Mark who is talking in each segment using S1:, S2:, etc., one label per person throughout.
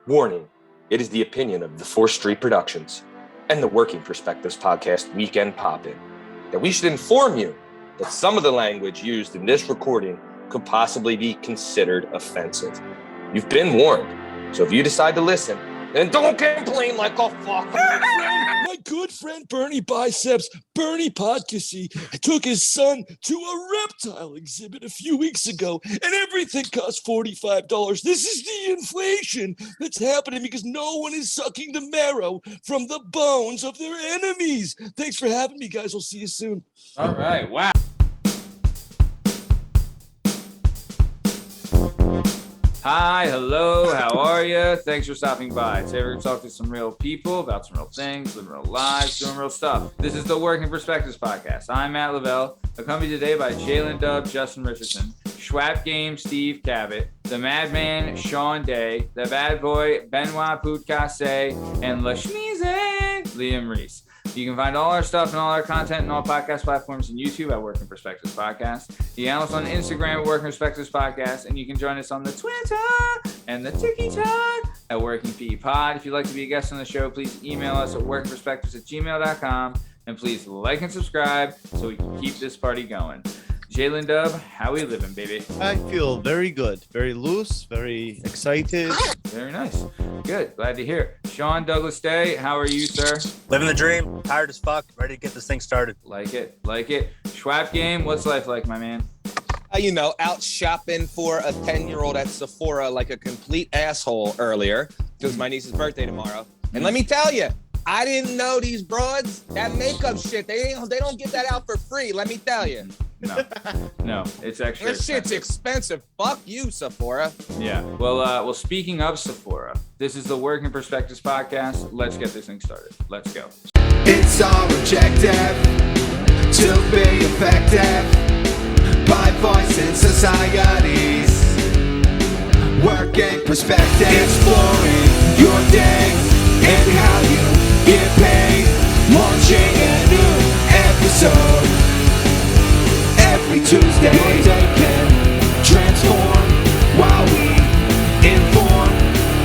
S1: Warning, it is the opinion of the 4th Street Productions and the Working Perspectives Podcast Weekend Pop-In that we should inform you that some of the language used in this recording could possibly be considered offensive. You've been warned, so if you decide to listen, then don't complain like a fuck.
S2: My good friend Bernie Biceps, Bern Podcasy, took his son to a reptile exhibit a few weeks ago, and everything cost $45. This is the inflation that's happening because no one is sucking the marrow from the bones of their enemies. Thanks for having me, guys. I'll see you soon.
S3: All right. Wow. Hi, hello, how are you? Thanks for stopping by. Today we're going to talk to some real people about some real things, living real lives, doing real stuff. This is the Working Perspectives Podcast. I'm Matt Lavelle, accompanied today by Lyn Dub, Justin Richardson, Schwap Game, Steve Cabot, the Madman, Sean Day, the Bad Boy, Bern Podcasy, and Lasmeeshma, Liam Reese. You can find all our stuff and all our content and all podcast platforms and YouTube at Working Perspectives Podcast. You can follow us on Instagram at Working Perspectives Podcast, and you can join us on the Twitter and the TikTok at Working PE Pod. If you'd like to be a guest on the show, please email us at workingperspectives@gmail.com, and please like and subscribe so we can keep this party going. Lyn Dub, how we living, baby?
S4: I feel very good, very loose, very excited.
S3: Very nice. Good. Glad to hear. Sean Douglas Day, how are you, sir?
S5: Living the dream. Tired as fuck. Ready to get this thing started.
S3: Like it. Schwap Game, what's life like, my man?
S1: Out shopping for a 10-year-old at Sephora like a complete asshole earlier because my niece's birthday tomorrow. And let me tell you, I didn't know these broads, that makeup shit, they don't get that out for free, let me tell you.
S3: No, it's actually
S1: This shit's expensive. Fuck you, Sephora.
S3: Yeah. Well, speaking of Sephora, this is the Working Perspectives Podcast. Let's get this thing started. Let's go.
S6: It's all objective to be effective by voicing societies. Working perspective, exploring your day and how you get paid. Launching a new episode every Tuesday. Your day can transform while we inform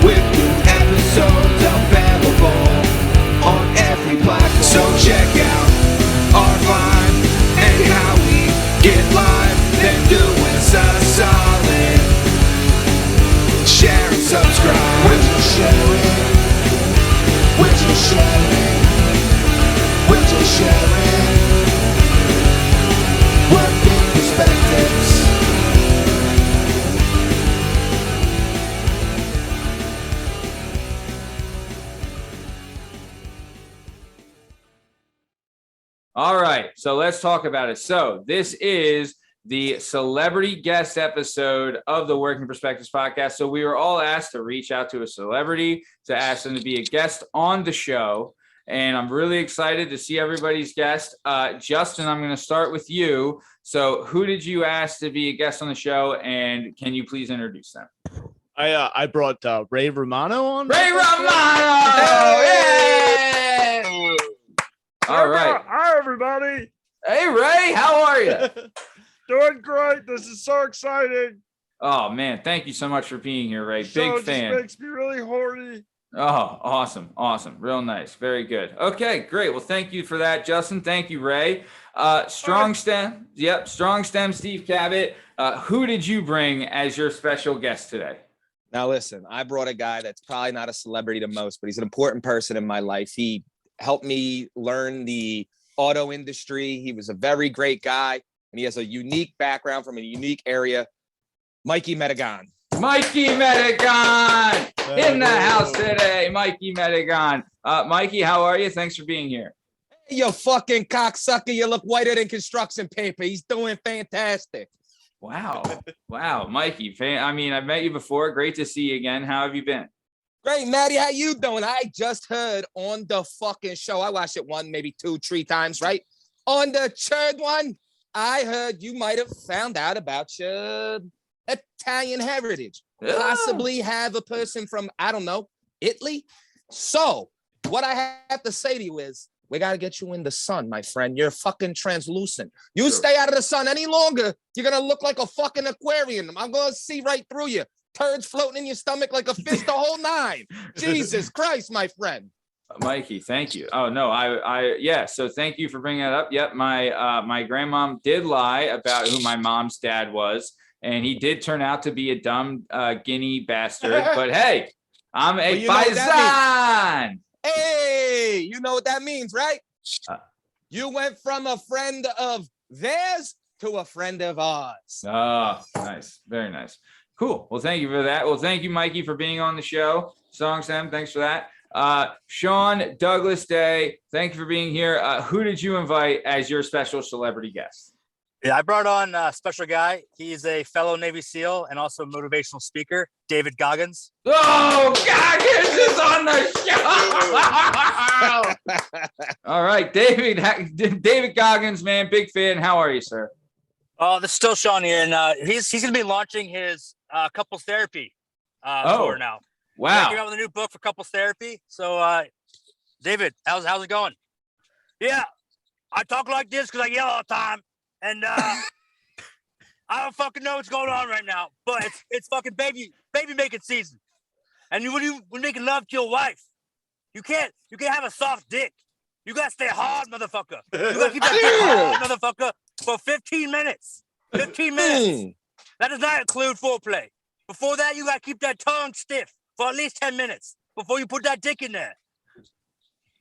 S6: with new episodes available on every platform. So check out our vibe and how we get live. Then do us a solid. Share and subscribe. Would you share it? Would you share it? Would you share it? Working Perspectives.
S3: All right, so let's talk about it. So this is the celebrity guest episode of the Working Perspectives Podcast. So we were all asked to reach out to a celebrity to ask them to be a guest on the show. And I'm really excited to see everybody's guest. Justin, I'm going to start with you. So who did you ask to be a guest on the show, and can you please introduce them?
S4: I brought Ray Romano on.
S3: Ray Romano! Yay! All right.
S7: Hi, everybody.
S3: Hey, Ray, how are you?
S7: Doing great. This is so exciting.
S3: Oh, man, thank you so much for being here, Ray. Big fan.
S7: It makes me really horny.
S3: Oh, awesome. Real nice. Very good. Okay, great. Well, thank you for that, Justin. Thank you, Ray. Strong Stem, Steve Cabot. Who did you bring as your special guest today?
S1: Now, listen, I brought a guy that's probably not a celebrity to most, but he's an important person in my life. He helped me learn the auto industry. He was a very great guy, and he has a unique background from a unique area. Mikey Medigone.
S3: Mikey Medigone in the house today. Mikey Medigone. Mikey, how are you? Thanks for being here.
S1: Hey, you fucking cocksucker. You look whiter than construction paper. He's doing fantastic.
S3: Wow. Mikey, I've met you before. Great to see you again. How have you been?
S1: Great, Maddie. How you doing? I just heard on the fucking show. I watched it one, maybe two, three times, right? On the third one, I heard you might have found out about your Italian heritage. Possibly have a person from, I don't know, Italy. So what I have to say to you is, we got to get you in the sun, my friend. You're fucking translucent. You stay out of the sun any longer, you're going to look like a fucking aquarium. I'm going to see right through you. turds floating in your stomach like a fish the whole nine. Jesus Christ, my friend.
S3: Mikey, thank you. Oh no, yeah. So thank you for bringing that up. Yep, my grandmom did lie about who my mom's dad was, and he did turn out to be a dumb guinea bastard. But hey, I'm a paisan.
S1: Hey, you know what that means, right? You went from a friend of theirs to a friend of ours.
S3: Oh, nice, very nice, cool. Well, thank you for that. Well, thank you, Mikey, for being on the show. Song Sam, thanks for that. Sean Douglas Day, thank you for being here. Who did you invite as your special celebrity guest?
S5: Yeah, I brought on a special guy. He's a fellow Navy SEAL and also a motivational speaker, David Goggins.
S3: Oh, Goggins is on the show. All right, David Goggins, man, big fan. How are you, sir?
S5: Oh, this is still Sean here, and he's going to be launching his couples therapy tour now.
S3: Wow.
S5: Came out with a new book for couples therapy. So, David, how's it going? Yeah, I talk like this because I yell all the time, and I don't fucking know what's going on right now. But it's fucking baby making season, and when you're making love to your wife, you can't have a soft dick. You gotta stay hard, motherfucker. You gotta keep that dick hard, motherfucker, for 15 minutes. 15 minutes. That does not include foreplay. Before that, you gotta keep that tongue stiff for at least 10 minutes before you put that dick in there.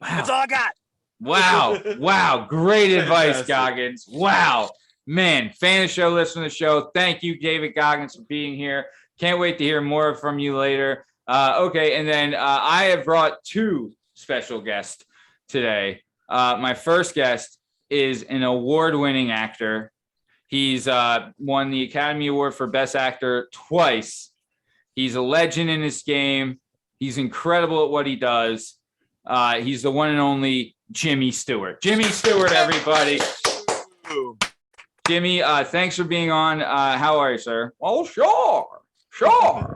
S5: Wow. That's all I got.
S3: Wow. Great advice, Goggins. Wow. Man, fan of the show, listen to the show. Thank you, David Goggins, for being here. Can't wait to hear more from you later. Okay, and then I have brought two special guests today. My first guest is an award-winning actor. He's won the Academy Award for Best Actor twice. He's a legend in his game. He's incredible at what he does. He's the one and only Jimmy Stewart. Jimmy Stewart, everybody. Jimmy, thanks for being on. How are you, sir? Well, sure.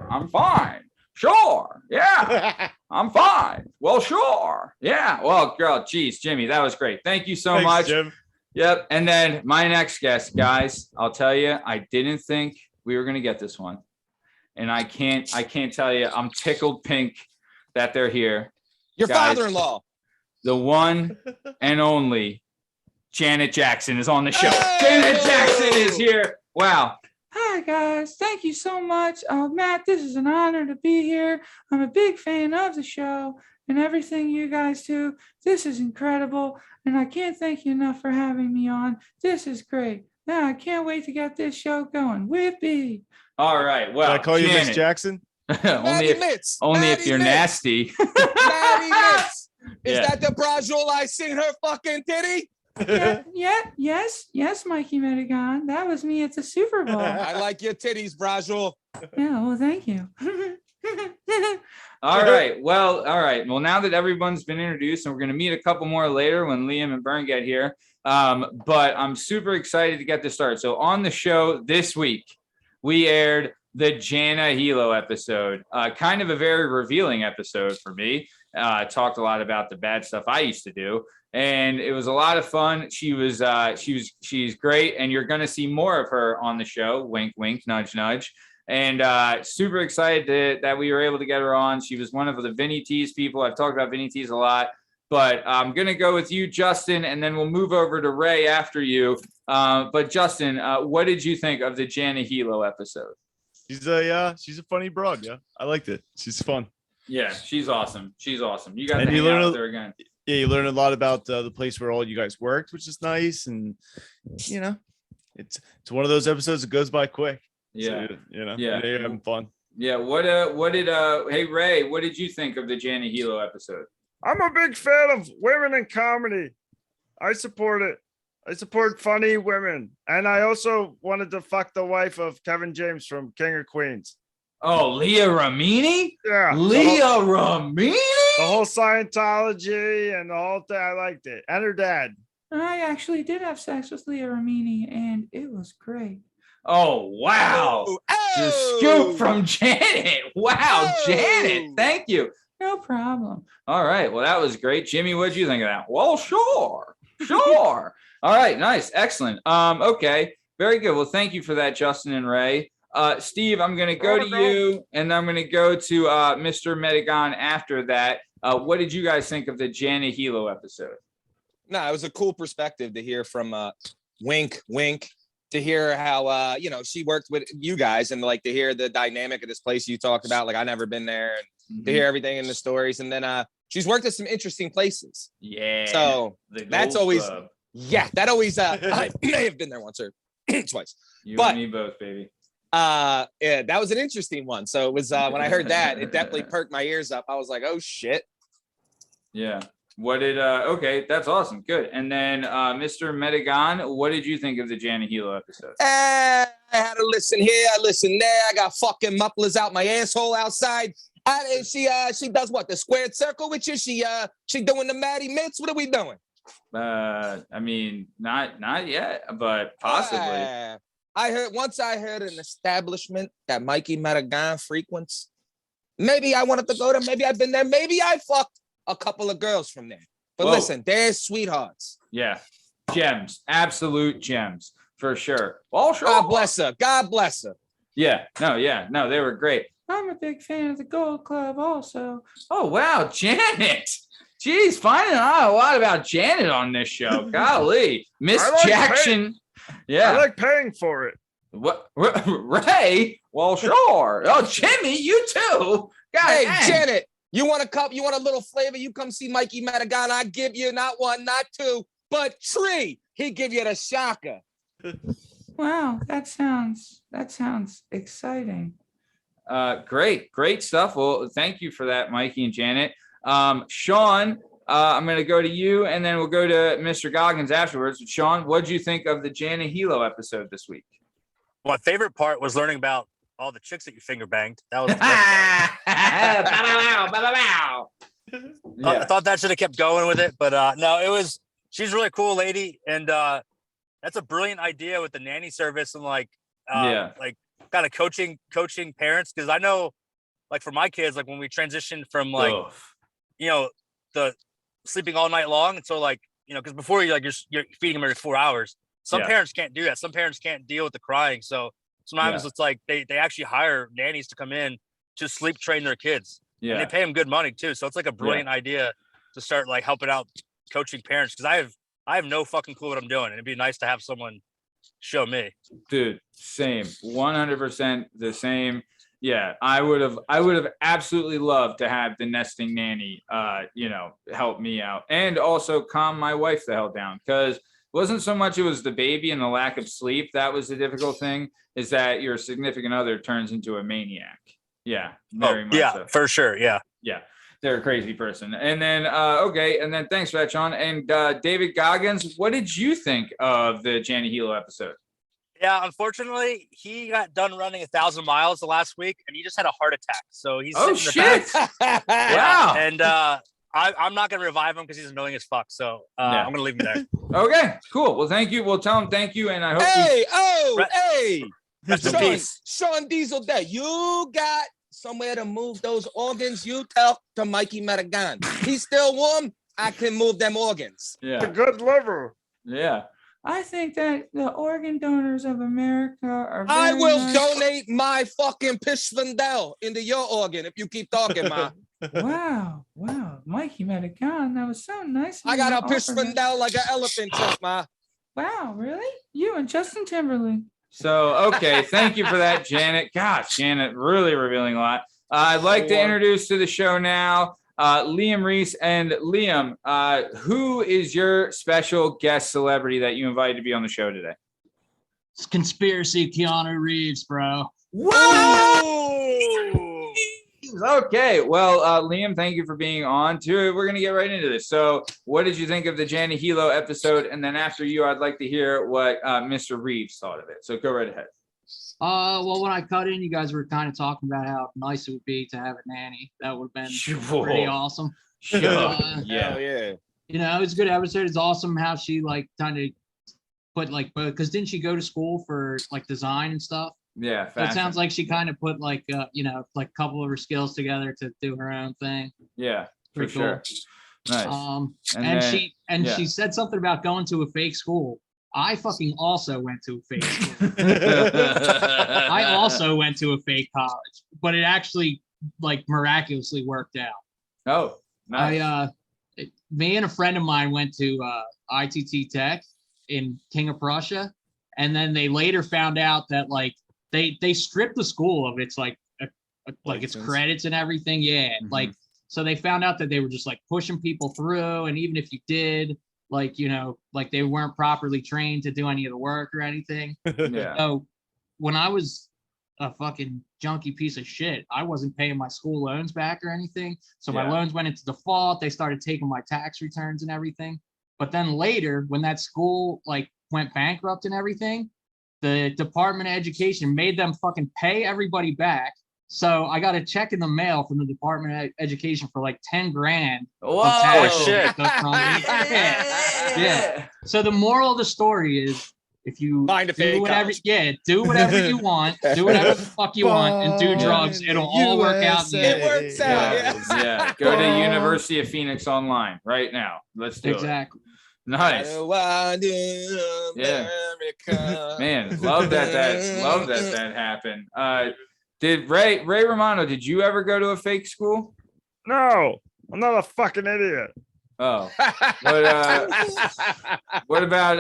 S3: I'm fine. Sure. Yeah. I'm fine. Well, sure. Yeah. Well, girl, geez, Jimmy, that was great. Thank you so much. Jim. Yep. And then my next guest, guys, I'll tell you, I didn't think we were going to get this one. And I can't tell you, I'm tickled pink that they're here.
S1: Your
S3: guys,
S1: father-in-law.
S3: The one and only Janet Jackson is on the show. Hey! Janet Jackson is here. Wow. Hi, guys. Thank you so much. Matt, this is an honor to be here. I'm a big fan of the show and everything you guys do. This is incredible. And I can't thank you enough for having me on. This is great. Now I can't wait to get this show going. Whippy. All right. Well,
S4: can I call you Miss Jackson?
S3: only if you're nasty.
S1: Maddie Mitz. Is that the brajol I seen her fucking titty?
S8: Yes, Mikey Medigone. That was me at the Super Bowl.
S1: I like your titties, brajol.
S8: Yeah, well, thank you.
S3: All right. Well, now that everyone's been introduced, and we're going to meet a couple more later when Liam and Bern get here. But I'm super excited to get this started. So on the show this week, we aired the Jana Hehlo episode, kind of a very revealing episode for me. Talked a lot about the bad stuff I used to do, and it was a lot of fun. She's great, and you're going to see more of her on the show. Wink, wink, nudge, nudge. And super excited that we were able to get her on. She was one of the Vinny T's people. I've talked about Vinny T's a lot, but I'm going to go with you, Justin, and then we'll move over to Ray after you. But Justin, what did you think of the Jana Hehlo episode?
S4: She's a funny broad. Yeah, I liked it. She's fun.
S3: Yeah, she's awesome. You got to hang out with her again.
S4: Yeah, you learn a lot about the place where all you guys worked, which is nice. And it's one of those episodes that goes by quick.
S3: Yeah,
S4: so, you're having fun.
S3: Yeah. Hey Ray, what did you think of the Jana Hehlo episode?
S7: I'm a big fan of women in comedy. I support it. I support funny women. And I also wanted to fuck the wife of Kevin James from King of Queens.
S3: Oh, Leah Remini?
S7: Yeah.
S3: Leah Remini?
S7: The whole Scientology and the whole thing. I liked it. And her dad.
S8: I actually did have sex with Leah Remini, and it was great.
S3: Oh, wow. The scoop from Janet. Wow, Janet. Thank you.
S8: No problem.
S3: All right. Well, that was great. Jimmy, what did you think of that? Well, sure. All right. Nice. Excellent. Okay. Very good. Well, thank you for that, Justin and Ray. Steve, I'm going to go to you, and I'm going to go to Mr. Medigone after that. What did you guys think of the Jana Hehlo episode?
S1: No, it was a cool perspective to hear from Wink, to hear how she worked with you guys, and like to hear the dynamic of this place you talked about. Like I never been there, and to hear everything in the stories, and then she's worked at some interesting places.
S3: Yeah.
S1: So that's always
S3: Club.
S1: that always I may have been there once or twice.
S3: You and me both, baby.
S1: Yeah, that was an interesting one. So it was when I heard that, it definitely perked my ears up. I was like, oh shit.
S3: Yeah. What did okay, that's awesome. Good. And then Mr. Medigone, what did you think of the Jana Hehlo episode?
S1: I had to listen here, I listen there. I got fucking mufflers out my asshole outside. And she does what? The squared circle with you? She doing the Maddie Mitts? What are we doing?
S3: I mean, not yet, but possibly.
S1: I heard an establishment that Mikey Medigone frequents. Maybe I wanted to go there. Maybe I've been there. Maybe I fucked a couple of girls from there. But listen, they're sweethearts.
S3: Yeah. Gems. Absolute gems. For sure. Well, sure.
S1: God bless her. God bless her.
S3: Yeah. No, they were great.
S8: I'm a big fan of the Gold Club also.
S3: Oh, wow. Janet. Jeez, finding out a lot about Janet on this show. Golly. Miss Jackson. Yeah.
S7: I like paying for it.
S3: What? Ray? Well, sure. Oh, Jimmy, you too. God,
S1: hey,
S3: dang.
S1: Janet, you want a cup? You want a little flavor? You come see Mikey Medigone. I give you not one, not two, but three. He give you the shocker.
S8: Wow, that sounds exciting.
S3: Great stuff. Well, thank you for that, Mikey and Janet. Sean, I'm going to go to you, and then we'll go to Mr. Goggins afterwards. Sean, what did you think of the Jana Hehlo episode this week?
S5: My favorite part was learning about all the chicks that you finger banged. That was. I thought that should have kept going with it, but no, it was. She's a really cool lady, and that's a brilliant idea with the nanny service and like kind of coaching parents, because I know, like for my kids, like when we transitioned from like the sleeping all night long, and so like because before you're feeding them every 4 hours. Some parents can't do that. Some parents can't deal with the crying. So sometimes it's like they actually hire nannies to come in to sleep train their kids. Yeah. And they pay them good money too. So it's like a brilliant idea to start like helping out coaching parents, because I have no fucking clue what I'm doing. And it'd be nice to have someone show me. Dude,
S3: same. 100% the same. Yeah, I would have absolutely loved to have the nesting nanny help me out, and also calm my wife the hell down, because it wasn't so much it was the baby and the lack of sleep that was the difficult thing, is that your significant other turns into a maniac. Yeah, very much. Yeah, so. For sure. Yeah. They're a crazy person. And then and then thanks for that, Sean. And David Goggins, what did you think of the Jana Hehlo episode?
S5: Yeah, unfortunately, he got done running 1,000 miles the last week, and he just had a heart attack. So he's sitting in the back.
S3: Wow.
S5: And I'm not going to revive him because he's annoying as fuck. So I'm going to leave him there.
S3: Okay, cool. Well, thank you. We'll tell him thank you. And I hope
S5: Rest in peace.
S1: Sean Diesel Day, you got somewhere to move those organs. You tell to Mikey Medigone. He's still warm. I can move them organs.
S3: Yeah.
S7: It's a good liver.
S3: Yeah.
S8: I think that the organ donors of America are
S1: I will donate my fucking piss Lindell into your organ if you keep talking, Ma.
S8: Wow. Mikey Medigone, that was so nice.
S1: I got a piss Lindell like an elephant chest, Ma.
S8: Wow, really? You and Justin Timberlake.
S3: So, okay. Thank you for that, Janet. Gosh, Janet, really revealing a lot. I'd like to introduce to the show now Liam Reese. And Liam, who is your special guest celebrity that you invited to be on the show today?
S9: It's conspiracy Keanu Reeves, bro.
S3: Whoa! Okay, well, Liam, thank you for being on too. We're gonna get right into this. So, what did you think of the Jana Hehlo episode? And then after you, I'd like to hear what Mr. Reeves thought of it. So, go right ahead.
S9: Well, when I cut in, you guys were kind of talking about how nice it would be to have a nanny. That would have been pretty awesome.
S3: Yeah.
S9: It was a good episode. It's awesome how she like kind of put like both, because didn't she go to school for like design and stuff?
S3: Yeah.
S9: So it sounds like she kind of put like like a couple of her skills together to do her own thing.
S3: Yeah, for
S9: pretty
S3: sure.
S9: Cool.
S3: Nice.
S9: She said something about going to a fake school. I fucking also went to a fake school. I also went to a fake college, but it actually like miraculously worked out.
S3: Oh, nice.
S9: Me and a friend of mine went to ITT Tech in King of Prussia, and then they later found out that like they stripped the school of its like its credits and everything. Yeah, like so they found out that they were just like pushing people through, and even if you did, like like they weren't properly trained to do any of the work or anything.
S3: Yeah.
S9: So when I was a fucking junky piece of shit, I wasn't paying my school loans back or anything. So my loans went into default. They started taking my tax returns and everything. But then later, when that school like went bankrupt and everything, the Department of Education made them fucking pay everybody back. So I got a check in the mail from the Department of Education for like 10 grand.
S3: Whoa,
S5: shit.
S9: Yeah. So the moral of the story is, if you
S1: Find a
S9: do
S1: fake
S9: whatever,
S1: college.
S9: do whatever you want, do whatever the fuck you want, and do drugs, it'll all work out. In the
S1: It
S9: end.
S1: works out.
S3: Yeah. Go to University of Phoenix online right now. Let's do
S9: Exactly.
S3: it. Nice. Man, love that happened. Did Ray Romano, did you ever go to a fake school?
S7: No, I'm not a fucking idiot.
S3: Oh, what about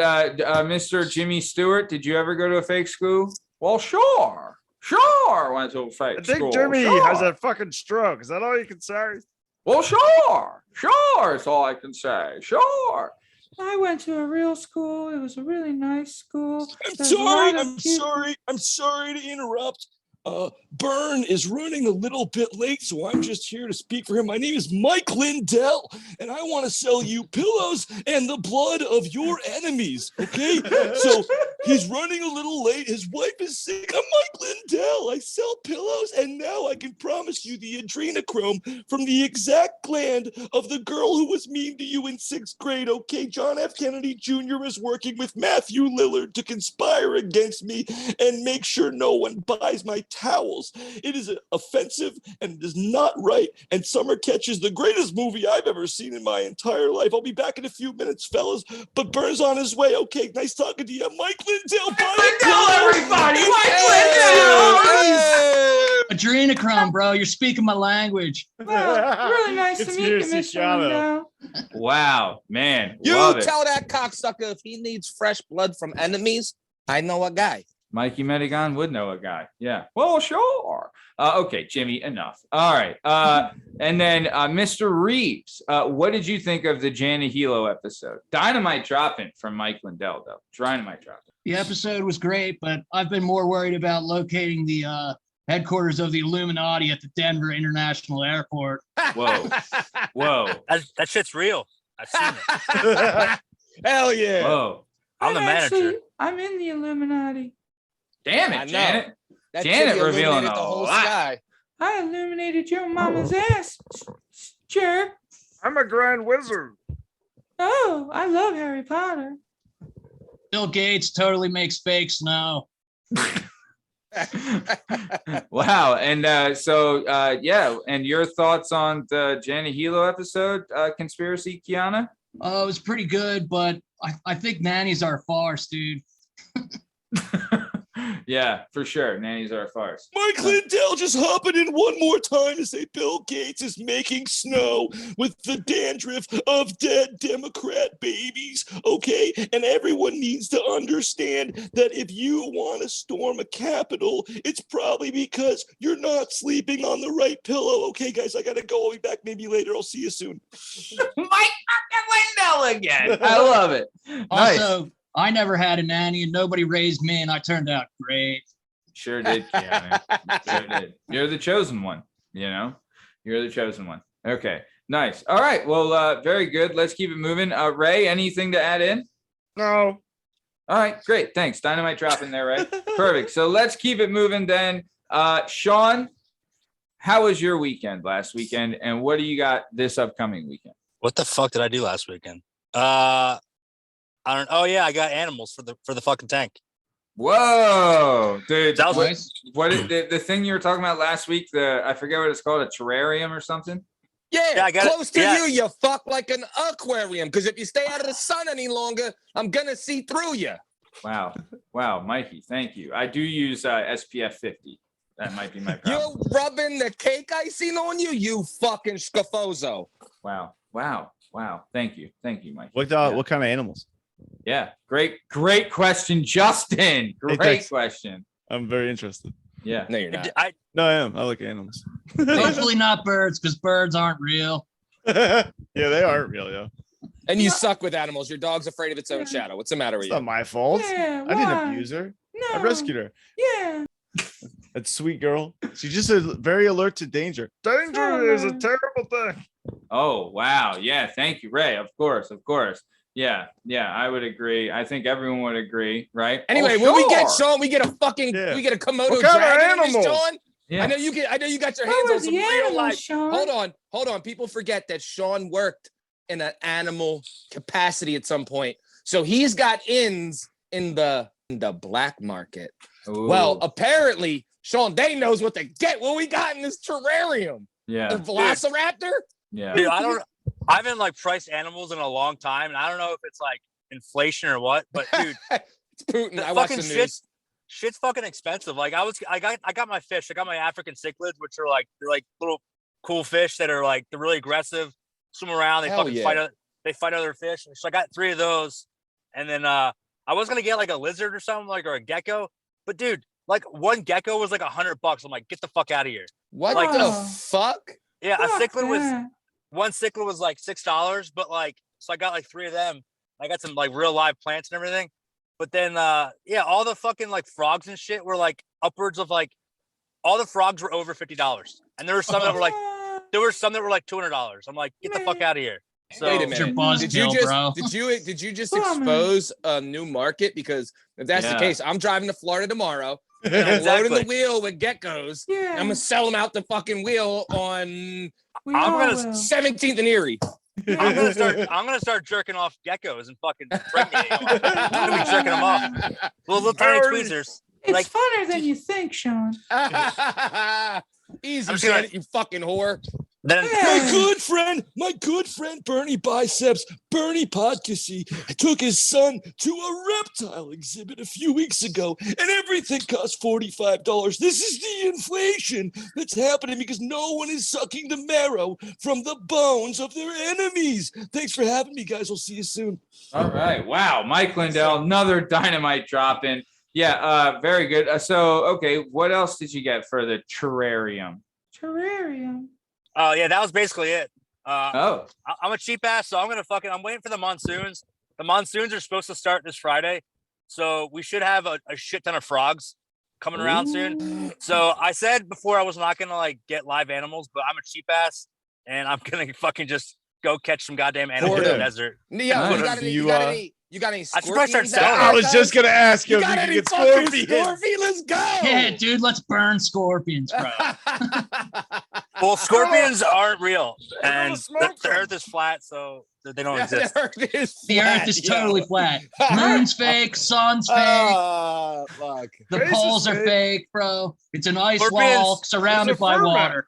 S3: Mr. Jimmy Stewart? Did you ever go to a fake school? Well, sure. Went to a fake
S7: I think
S3: school.
S7: Jimmy
S3: Sure.
S7: has a fucking stroke. Is that all you can say?
S3: Well, sure. It's all I can say. Sure.
S8: I went to a real school. It was a really nice school.
S2: I'm
S8: There's a
S2: sorry.
S8: lot of
S2: I'm
S8: cute-
S2: sorry. I'm sorry to interrupt. Bern is running a little bit late, so I'm just here to speak for him. My name is Mike Lindell, and I want to sell you pillows and the blood of your enemies. Okay, so he's running a little late. His wife is sick. I'm Mike Lindell. I sell pillows, and now I can promise you the adrenochrome from the exact gland of the girl who was mean to you in 6th grade. Okay, John F. Kennedy Jr. is working with Matthew Lillard to conspire against me and make sure no one buys my towels. It is offensive and it is not right. And Summer Catch is the greatest movie I've ever seen in my entire life. I'll be back in a few minutes, fellas, but Bern's on his way. Okay, nice talking to you. I'm Mike Lindell.
S3: Everybody.
S9: Adrenochrome, bro. You're speaking my language.
S8: Well, really nice to
S4: It's
S8: meet you,
S4: Mr.
S8: Mr.
S4: Shadow.
S8: Lindell.
S3: Wow, man.
S1: You
S3: Love it.
S1: tell that cocksucker if he needs fresh blood from enemies, I know a guy.
S3: Mikey Medigone would know a guy. Yeah. Well, sure. Okay, Jimmy, enough. All right. And then Mr. Reeves, what did you think of the Jana Hehlo episode? Dynamite dropping from Mike Lindell, though. Dynamite dropping.
S9: The episode was great, but I've been more worried about locating the headquarters of the Illuminati at the Denver International Airport.
S3: Whoa.
S5: That shit's real. I've seen it.
S1: Hell yeah.
S3: Whoa.
S5: I'm the manager.
S8: I'm in the Illuminati.
S3: Damn
S1: I
S3: it,
S1: know.
S3: Janet.
S1: That
S3: Janet
S1: chick
S3: revealing
S1: illuminated
S3: a
S1: the whole
S3: lot.
S1: sky.
S8: I illuminated your mama's ass, jerk.
S7: I'm a grand wizard.
S8: Oh, I love Harry Potter.
S9: Bill Gates totally makes fake snow.
S3: Wow. And so and your thoughts on the Jana Hehlo episode, Conspiracy, Kiana?
S9: Oh, it was pretty good, but I think nannies are a farce, dude.
S3: Yeah, for sure. Nannies are a farce.
S2: Mike Lindell just hopping in one more time to say Bill Gates is making snow with the dandruff of dead Democrat babies, okay? And everyone needs to understand that if you want to storm a Capitol, it's probably because you're not sleeping on the right pillow. Okay, guys, I gotta go. I'll be back maybe later. I'll see you soon.
S3: Mike Lindell again. I love it. Nice.
S9: Also, I never had a nanny and nobody raised me, and I turned out great.
S3: Sure did, Kiana. Sure did. You're the chosen one, you know? You're the chosen one. Okay, nice. All right, well, very good. Let's keep it moving. Ray, anything to add in?
S7: No.
S3: All right, great. Thanks. Dynamite dropping there, Ray. Perfect. So let's keep it moving then. Sean, how was your weekend last weekend, and what do you got this upcoming weekend?
S5: What the fuck did I do last weekend? I don't. Oh yeah, I got animals for the fucking tank.
S3: Whoa, dude!
S5: That was
S9: Nice.
S3: What is the thing you were talking about last week? I forget what it's called, a terrarium or something.
S1: Yeah,
S5: I got it.
S1: close to
S5: Yeah.
S1: you fuck like an aquarium. Because if you stay out of the sun any longer, I'm gonna see through you.
S3: Wow, Mikey, thank you. I do use SPF 50. That might be my problem.
S1: You're rubbing the cake icing on you, you fucking scafozo.
S3: Wow. Thank you, Mike.
S4: What kind of animals?
S3: Yeah, great question, Justin. Great
S4: thanks.
S3: question.
S4: I'm very interested.
S3: Yeah.
S1: No, you're not.
S4: No, I am. I like animals.
S9: Hopefully not birds, because birds aren't real.
S4: Yeah, they aren't real, yo.
S1: And you suck with animals. Your dog's afraid of its own shadow. What's the matter with
S4: It's
S1: you?
S4: not my fault.
S8: Yeah,
S4: I didn't
S8: why?
S4: abuse her.
S8: No.
S4: I rescued her.
S8: Yeah.
S4: That sweet girl. She's just very alert to danger.
S7: Danger is a terrible thing.
S3: Oh, wow. Yeah, thank you, Ray. Of course. Yeah, I would agree. I think everyone would agree, right?
S1: Anyway,
S3: Oh,
S1: when we get
S3: sure.
S1: Sean, we get a Komodo
S7: What kind of
S1: dragon in
S7: animal?
S1: this, Sean.
S3: Yeah.
S1: I know you got your
S8: What
S1: hands on
S8: was
S1: some
S8: the
S1: real
S8: animal,
S1: life.
S8: Sean?
S1: Hold on. People forget that Sean worked in an animal capacity at some point. So he's got ins in the black market.
S3: Ooh.
S1: Well, apparently, Sean Day knows what to get. What we got in this terrarium?
S3: Yeah.
S1: The Velociraptor?
S3: Yeah.
S5: Dude, I haven't like priced animals in a long time, and I don't know if it's like inflation or what, but dude,
S1: It's Putin.
S5: the
S1: I watched the
S5: fucking
S1: news.
S5: shit's fucking expensive. Like I got my fish. I got my African cichlids, which are like they're like little cool fish that are like they're really aggressive, swim around, they
S1: Hell
S5: fucking
S1: yeah.
S5: fight other fish. So I got 3 of those, and then I was gonna get like a lizard or something or a gecko, but dude, like one gecko was like $100. I'm like, get the fuck out of here.
S1: What
S5: like,
S1: the
S8: oh.
S1: fuck?
S5: Yeah, a
S8: Fuck
S5: cichlid was
S8: that.
S5: one cichlid was like $6, but like so I got like 3 of them. I got some like real live plants and everything. But then all the fucking like frogs and shit were like upwards of like all the frogs were over $50. And there were some that were like $200. I'm like, get the fuck out of here. So
S1: Wait a
S9: It's your
S1: minute.
S9: buzzkill, bro.
S1: Did you just
S8: Bummer.
S1: expose a new market? Because if that's the
S3: Yeah.
S1: case, I'm driving to Florida tomorrow. And I'm
S5: Exactly.
S1: loading the wheel with geckos.
S8: Yeah.
S1: I'm gonna sell them out the fucking wheel on
S8: We
S5: I'm
S8: all
S5: gonna
S8: will.
S1: 17th and Erie.
S5: I'm gonna start jerking off geckos and fucking impregnating them. I'm gonna be jerking them off. Little tiny
S7: Already-
S5: tweezers.
S8: It's
S5: like-
S8: funner than you think, Sean.
S1: Easy,
S5: I'm just gonna-
S1: Janet, you fucking whore.
S5: Then
S2: My good friend Bernie Biceps, Bernie Podcasy, took his son to a reptile exhibit a few weeks ago, and everything cost $45. This is the inflation that's happening because no one is sucking the marrow from the bones of their enemies. Thanks for having me, guys. I'll see you soon.
S3: All right. Wow. Mike Lindell, another dynamite drop in. Yeah, very good. So, okay, what else did you get for the terrarium?
S8: Terrarium.
S5: oh yeah, that was basically it.
S3: Oh,
S5: I'm a cheap ass, so I'm waiting for the monsoons. The monsoons are supposed to start this Friday, so we should have a shit ton of frogs coming around soon. So I said before I was not gonna like get live animals, but I'm a cheap ass and I'm gonna fucking just go catch some goddamn animals in the
S4: Yeah.
S5: desert.
S1: Yeah,
S3: Nice.
S1: you got any
S5: I should probably start
S1: scorpions
S5: selling
S1: out
S5: them.
S4: I
S1: there,
S4: was just
S1: guys?
S4: gonna ask you
S1: You
S4: if
S1: got
S4: you could
S1: any
S4: get
S1: fucking
S4: scorpions.
S1: scorpion? Let's go.
S9: Yeah, dude, let's burn scorpions, bro.
S5: Well, scorpions aren't real,
S7: gonna
S5: and
S7: smoke
S5: the
S7: them.
S5: Earth is flat, so they don't
S1: Yeah,
S5: exist.
S1: the earth is
S9: The
S1: flat,
S9: earth is
S1: yo.
S9: totally flat. Moon's fake, sun's fake.
S1: Fuck.
S9: The
S7: Space is
S9: poles are
S7: fake.
S9: fake, bro. It's an ice
S5: Scorpions-
S9: wall surrounded
S7: There's a
S9: by
S7: ferment.
S9: water.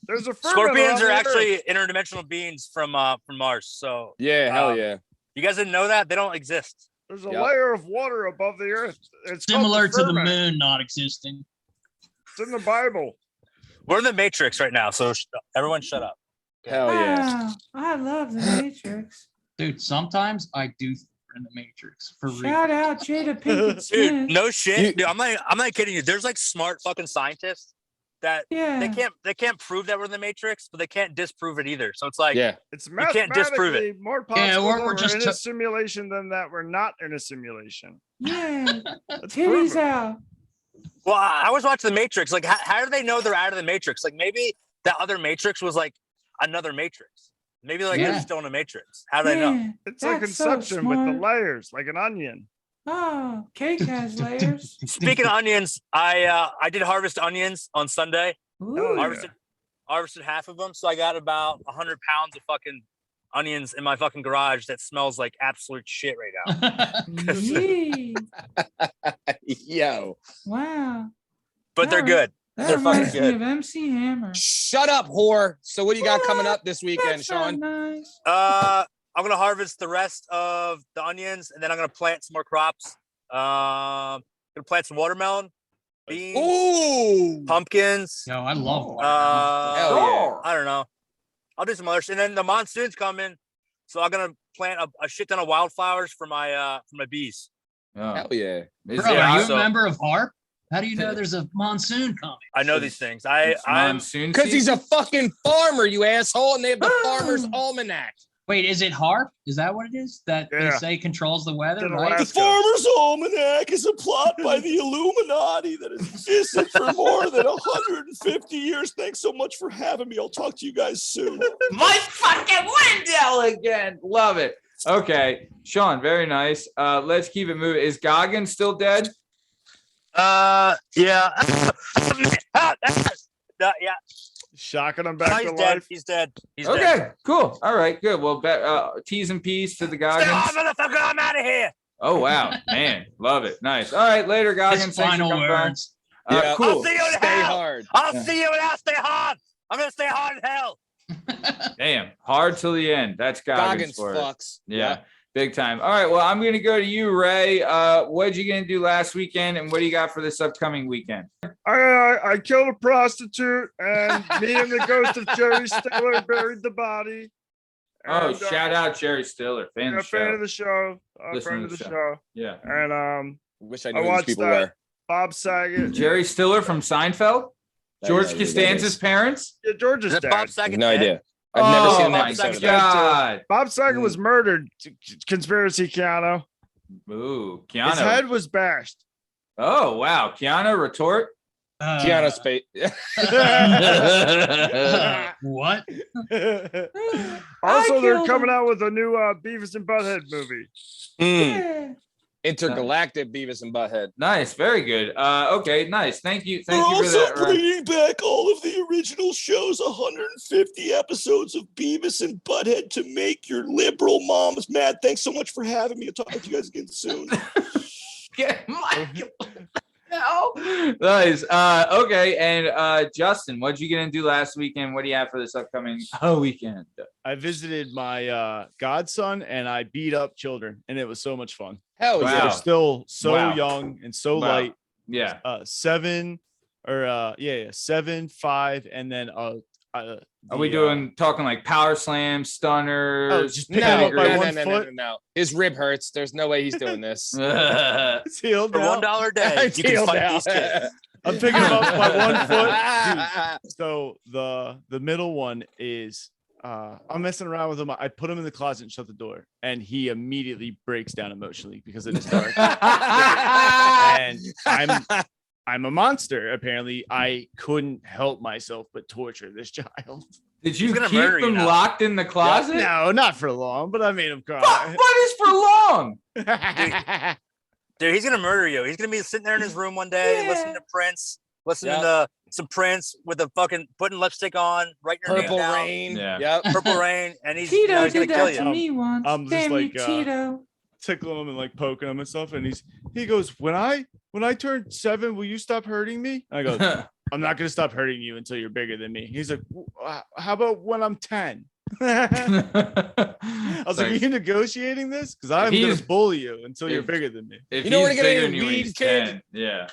S7: There's a ferment
S5: Scorpions
S7: around
S5: are
S7: the
S5: actually interdimensional beings from Mars. So
S1: Yeah, hell
S5: Um,
S1: yeah.
S5: you guys didn't know that? They don't exist.
S7: There's a
S1: Yep.
S7: layer of water above the earth. It's called
S9: Similar to the
S7: firmament.
S9: moon not existing.
S7: It's in the Bible.
S5: We're in the Matrix right now, so everyone shut up.
S1: Hell yeah.
S8: Wow, I love the Matrix.
S9: Dude, sometimes I do think we're in the Matrix. For real.
S8: Shout out Jada Pinkett
S5: Dude,
S8: Smith.
S5: no shit.
S1: You-
S5: Dude, I'm not kidding you. There's like smart fucking scientists that
S8: Yeah.
S5: they can't prove that we're in the Matrix, but they can't disprove it either. So it's like
S1: Yeah.
S7: It's
S5: can't disprove it.
S7: mathematically more possible
S9: Yeah, we're
S7: we're
S9: just
S7: in
S9: t-
S7: a simulation than that we're not in a simulation.
S8: Yeah.
S7: Let's
S8: Titties
S7: prove it.
S8: out.
S5: well, I was watching the Matrix. Like, how do they know they're out of the Matrix? Like maybe that other Matrix was like another Matrix. Maybe like
S9: Yeah.
S5: they're still in a Matrix. How do they know?
S8: Yeah.
S7: It's like
S8: That's so
S7: Inception with the
S8: smart.
S7: layers, like an onion.
S8: Oh, cake has layers.
S5: Speaking of onions, I did harvest onions on Sunday.
S7: Oh,
S8: Ooh.
S7: yeah.
S5: Harvested half of them, so I got about 100 pounds of fucking onions in my fucking garage that smells like absolute shit right now.
S8: Yee.
S1: Yo.
S8: Wow.
S5: But they're
S8: Alright.
S5: good.
S8: That
S1: They're fucking
S8: reminds me
S1: good.
S8: of MC Hammer.
S1: Shut up, whore. So what do you got coming up this weekend,
S8: That's not
S1: Sean?
S8: nice.
S5: I'm gonna harvest the rest of the onions, and then I'm gonna plant some more crops. Gonna plant some watermelon, beans,
S1: Ooh.
S5: pumpkins.
S9: Yo, I love watermelon.
S1: Hell yeah.
S5: I don't know. I'll do some other shit. And then the monsoon's coming, so I'm gonna plant a shit ton of wildflowers for my bees.
S3: Oh.
S1: Hell yeah.
S3: Is
S9: Bro,
S3: there
S9: are you
S5: also-
S9: a member of HARP? How do you know there's a monsoon coming?
S5: I know these things. I'm
S3: monsoon
S1: Because he's
S3: season?
S1: a fucking farmer, you asshole, and they have the
S8: Oh.
S1: Farmer's Almanac.
S9: Wait, is it HARP? Is that what it is? That they
S7: Yeah.
S9: say controls the weather,
S7: Did
S9: right?
S2: The
S7: Alaska.
S2: Farmer's Almanac is a plot by the Illuminati that has existed for more than 150 years. Thanks so much for having me. I'll talk to you guys soon.
S3: Mike fucking Lindell again. Love it. Okay, Sean, very nice. Let's keep it moving. Is Goggins still dead?
S5: yeah. Yeah.
S7: Shocking him
S5: No,
S7: back
S5: he's
S7: to
S5: dead.
S7: life.
S5: He's dead. He's
S3: Okay,
S5: dead.
S3: cool. All right, good. Well, T's and P's to the
S5: Stay on,
S3: Goggins.
S5: motherfucker! I'm out of here.
S3: Oh, wow. Man, love it. Nice. All right, later, Goggins.
S9: His
S3: Thanks for
S9: final
S3: coming by.
S9: words.
S1: Yeah.
S3: Cool.
S5: I'll see you in
S1: Stay
S5: hell.
S1: hard.
S5: I'll see you and I'll stay hard. I'm gonna stay hard in hell.
S3: Damn, hard till the end. That's Goggins,
S1: Goggins
S3: for it.
S1: fucks.
S3: Yeah, big time. All right, well, I'm going to go to you, Ray. What'd you going to do last weekend, and what do you got for this upcoming weekend?
S7: I killed a prostitute, and me and the ghost of Jerry Stiller buried the body.
S3: Oh,
S7: And,
S3: shout out Jerry Stiller, fan
S7: yeah,
S3: of the
S7: fan
S3: show.
S7: of the show,
S3: Listen
S7: friend
S3: to
S7: of the
S3: the
S7: show.
S3: Yeah.
S7: And
S1: Wish I
S7: I
S1: knew who these
S7: watched
S1: people
S7: that.
S1: were.
S7: Bob Saget.
S3: Jerry Stiller from Seinfeld? George
S1: I don't know who that
S3: Costanza's
S1: is.
S3: parents?
S7: Yeah, George
S5: Is
S7: is
S5: it
S7: dead.
S5: Bob
S1: I have
S5: Saget?
S1: no
S5: dead?
S1: idea. I've never seen an
S5: Bob
S1: episode
S5: Saget's
S1: of
S5: dead.
S1: that.
S3: God.
S7: Bob Saget was murdered. Conspiracy, Keanu.
S3: Ooh,
S7: His
S3: Keanu.
S7: head was bashed.
S3: Oh, wow. Keanu, retort.
S1: Keanu Space.
S9: What?
S7: Also, they're
S8: killed
S7: coming
S8: him.
S7: out with a new Beavis and Butthead movie.
S8: Yeah.
S1: Intergalactic Beavis and Butthead.
S3: Nice, very good. Okay, nice. Thank you.
S2: We're
S3: Thank you for
S2: also
S3: that, Ray.
S2: bringing back all of the original shows, 150 episodes of Beavis and Butthead to make your liberal moms mad. Thanks so much for having me. I'll talk to you guys again soon.
S3: Yeah, Mike. No. Nice. Okay, and Justin, what'd you get into last weekend? What do you have for this upcoming weekend?
S4: I visited my godson and I beat up children, and it was so much fun.
S1: Hell
S3: Wow.
S1: yeah.
S4: They're still so
S3: Wow.
S4: young and so
S3: Wow.
S4: light.
S3: Yeah.
S4: 7, 5, and then
S3: Are we talking like power slam, stunners?
S4: just
S1: No,
S4: pick him up by
S1: no,
S4: one
S1: no,
S4: foot.
S1: no. His rib hurts. There's no way he's doing this.
S4: It's healed
S5: For
S4: now.
S5: $1 a day, you can
S1: Healed
S5: fight
S1: now.
S5: these kids.
S4: I'm picking him up by 1 foot. Dude, so the middle one is I'm messing around with him. I put him in the closet and shut the door, and he immediately breaks down emotionally because it is dark. And I'm a monster. Apparently, I couldn't help myself but torture this child.
S3: Did you
S5: He's gonna
S3: keep
S5: murder you
S3: them
S5: now.
S3: locked in the closet?
S4: No, not for long, but I made him cry.
S3: What is for long?
S5: Dude, he's gonna murder you. He's gonna be sitting there in his room one day,
S8: Yeah.
S5: listening to Prince, listening
S1: Yep.
S5: to some Prince with a fucking putting lipstick on, writing your
S1: Purple
S5: name down,
S1: rain.
S3: Yeah.
S1: Yep.
S5: Purple Rain, and he's,
S8: Tito
S5: he's gonna
S8: did
S5: kill
S8: that
S5: you.
S8: to me once.
S4: I'm just
S8: Damn
S4: like,
S8: you, Tito.
S4: Tickling him and like poking him and stuff, and he goes, when I turn 7, will you stop hurting me? I go, I'm not gonna stop hurting you until you're bigger than me. He's like, how about when I'm 10? I was like, are you negotiating this? Because I'm gonna
S3: He's-
S4: bully you until you're
S3: if-
S4: bigger than me.
S3: If
S1: You know
S3: he's
S1: what you're gonna
S3: bigger
S1: do,
S3: than you when
S1: weed
S3: he's
S1: kid?
S3: 10. Yeah.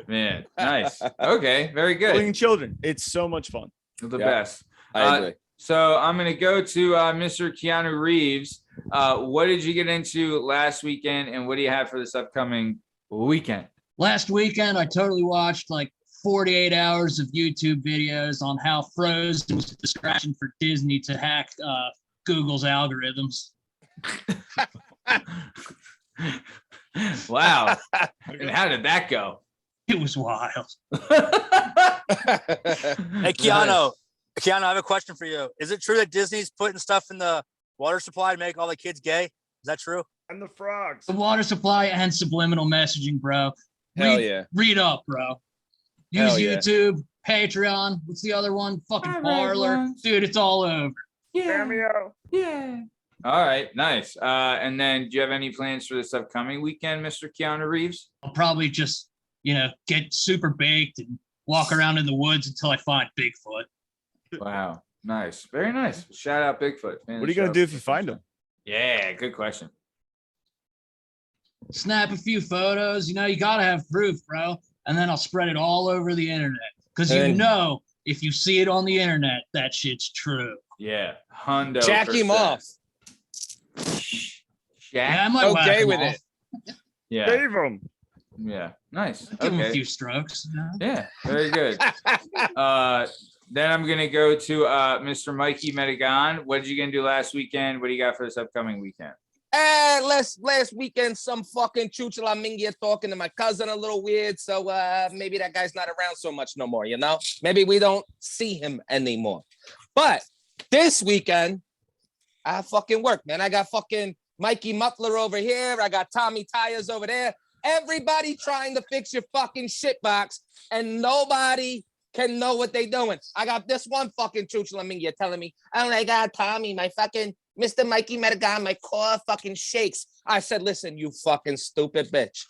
S3: Man, nice. Okay, very good.
S4: Bullying children, it's so much fun.
S3: The
S1: Yeah.
S3: best.
S1: I agree.
S3: So I'm going to go to Mr. Keanu Reeves. What did you get into last weekend, and what do you have for this upcoming weekend?
S9: Last weekend, I totally watched like 48 hours of YouTube videos on how Frozen was a distraction for Disney to hack Google's algorithms.
S3: Wow. And how did that go?
S9: It was wild.
S5: Hey, Keanu, I have a question for you. Is it true that Disney's putting stuff in the water supply to make all the kids gay? Is that true?
S7: And the frogs.
S9: The water supply and subliminal messaging, bro.
S1: Hell yeah.
S9: Read up, bro.
S1: Hell
S9: Use
S1: yeah.
S9: YouTube, Patreon. What's the other one? Fucking
S8: I read
S9: Parlor.
S8: once.
S9: Dude, it's all over.
S8: Yeah.
S7: Cameo.
S8: Yeah.
S3: All right, nice. And then do you have any plans for this upcoming weekend, Mr. Keanu Reeves?
S9: I'll probably just, get super baked and walk around in the woods until I find Bigfoot.
S3: Wow. Nice. Very nice. Shout out Bigfoot.
S4: What are you gonna do if you find him?
S3: Yeah, good question.
S9: Snap a few photos. You know, you gotta have proof, bro. And then I'll spread it all over the internet. Because you know, if you see it on the internet, that shit's true.
S3: Yeah. Hundo.
S1: Jack him off.
S9: Yeah, I might whack
S1: Okay
S9: him
S1: with
S9: off.
S1: it.
S3: Yeah.
S7: Save him.
S3: Yeah. Nice.
S9: Give him a
S3: Okay.
S9: few strokes. You know?
S3: Yeah. Very good. Then I'm gonna go to Mr. Mikey Medigone. What did you gonna do last weekend? What do you got for this upcoming weekend?
S1: Last weekend, some fucking chuchula mingia talking to my cousin a little weird. So maybe that guy's not around so much no more, you know? Maybe we don't see him anymore. But this weekend, I fucking work, man. I got fucking Mikey Muffler over here. I got Tommy Tires over there. Everybody trying to fix your fucking shitbox, and nobody can know what they doing. I got this one fucking chuchula mingia telling me, oh my God, Tommy, my fucking Mr. Mikey Medigone, my core fucking shakes. I said, listen, you fucking stupid bitch.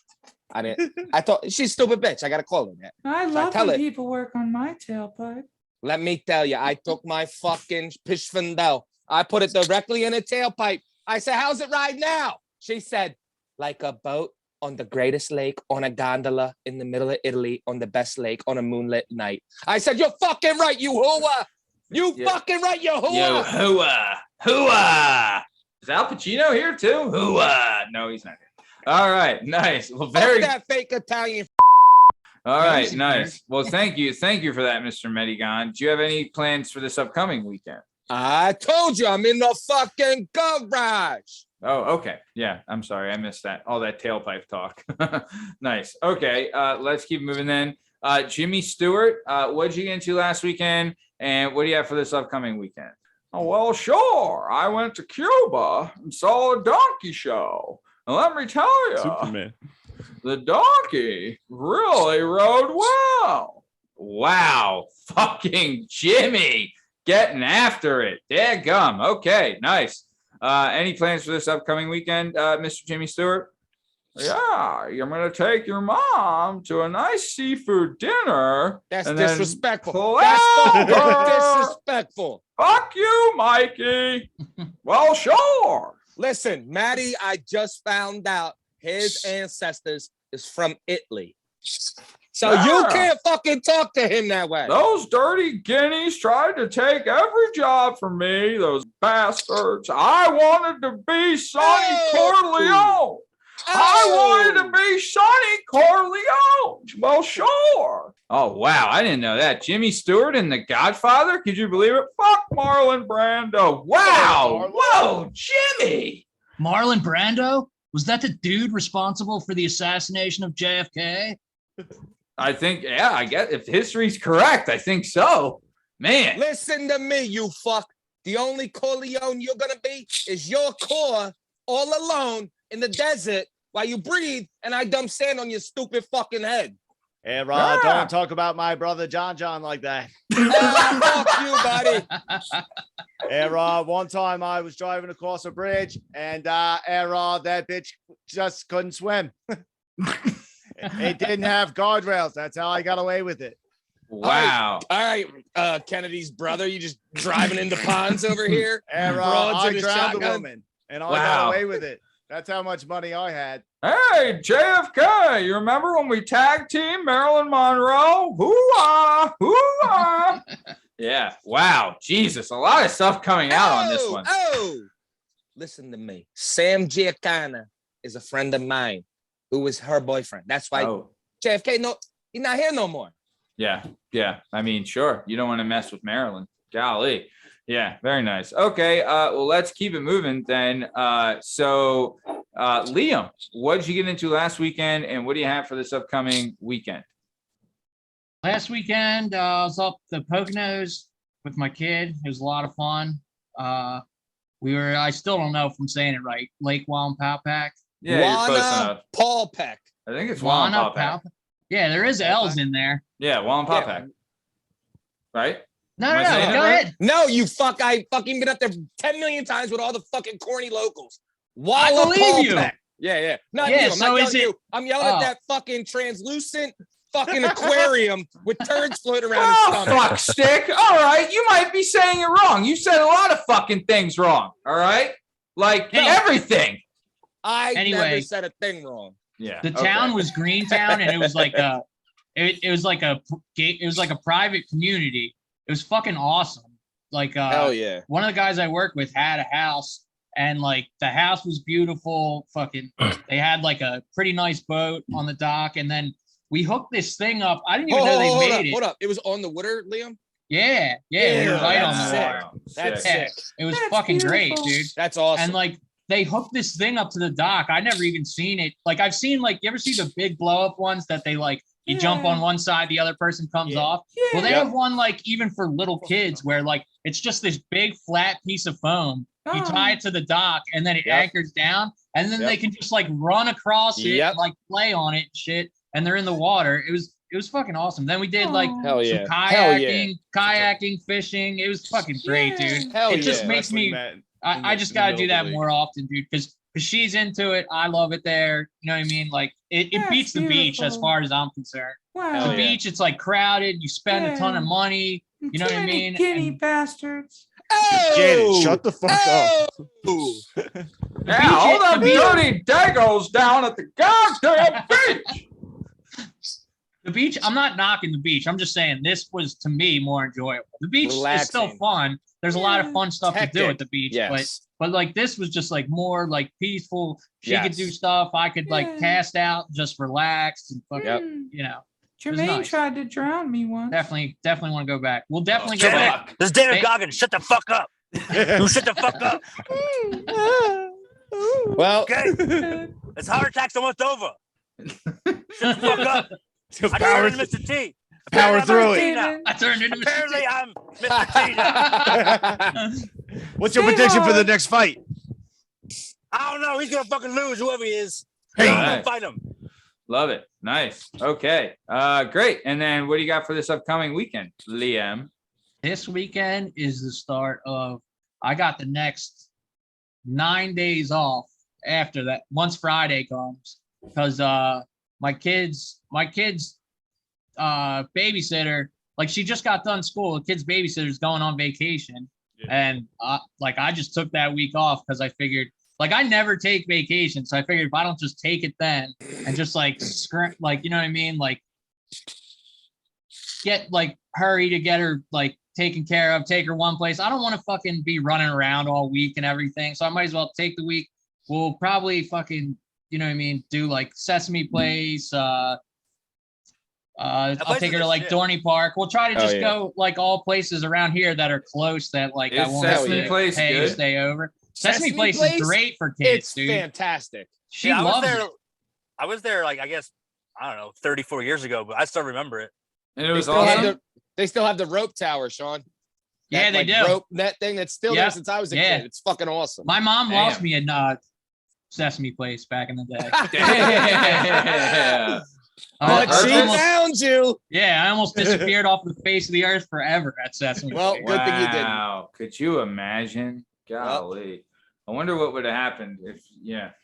S1: I thought she's stupid bitch. I gotta call her that.
S8: I
S1: So
S8: love
S1: tell
S8: when
S1: it.
S8: people work on my tailpipe.
S1: Let me tell you, I took my fucking Pishvandel. I put it directly in a tailpipe. I said, how's it right now? She said, like a boat on the greatest lake, on a gondola in the middle of Italy, on the best lake, on a moonlit night. I said, you're fucking right, you hooah. You fucking right, you hooah.
S3: Yo, hooah. Hooah. Is Al Pacino here too? Hooah. No, he's not here. All right. Nice. Well,
S1: Fuck that fake Italian.
S3: All right. Nice. Well, thank you. Thank you for that, Mr. Medigone. Do you have any plans for this upcoming weekend?
S1: I told you I'm in the fucking garage.
S3: Oh, okay. Yeah, I'm sorry. I missed that. All that tailpipe talk. Nice. Okay. Let's keep moving then. Jimmy Stewart, what did you get into last weekend? And what do you have for this upcoming weekend? Oh, well, sure. I went to Cuba and saw a donkey show. And let me tell you,
S4: Superman.
S3: the donkey really rode well. Wow. Fucking Jimmy getting after it. Dadgum. Okay, nice. Any plans for this upcoming weekend, Mr. Jimmy Stewart? Yeah, I'm going to take your mom to a nice seafood dinner.
S1: That's
S3: and then
S1: disrespectful. That's fucking disrespectful.
S3: Fuck you, Mikey. Well, sure.
S1: Listen, Maddie, I just found out his ancestors is from Italy. So
S3: Yeah.
S1: you can't fucking talk to him that way.
S3: Those dirty guineas tried to take every job from me, those bastards. I wanted to be Sonny Corleone. I wanted to be Sonny Corleone. Well, sure. Oh, wow. I didn't know that. Jimmy Stewart and The Godfather? Could you believe it? Fuck Marlon Brando. Wow. Whoa, Jimmy.
S9: Marlon Brando? Was that the dude responsible for the assassination of JFK?
S3: I think, yeah, I guess if history's correct, I think so. Man.
S1: Listen to me, you fuck. The only Corleone you're gonna be is your core all alone in the desert while you breathe and I dump sand on your stupid fucking head.
S4: Hey, Rod, don't talk about my brother John like that.
S1: Fuck you, buddy.
S4: Hey, Rod, one time I was driving across a bridge and hey, Rod, that bitch just couldn't swim. It didn't have guardrails. That's how I got away with it.
S3: Wow.
S1: All right, Kennedy's brother, you just driving into ponds over here?
S4: Hey, Rod,
S1: Broads
S4: I
S1: in a
S4: drowned a
S1: shotgun?
S4: woman and I got away with it. That's how much money I had.
S3: Hey, JFK, you remember when we tag team Marilyn Monroe? Hoo-ah, hoo-ah. Yeah, wow, Jesus, a lot of stuff coming out on this one.
S1: Listen to me. Sam Giancana is a friend of mine who was her boyfriend. That's why JFK, no, he's not here no more.
S3: Yeah, I mean, sure, you don't want to mess with Marilyn. Golly. Yeah, very nice. Okay, well, let's keep it moving then. So, Liam, what did you get into last weekend and what do you have for this upcoming weekend?
S9: Last weekend, I was up the Poconos with my kid. It was a lot of fun. I still don't know if I'm saying it right, Lake Wallenpaupack.
S3: Yeah, you're close enough.
S1: Paulpeck.
S3: I think it's Wallenpaupack.
S9: Yeah, there is L's in there.
S3: Yeah, Wallenpaupack. Right?
S9: No, go ahead.
S1: No, you fuck. I fucking been up there 10 million times with all the fucking corny locals.
S9: I believe you.
S1: Yeah. Not
S9: Yeah,
S1: you. I'm
S9: so
S1: not
S9: is
S1: yelling
S9: it-
S1: you. I'm yelling at that fucking translucent fucking aquarium with turds floating around his
S3: Oh,
S1: stomach.
S3: fuck stick. All right. You might be saying it wrong. You said a lot of fucking things wrong. All right. Like everything.
S1: I
S9: Anyway.
S1: never said a thing wrong.
S3: Yeah.
S9: The town was Greentown, and it was like it was like a private community. It was fucking awesome. Like
S1: Hell yeah.
S9: one of the guys I worked with had a house, and like the house was beautiful. Fucking, they had like a pretty nice boat on the dock, and then we hooked this thing up. I didn't even know they made it.
S1: Hold up. It was on the water, Liam?
S9: Yeah, we were right on the
S1: sick.
S9: water.
S1: That's
S9: Yeah,
S1: sick.
S9: it was
S8: That's
S9: fucking great,
S8: beautiful.
S9: dude.
S1: That's awesome.
S9: And like they hooked this thing up to the dock. I never even seen it. Like I've seen like you ever see the big blow up ones that they like you jump on one side, the other person comes off. Well, they have one like even for little kids where like it's just this big flat piece of foam. You tie it to the dock and then it anchors down, and then they can just like run across it, like play on it, and shit, and they're in the water. It was fucking awesome. Then we did like
S1: Hell
S9: some
S1: yeah.
S9: kayaking, fishing. It was fucking great, dude.
S1: Hell
S9: It just
S1: yeah.
S9: makes me. I just gotta do that more often, dude, because she's into it. I love it there. You know what I mean? Like it beats the beach as far as I'm concerned.
S8: Wow.
S9: The beach, it's like crowded. You spend a ton of money. You know what I mean?
S8: Guinea bastards.
S7: Janet, shut the fuck up.
S3: Yeah, all them dirty daggos down at the goddamn beach.
S9: The beach, I'm not knocking the beach. I'm just saying this was, to me, more enjoyable. The beach is still fun. There's a lot of fun stuff to do at the beach. But like this was just like more like peaceful. She could do stuff. I could like cast out, just relax and fucking, you know.
S8: Jermaine tried to drown me once.
S9: Definitely want to go back. We'll definitely go back.
S5: This is David Goggins. Shut the fuck up. You shut the fuck up.
S1: Well,
S5: okay. This heart attack's almost over. Shut the fuck up. I turned into Mr. T.
S7: Power through it.
S9: I turned into Mr. T.
S5: Apparently, I'm Mr. T now.
S7: What's your prediction for the next fight?
S5: I don't know. He's gonna fucking lose, whoever he is.
S3: Hey.
S5: I'm gonna fight him.
S3: Love it. Nice. Okay. Great. And then what do you got for this upcoming weekend, Liam?
S9: This weekend is the start of, I got the next 9 days off after that, once Friday comes, because my kids babysitter, like she just got done school. The kid's babysitter's going on vacation. And like I just took that week off because I figured, like I never take vacation. So I figured if I don't just take it then and just like, like, you know what I mean? Like hurry to get her like taken care of, take her one place. I don't want to fucking be running around all week and everything. So I might as well take the week. We'll probably fucking, you know what I mean? Do like Sesame Place. I'll take her to like Dorney Park. We'll try to just go like all places around here that are close that like I won't have to pay to stay over. Sesame Place is great for kids,
S1: it's
S9: dude.
S1: Fantastic.
S9: She loves it.
S5: I was there like, I guess, I don't know, 34 years ago, but I still remember it.
S3: And it was awesome.
S1: They still have the rope tower, Sean.
S9: Yeah, they do.
S1: Rope net thing that's still there since I was a kid. It's fucking awesome.
S9: My mom lost me in Sesame Place back in the day.
S1: But she found you.
S9: Yeah, I almost disappeared off the face of the earth forever at Sesame
S1: Well,
S9: Place.
S1: good thing you didn't.
S3: Wow. Could you imagine? Golly. I wonder what would have happened if,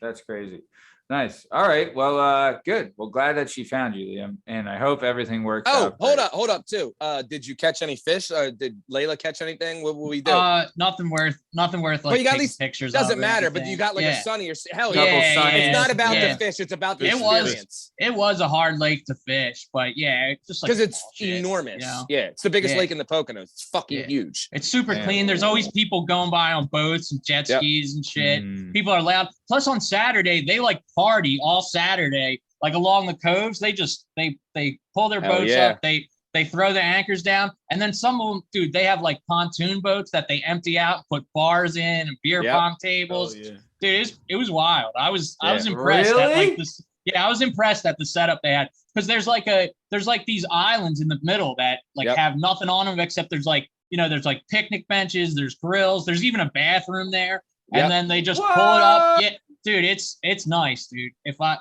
S3: that's crazy. Nice. All right. Well, good. Well, glad that she found you, Liam. And I hope everything works out.
S1: Hold up too. Did you catch any fish? Or did Layla catch anything? What will we do?
S9: Nothing worth like
S1: you got
S9: taking
S1: these
S9: pictures.
S1: Doesn't matter, but you got like a sunny or hell
S3: yeah.
S1: It's not about the fish, it's about the experience.
S9: It was a hard lake to fish, but it's just like
S1: because it's enormous.
S9: You know?
S1: Yeah, it's the biggest lake in the Poconos. It's fucking huge.
S9: It's super clean. There's always people going by on boats and jet skis and shit. People are loud. Plus on Saturday, they like party all Saturday, like along the coves. They just they pull their boats up, they throw the anchors down, and then some of them, dude, they have like pontoon boats that they empty out, put bars in and beer pong tables. Dude, it was wild. I was impressed at like this. Yeah, I was impressed at the setup they had, because there's like these islands in the middle that like have nothing on them except there's like, there's like picnic benches, there's grills, there's even a bathroom there, and then they just pull it up. Yeah, dude, it's nice, dude. If I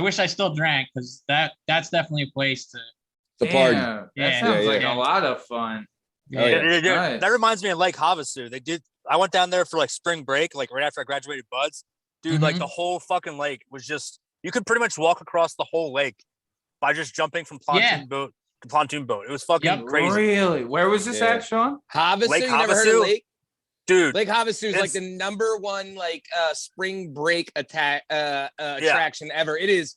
S9: wish I still drank, because that's definitely a place to
S1: party.
S3: That sounds like a lot of fun.
S5: Nice. That reminds me of Lake Havasu. I went down there for like spring break, like right after I graduated Buds. Dude, like the whole fucking lake was just, you could pretty much walk across the whole lake by just jumping from
S9: Yeah.
S5: pontoon boat to pontoon boat. It was fucking
S9: Yep.
S5: crazy.
S3: Really? Where was this
S1: Yeah.
S3: at, Sean?
S1: Havasu,
S5: Lake
S1: you never heard of
S5: Havasu?
S1: Lake?
S5: Dude,
S1: Lake Havasu is like
S5: It's-
S1: the number one spring break attraction ever. It is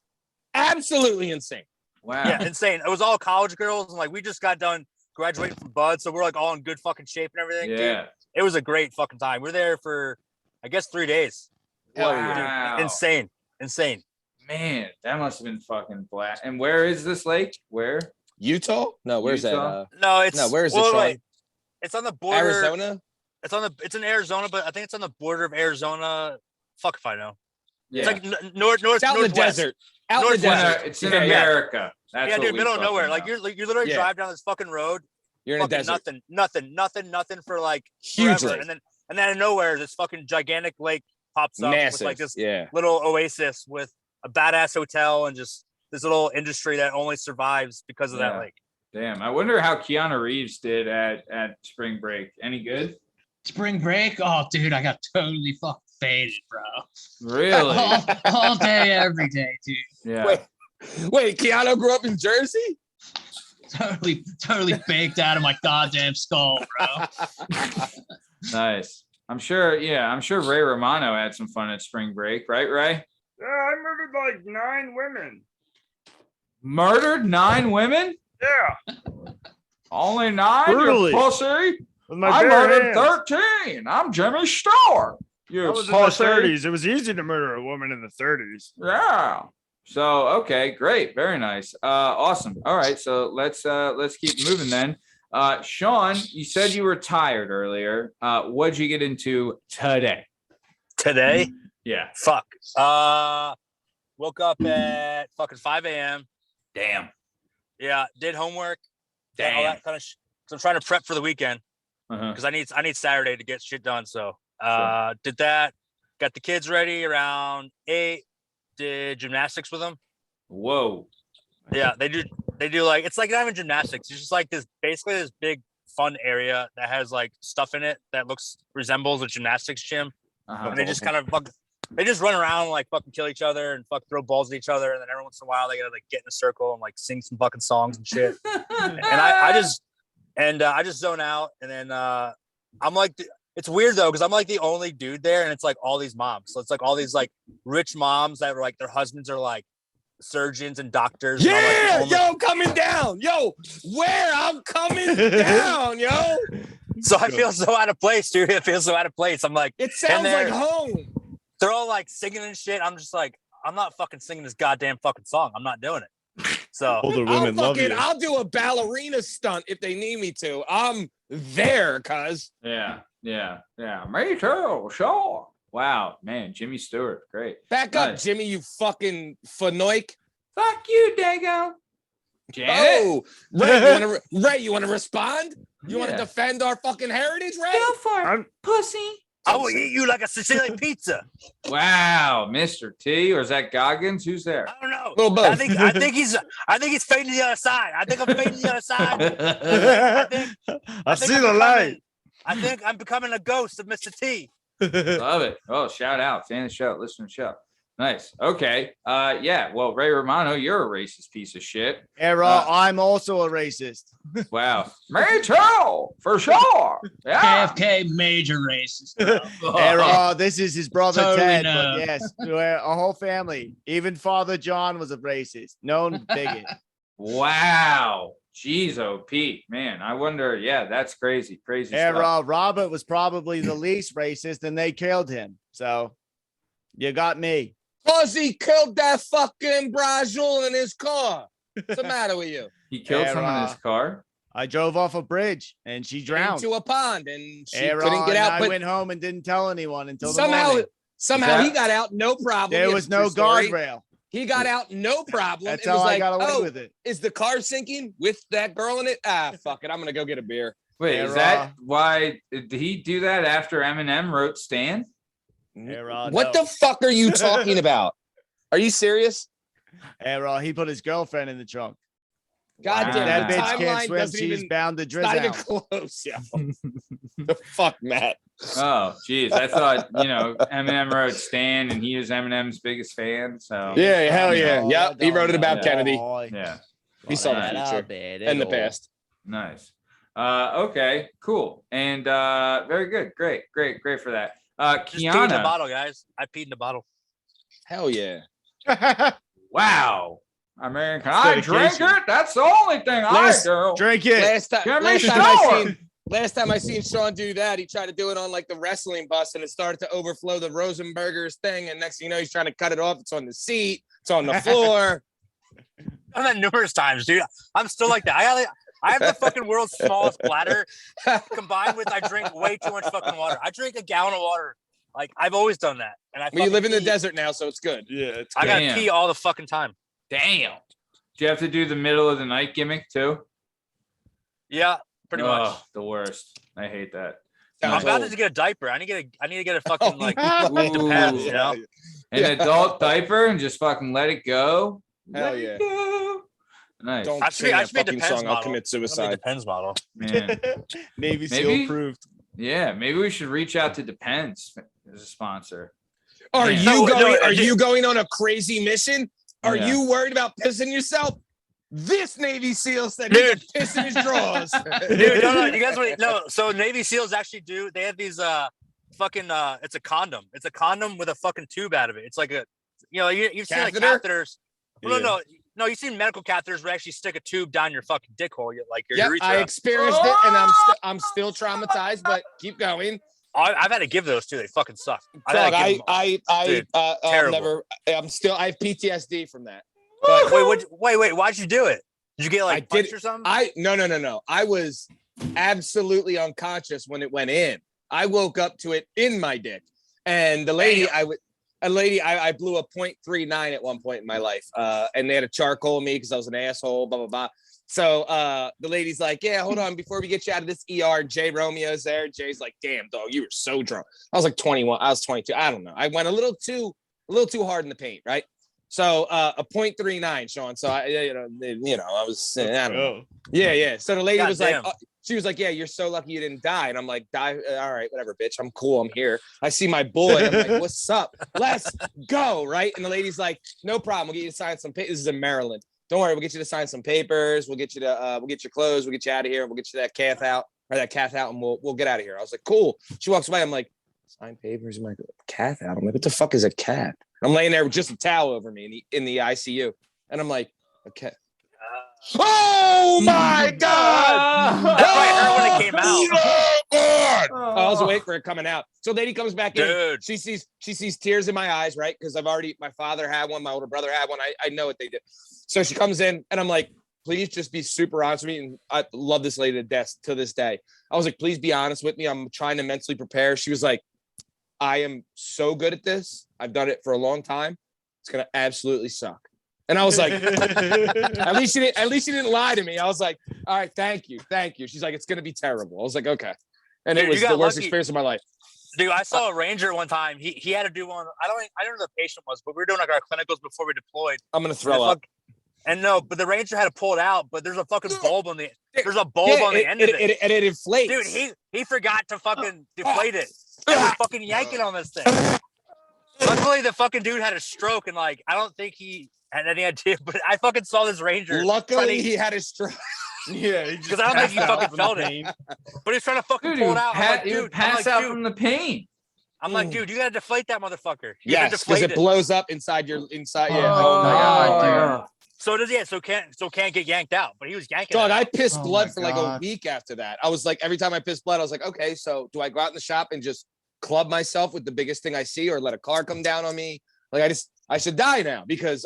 S1: absolutely insane.
S3: Wow.
S5: yeah, insane. It was all college girls, and like we just got done graduating from Bud, so we're like all in good fucking shape and everything. Dude,
S3: Yeah.
S5: it was a great fucking time. We're there for, I guess, 3 days.
S1: Hell yeah.
S3: Wow.
S5: Insane.
S3: Man, that must have been fucking black. And where is this lake? Where?
S1: Utah? No, where's
S3: Utah?
S1: that?
S5: No, it's
S1: No, where is it,
S5: well,
S1: Sean?
S5: wait. It's on the border.
S1: Arizona?
S5: It's in Arizona, but I think it's on the border of Arizona. Fuck if I know.
S3: Yeah.
S5: It's like north.
S1: It's out in the
S5: northwest.
S1: desert. Out in the
S3: It's in,
S1: desert.
S3: it's in
S1: Yeah, yeah.
S3: America. That's
S5: Yeah,
S3: what
S5: dude,
S3: we
S5: middle of
S3: fucking
S5: nowhere.
S3: know.
S5: Like you literally
S1: Yeah.
S5: drive down this fucking road.
S1: You're in a
S5: Fucking
S1: desert.
S5: nothing for like
S1: Huge
S5: forever.
S1: lake.
S5: And then out of nowhere, this fucking gigantic lake pops up with
S1: Massive.
S5: like this
S1: Yeah.
S5: little oasis with a badass hotel and just this little industry that only survives because of
S3: Yeah.
S5: that lake.
S3: Damn. I wonder how Keanu Reeves did at spring break. Any good?
S9: Spring break? Oh, dude, I got totally fucking faded, bro.
S3: Really?
S9: All day, every day, dude.
S3: Yeah.
S1: Wait, Keanu grew up in Jersey?
S9: Totally baked out of my goddamn skull, bro.
S3: Nice. I'm sure Ray Romano had some fun at spring break, right, Ray?
S7: Yeah, I murdered like 9 women.
S3: Murdered 9 women?
S7: Yeah,
S3: Only 9?
S7: Brutally.
S3: You pussy.
S7: with my
S3: I
S7: bare
S3: murdered
S7: hands.
S3: 13. I'm Jimmy Stewart.
S7: I
S3: You
S7: was in the
S3: pussy.
S7: 30s. It was easy to murder a woman in the 30s.
S3: Yeah. So okay, great, very nice, awesome. All right, so let's keep moving then. Sean, you said you were tired earlier. What'd you get into today?
S5: Today,
S3: Yeah.
S5: fuck. Woke up at fucking 5 a.m.
S3: Damn.
S5: Yeah, did homework. Did all
S3: Damn.
S5: that kind of. So I'm trying to prep for the weekend
S3: Uh-huh.
S5: because I need Saturday to get shit done. So did that. Got the kids ready around 8. Did gymnastics with them.
S3: Whoa.
S5: Yeah, they do like, it's like not even gymnastics. It's just like basically this big fun area that has like stuff in it that resembles a gymnastics gym.
S3: Uh-huh.
S5: And they just kind of they just run around and like fucking kill each other and throw balls at each other. And then every once in a while they gotta like get in a circle and like sing some fucking songs and shit. And I just zone out. And then I'm like, it's weird though, because I'm like the only dude there, and it's like all these moms. So it's like all these like rich moms that are like their husbands are like surgeons and doctors. And I'm, like,
S1: Yeah,
S5: the only-
S1: yo, coming down. Yo, where I'm coming down, yo.
S5: So I feel so out of place, dude. It feels so out of place. I'm like,
S1: It sounds
S5: they're-
S1: like home.
S5: they're all like singing and shit. I'm just like, I'm not fucking singing this goddamn fucking song. I'm not doing it. So
S4: Older women love you.
S1: I'll do a ballerina stunt if they need me to. I'm there, cuz.
S3: Yeah. Me too. Sure. Wow, man, Jimmy Stewart, great.
S1: Back up,
S3: Nice.
S1: Jimmy, you fucking fanoik.
S3: Fuck you, Dago. Janet.
S1: Oh, Ray, you want to respond? You want to
S3: Yeah.
S1: defend our fucking heritage, Ray?
S8: Go for it,
S7: I'm-
S8: pussy.
S5: I will eat you like a Sicilian pizza.
S3: Wow, Mr. T, or is that Goggins? Who's there?
S5: I don't know.
S1: Little both.
S5: I think he's fading the other side. I think I'm fading the other side.
S7: I
S5: think
S7: see
S5: I'm
S7: the light.
S5: I think I'm becoming a ghost of Mr. T.
S3: Love it. Oh, shout out. Fan of the show. Listen to the show. Nice. Okay. Yeah. Well, Ray Romano, you're a racist piece of shit.
S4: Era, I'm also a racist.
S3: Wow. Me too, for sure. Yeah.
S9: KFK, major racist. bro.
S4: Era, this is his brother
S9: Totally
S4: Ted,
S9: no.
S4: but yes, we're a whole family. Even Father John was a racist, known bigot.
S3: Wow. Jeez, oh, Pete, man. I wonder. Yeah, that's crazy. Crazy stuff.
S4: Era, Robert was probably the least racist, and they killed him. So you got me.
S1: Cause he killed that fucking Brazil in his car. What's the matter with you?
S3: He killed someone in his
S4: Era.
S3: car.
S4: I drove off a bridge and she drowned.
S1: Into a pond and she
S4: Era,
S1: couldn't get
S4: and
S1: out.
S4: I
S1: But
S4: went home and didn't tell anyone until the
S1: somehow
S4: morning.
S1: he
S3: that-
S1: got out, no problem.
S4: There
S1: It's
S4: was
S1: a
S4: no
S1: true story.
S4: guardrail.
S1: He got out, no problem.
S4: That's
S1: It was
S4: how I
S1: like,
S4: got away
S1: oh,
S4: with it.
S1: is the car sinking with that girl in it? Ah, fuck it. I'm gonna go get a beer.
S3: Wait, is
S4: Era.
S3: that why? Did he do that after Eminem wrote "Stand"?
S4: Era,
S1: What
S4: no.
S1: the fuck are you talking about? Are you serious?
S4: Era, he put his girlfriend in the trunk.
S1: God
S3: Wow.
S1: damn,
S4: That
S1: the
S4: bitch can't
S1: timeline
S4: swim.
S1: doesn't
S4: She's
S1: even,
S4: bound to
S1: it's not even
S4: drizzle.
S1: close, yo. The fuck, Matt.
S3: Oh, geez. I thought, Eminem wrote Stan, and he is Eminem's biggest fan. So
S1: Yeah, hell yeah.
S7: Oh,
S1: Yep. He wrote it about
S3: Yeah.
S1: Kennedy.
S3: yeah,
S1: We saw the future and the past.
S3: nice. Okay, cool, and very good, great for that.
S5: Just peed in the
S3: Kiana,
S5: bottle, guys. I peed in the bottle.
S1: Hell yeah.
S3: wow. I mean, can I drink
S4: dedication.
S3: it? That's the only thing
S1: Last-
S3: I do.
S4: Drink it.
S1: Last time I seen Sean do that, he tried to do it on like the wrestling bus, and it started to overflow the Rosenberger's thing. And next thing you know, he's trying to cut it off. It's on the seat. It's on the floor.
S5: I've done that numerous times, dude. I'm still like that. I have the fucking world's smallest bladder, combined with I drink way too much fucking water. I drink a gallon of water. Like I've always done that, and
S1: Well, you live in the desert now, so it's good.
S4: Yeah, it's
S5: I gotta
S3: Damn.
S5: pee all the fucking time.
S3: Damn. Do you have to do the middle of the night gimmick too?
S5: Yeah, pretty much.
S3: The worst. I hate that.
S5: I'm
S1: Sounds
S5: about
S1: old.
S5: to get a diaper. I need to get a fucking like
S1: Ooh,
S5: it depends, you know.
S3: An adult diaper and just fucking let it go.
S1: Hell
S3: Let it
S1: yeah.
S3: go. Nice.
S1: Don't
S5: I should
S1: sing
S5: be- I
S1: that
S5: should be a
S1: fucking
S5: Depends
S1: song. I'll
S5: model.
S1: commit
S5: I'm gonna be a
S1: suicide.
S5: Depends model.
S3: Man.
S4: Navy SEAL
S3: Maybe?
S4: approved.
S3: Yeah, maybe we should reach out to Depends as a sponsor.
S1: Are
S3: Yeah.
S1: you
S5: No,
S1: going?
S5: no,
S1: Are
S5: dude.
S1: you going on a crazy mission? Are
S3: Yeah.
S1: you worried about pissing yourself? This Navy SEAL said
S5: Dude.
S1: he was pissing his drawers.
S5: Dude, no, you guys wait. No, so Navy SEAls actually do. They have these fucking it's a condom. It's a condom with a fucking tube out of it. It's like a you've seen like
S1: Catheter?
S5: catheters. Well, no, you've seen medical catheters where they actually stick a tube down your fucking dick hole, like your
S1: Yep,
S5: urethra.
S1: I experienced it, and I'm still traumatized. But keep going.
S5: I've had to give those too. They fucking suck.
S1: Dog,
S5: I've
S1: I'll
S5: terrible.
S1: never. I have PTSD from that.
S5: Wait, why'd you do it? Did you get
S1: I
S5: like
S1: did-
S5: punched or something?
S1: No. I was absolutely unconscious when it went in. I woke up to it in my dick, and the lady I blew a .39 at one point in my life, and they had to charcoal me because I was an asshole. Blah blah blah. So the lady's like, "Yeah, hold on, before we get you out of this ER, Jay Romeo's there." Jay's like, "Damn, dog, you were so drunk." I was like 21. I was 22. I don't know. I went a little too hard in the paint, right? So a .39, Sean. So I was, I don't know.
S4: Oh.
S1: Yeah. So the lady was
S5: Goddamn.
S1: like, she was like, "Yeah, you're so lucky you didn't die." And I'm like, "Die? All right, whatever, bitch. I'm cool. I'm here." I see my boy. I'm like, "What's up? Let's go!" Right? And the lady's like, "No problem. We'll get you to sign some papers." This is in Maryland. Don't worry. We'll get you to sign some papers. We'll get you to, we'll get your clothes. We'll get you out of here. We'll get you that cath out, and we'll get out of here. I was like, "Cool." She walks away. I'm like, "Sign papers." I'm like, "Cath out." I'm like, "What the fuck is a cath?" I'm laying there with just a towel over me in the ICU, and I'm like, "Okay." Oh my God!
S5: That's why I heard when it came out.
S1: Oh, God! I was awake for it coming out. So lady comes back in.
S5: Dude.
S1: She sees tears in my eyes, right? Because my father had one, my older brother had one. I know what they did. So she comes in, and I'm like, "Please just be super honest with me." And I love this lady to death to this day. I was like, "Please be honest with me. I'm trying to mentally prepare." She was like, "I am so good at this. I've done it for a long time. It's gonna absolutely suck." And I was like, at least she didn't lie to me. I was like, "All right, thank you. She's like, "It's gonna be terrible." I was like, "Okay." And
S5: Dude,
S1: it was
S5: you got
S1: the worst
S5: lucky.
S1: experience of my life.
S5: Dude, I saw a ranger one time. He had to do one. I don't know who the patient was, but we were doing like our clinicals before we deployed.
S1: I'm gonna
S5: And
S1: throw
S5: the
S1: up.
S5: And no, but the ranger had to pull it out. But there's a fucking bulb on the end of it.
S1: And it inflates.
S5: Dude, he forgot to fucking deflate it. And we're fucking yanking on this thing. Luckily, the fucking dude had a stroke, and like I don't think he had any idea. But I fucking saw this ranger.
S1: Luckily, he had a stroke.
S4: Yeah,
S5: Because I don't think he fucking felt it. But he's trying to fucking
S3: Dude,
S5: pull it out. I'm like,
S3: he would
S5: dude,
S3: pass out from the pain.
S5: I'm like, dude, you gotta deflate that motherfucker. You gotta
S1: Yes, because
S5: deflate
S1: it blows up inside your inside. Yeah.
S3: Oh my God, dude.
S5: So does so can't get yanked out. But he was yanking.
S1: Dog,
S5: it
S1: I
S5: out.
S1: pissed
S4: Oh
S1: blood
S4: my
S1: for like a
S4: God.
S1: week after that. I was like, every time I pissed blood, I was like, okay, so do I go out in the shop and just club myself with the biggest thing I see, or let a car come down on me? Like I should die now because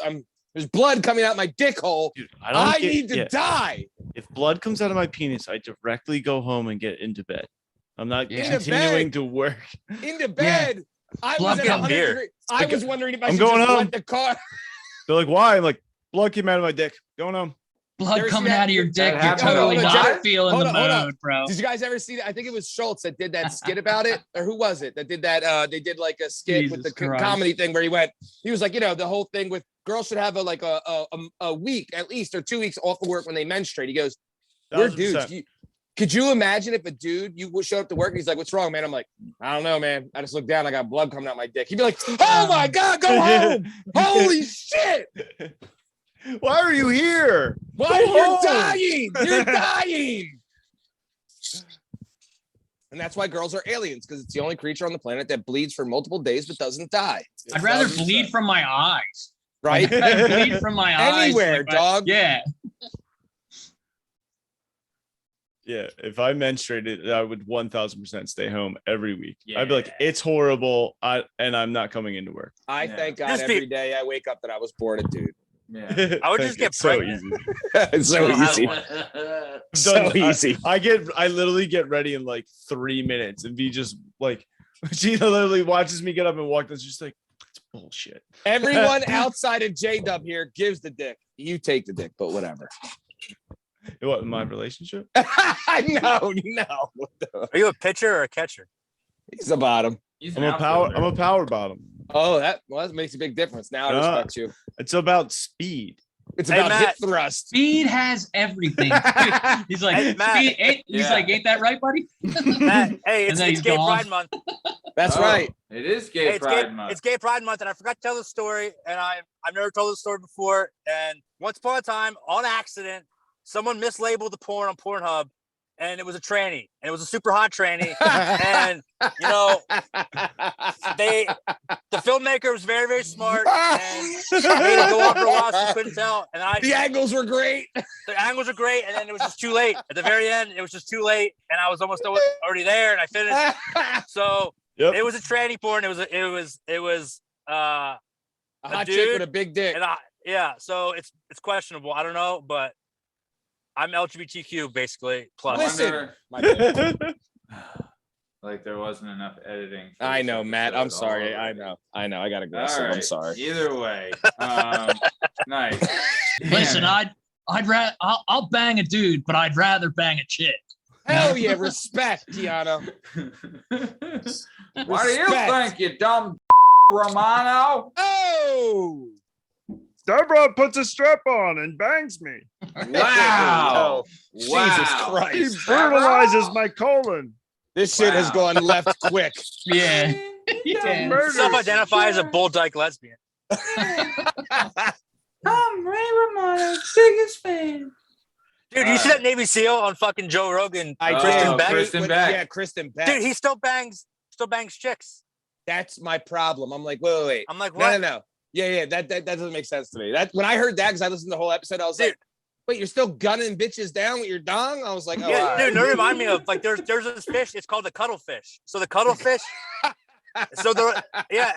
S1: there's blood coming out my dick hole.
S4: Dude,
S1: I need to die.
S4: If blood comes out of my penis, I directly go home and get into bed. I'm not
S9: Yeah.
S4: continuing to work.
S1: Into bed. I
S9: Blood
S1: was at
S9: comes
S1: 100
S5: here.
S1: degrees. I was wondering if I
S4: I'm
S1: should
S4: going
S1: just
S4: home.
S1: let the car.
S4: They're like, "Why?" I'm like, "Blood came out of my dick. Going home."
S9: Blood
S1: Ever
S9: coming
S1: see that-
S9: out of your dick.
S3: that
S9: You're
S3: happen?
S9: totally
S1: Hold on,
S9: not
S1: Jared.
S9: feeling
S1: Hold
S9: the
S1: on.
S9: mood, bro.
S1: Did you guys ever see that? I think it was Schultz that did that skit about it, or who was it that did that? They did like a skit with
S9: Jesus
S1: the
S9: Christ.
S1: comedy thing where he was like, the whole thing with girls should have a week at least or 2 weeks off of work when they menstruate. He goes, "We're dudes.
S4: 1000%.
S1: Could you imagine if a dude you would show up to work and he's like, 'What's wrong, man?' I'm like, I don't know, man. I just looked down. I got blood coming out my dick. He'd be like, "Oh my God, go home! Holy shit!
S4: Why are you here?
S1: Why you're dying? You're dying!" And that's why girls are aliens, because it's the only creature on the planet that bleeds for multiple days but doesn't die.
S9: I'd rather bleed from my eyes.
S1: Right?
S9: I'd bleed from my eyes.
S1: Anywhere,
S9: like,
S1: dog.
S9: Yeah.
S4: Yeah, if I menstruated, I would 1000% stay home every week. I'd be like,
S3: Yeah.
S4: it's horrible, and I'm not coming into work.
S1: I
S3: Yeah.
S1: thank God
S5: Just be-
S1: every day I wake up that I was born a dude.
S3: Yeah.
S5: I would just get
S4: It's so
S5: pregnant.
S4: easy.
S1: It's so easy. So easy.
S4: I literally get ready in like 3 minutes, and be just like, she literally watches me get up and walk. That's just like, it's bullshit.
S1: Everyone outside of J-Dub here gives the dick. You take the dick, but whatever.
S4: What, in my relationship?
S1: No.
S5: Are you a pitcher or a catcher?
S1: He's the bottom.
S3: He's
S4: I'm
S3: an
S4: a power.
S3: outfielder.
S4: I'm a power bottom.
S1: Oh, that makes a big difference. Now I respect you.
S4: It's about speed.
S1: It's
S5: Hey,
S1: about
S5: Matt.
S1: hip thrust.
S9: Speed has everything. He's like,
S5: Hey, Matt.
S9: speed, ain't, he's
S3: Yeah.
S9: like, ain't that right, buddy?
S5: Matt, hey,
S9: And
S5: it's
S9: then he's
S5: Gay
S9: gone.
S5: Pride Month.
S1: That's
S3: Oh,
S1: right.
S3: It is
S5: Hey,
S3: Gay Pride Month.
S5: it's Gay Pride Month, and I forgot to tell the story, and I've never told the story before. And once upon a time, on accident, someone mislabeled the porn on Pornhub, and it was a tranny, and it was a super hot tranny. And you know, the filmmaker was very, very smart, and made it go on for a while, so you couldn't tell. And
S1: The angles were great.
S5: the angles are great, and then it was just too late. At the very end, it was just too late, and I was almost already there, and I finished. So
S4: Yep.
S5: it was a tranny porn. It was
S1: A hot chick
S5: dude
S1: with a big dick.
S5: and yeah. So it's questionable. I don't know, but I'm LGBTQ basically plus.
S1: Listen.
S3: Wonder, like there wasn't enough editing. for
S1: I
S3: this
S1: know, Matt. I'm
S3: episode
S1: sorry.
S3: already.
S1: I know. I got
S3: All
S1: aggressive.
S3: right.
S1: I'm sorry.
S3: Either way, nice.
S9: Listen,
S3: Damn it.
S9: I'll bang a dude, but I'd rather bang a chick.
S1: Hell yeah, respect, Keanu.
S3: What do you
S1: Respect.
S3: think, you dumb Romano?
S1: Oh,
S7: Deborah puts a strap on and bangs me.
S3: Wow.
S1: Jesus
S3: Wow.
S7: He
S1: Christ.
S7: brutalizes my colon.
S1: This shit has
S3: Wow.
S1: gone left quick.
S9: Yeah.
S8: Yeah.
S7: Murder.
S5: Self-identify as a bull dyke lesbian.
S8: I'm Ray Romano, biggest fan.
S5: Dude, you see that Navy SEAL on fucking Joe Rogan?
S1: I
S5: Kristen
S3: Oh,
S5: Beck?
S3: Kristen Beck.
S1: Yeah, Kristen Beck.
S5: Dude, he still bangs chicks.
S1: That's my problem. I'm like, wait.
S5: I'm like,
S1: No,
S5: what?
S1: no. Yeah. That doesn't make sense to me. That when I heard that, because I listened to the whole episode, I was
S5: Dude.
S1: like, wait, you're still gunning bitches down with your dong? I was like, oh,
S5: Yeah,
S1: all
S5: dude,
S1: right.
S5: it remind me of like there's this fish. It's called the cuttlefish. So the cuttlefish. So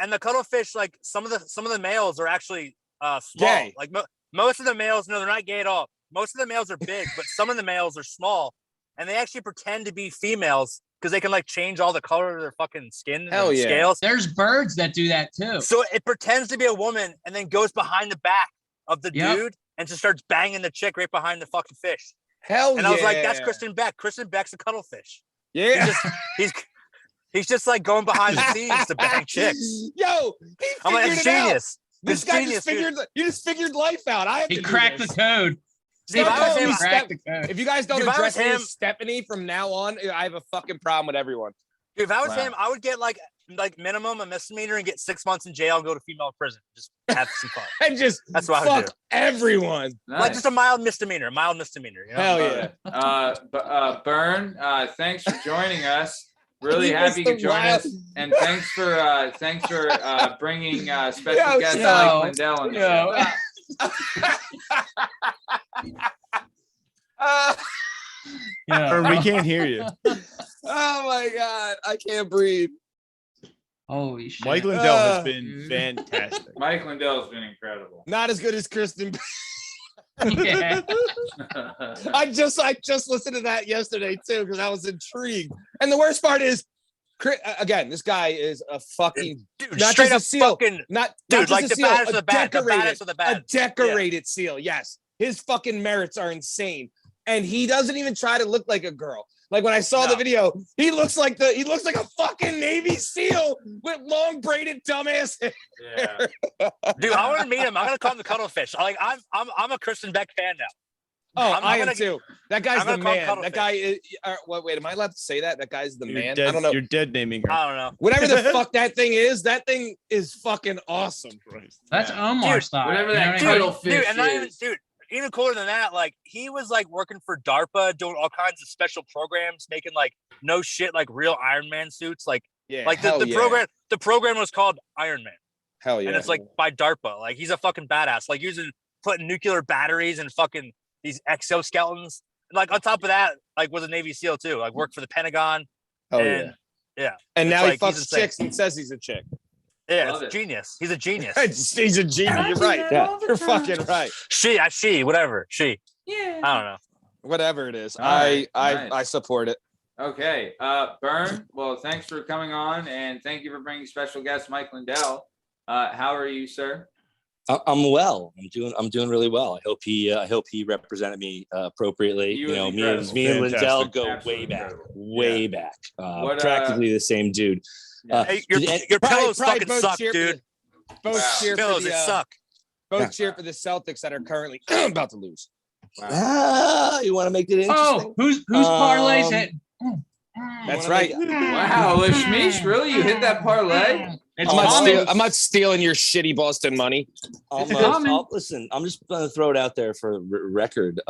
S5: and the cuttlefish, like some of the males are actually small.
S1: Gay.
S5: Like most of the males, no, they're not gay at all. Most of the males are big, but some of the males are small, and they actually pretend to be females because they can like change all the color of their fucking skin.
S1: Hell
S5: and
S1: yeah.
S5: Scales.
S9: There's birds that do that too.
S5: So it pretends to be a woman and then goes behind the back of the
S9: Yep.
S5: dude and just starts banging the chick right behind the fucking fish.
S1: Hell
S5: And
S1: yeah.
S5: I was like, that's Kristen Beck. Kristen Beck's a cuttlefish.
S1: Yeah.
S5: He's just like going behind the scenes to bang chicks.
S1: Yo, he
S5: I'm like,
S1: figured
S5: it's
S1: it out.
S5: genius.
S1: This
S5: It's
S1: guy
S5: genius,
S1: just
S5: dude.
S1: figured. You just figured life out. I have
S9: He
S1: to do
S9: cracked the
S1: this.
S9: code.
S5: See, if
S1: Stop
S5: I was
S1: calling
S5: him,
S1: me
S9: He cracked the code.
S1: If you guys don't
S5: If I was
S1: address me
S5: him-
S1: as Stephanie from now on, I have a fucking problem with everyone.
S5: if I was
S3: Wow.
S5: him, I would get like minimum a misdemeanor and get 6 months in jail and go to female prison. Just have some fun.
S1: And just
S5: That's what I would
S1: fuck
S5: do.
S1: everyone.
S3: Nice.
S5: Like just a mild misdemeanor. You know?
S1: Hell yeah.
S3: Bern, thanks for joining us. Really
S1: He
S3: happy you
S1: was
S3: could
S1: the
S3: join us,
S1: wild-
S3: and thanks for bringing special
S1: Yo,
S3: guest
S1: yo,
S3: Mike Lindell on the
S9: yo.
S3: show.
S9: Yeah.
S4: Or we can't hear you.
S1: Oh my god, I can't breathe.
S9: Holy shit.
S4: Mike Lindell has
S1: Uh,
S4: been fantastic.
S3: Mike Lindell's been incredible.
S1: Not as good as Kristen.
S9: Yeah.
S1: I just listened to that yesterday too because I was intrigued. And the worst part is, again, this guy is a fucking
S5: Dude,
S1: not
S5: straight
S1: just a
S5: up
S1: seal,
S5: fucking
S1: not
S5: dude,
S1: just
S5: like
S1: a
S5: the
S1: seal,
S5: baddest
S1: a
S5: of the bad. The
S1: decorated-
S5: baddest of the
S1: a
S5: bad.
S1: decorated seal. Yes, his fucking merits are insane, and he doesn't even try to look like a girl. Like when I saw the
S5: No.
S1: video, he looks like a fucking Navy SEAL with long braided dumbass hair.
S3: Yeah.
S5: Dude, I want to meet him. I'm gonna call him the cuttlefish. I'm a Kristen Beck fan now.
S1: I am too. That guy's
S5: I'm
S1: the
S5: gonna call him
S1: man.
S5: Cuddlefish.
S1: That guy is. Wait, am I allowed to say that? That guy's the
S4: You're
S1: man.
S4: dead,
S1: I don't know.
S4: You're dead naming her.
S5: I don't know.
S1: Whatever the fuck that thing is fucking awesome.
S9: That's
S3: Yeah.
S9: Omar
S5: Dude,
S9: style.
S3: whatever
S9: you know
S3: that
S9: what I mean?
S3: cuddle fish
S5: Dude, and not even,
S3: is.
S5: dude, even cooler than that, like he was like working for DARPA, doing all kinds of special programs, making like no shit, like real Iron Man suits. Like,
S1: Yeah.
S5: like
S1: hell
S5: the
S1: yeah.
S5: program was called Iron Man,
S1: Hell yeah.
S5: and it's like by DARPA. Like he's a fucking badass. Like putting nuclear batteries and fucking these exoskeletons. And, like on top of that, like was a Navy SEAL too. Like worked for the Pentagon.
S1: Hell
S5: and,
S1: yeah.
S5: yeah.
S1: And
S5: It's
S1: now
S5: like,
S1: he
S5: he's
S1: fucks
S5: insane.
S1: chicks and says he's a chick.
S5: Yeah,
S3: Love
S5: it's
S3: it.
S5: genius. He's a genius.
S1: He's a genius.
S8: I
S1: You're
S8: do
S1: right.
S8: that
S1: Yeah.
S8: all the
S1: You're
S8: time.
S1: fucking right.
S5: She, whatever. She.
S8: Yeah.
S5: I don't know.
S1: Whatever it is.
S3: All right,
S1: I
S3: nice.
S1: support it.
S3: Okay, Bern. Well, thanks for coming on, and thank you for bringing special guest Mike Lindell. How are you, sir?
S10: I'm well. I'm doing really well. I hope he represented me appropriately.
S3: You
S10: You know,
S3: was
S10: me and
S3: incredible.
S10: Lindell
S4: Fantastic.
S10: go
S3: Absolutely
S10: way back,
S3: incredible.
S10: way back.
S3: What,
S10: Practically the same dude.
S5: Hey, your
S10: and-
S5: pillows
S1: Pride
S5: fucking
S1: both
S5: suck,
S1: cheer for
S5: dude.
S1: Both
S3: Wow.
S1: cheer for
S5: Pillows,
S1: the
S5: they suck.
S1: both
S10: Yeah.
S1: cheer for the Celtics that are currently about to lose.
S10: You want to make it interesting?
S9: Oh, whose parlay's
S10: Um,
S9: hit?
S1: That's
S10: wanna
S1: right.
S10: make-
S3: Wow, Lasmeeshma, really? You hit that parlay?
S9: It's
S10: I'm not
S9: common.
S1: I'm not stealing your shitty Boston money.
S10: Listen, I'm just gonna throw it out there for record.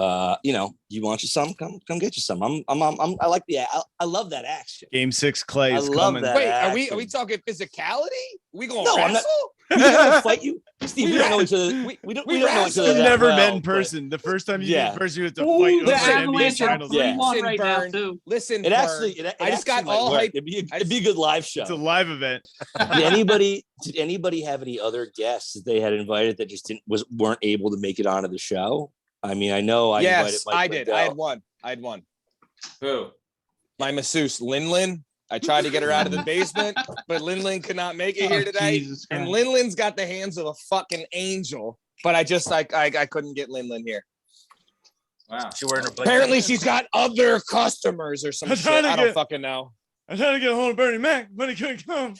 S10: You know, you want you some? Come get you some. I like I love that action.
S4: Game 6 Clay
S10: I
S4: is
S10: love
S4: coming.
S10: that.
S1: Wait, are we
S10: action.
S1: talking physicality? We gonna
S10: No, I'm not-
S1: wrestle?
S10: We don't fight you, Steve. We don't know each other. We don't know each other.
S4: We've
S10: that
S4: never
S10: well,
S4: met in
S10: but-
S4: person. The first time you
S10: Yeah.
S4: meet in person, you have to
S10: Ooh,
S4: fight over
S10: that's
S4: the
S9: Avalanche
S4: NBA
S9: are
S4: Finals.
S10: Yeah.
S9: 3-1
S1: Listen,
S9: right now
S1: Bern.
S9: too.
S1: Listen,
S10: It
S1: Bern,
S10: actually,
S1: I just got all
S10: hyped.
S1: hyped.
S10: It'd be a good live show.
S4: It's a live event.
S10: Did anybody have any other guests that they had invited that just weren't able to make it onto the show? I mean, I know I invited
S1: Yes,
S10: Mike
S1: I did. I
S10: Lindell.
S1: had one.
S3: Who?
S1: My masseuse, Lyn. I tried to get her out of the basement, but Lyn could not make it here
S9: Oh,
S1: today.
S9: Jesus
S1: And
S9: Christ.
S1: Lyn's got the hands of a fucking angel, but I couldn't get Lyn here.
S3: Wow.
S5: She wearing her blazer.
S1: Apparently, she's got other customers or some
S7: I'm
S1: shit.
S7: trying to
S1: I don't
S7: get-
S1: fucking know.
S7: I'm trying to get a hold of Bernie Mac, but he couldn't come.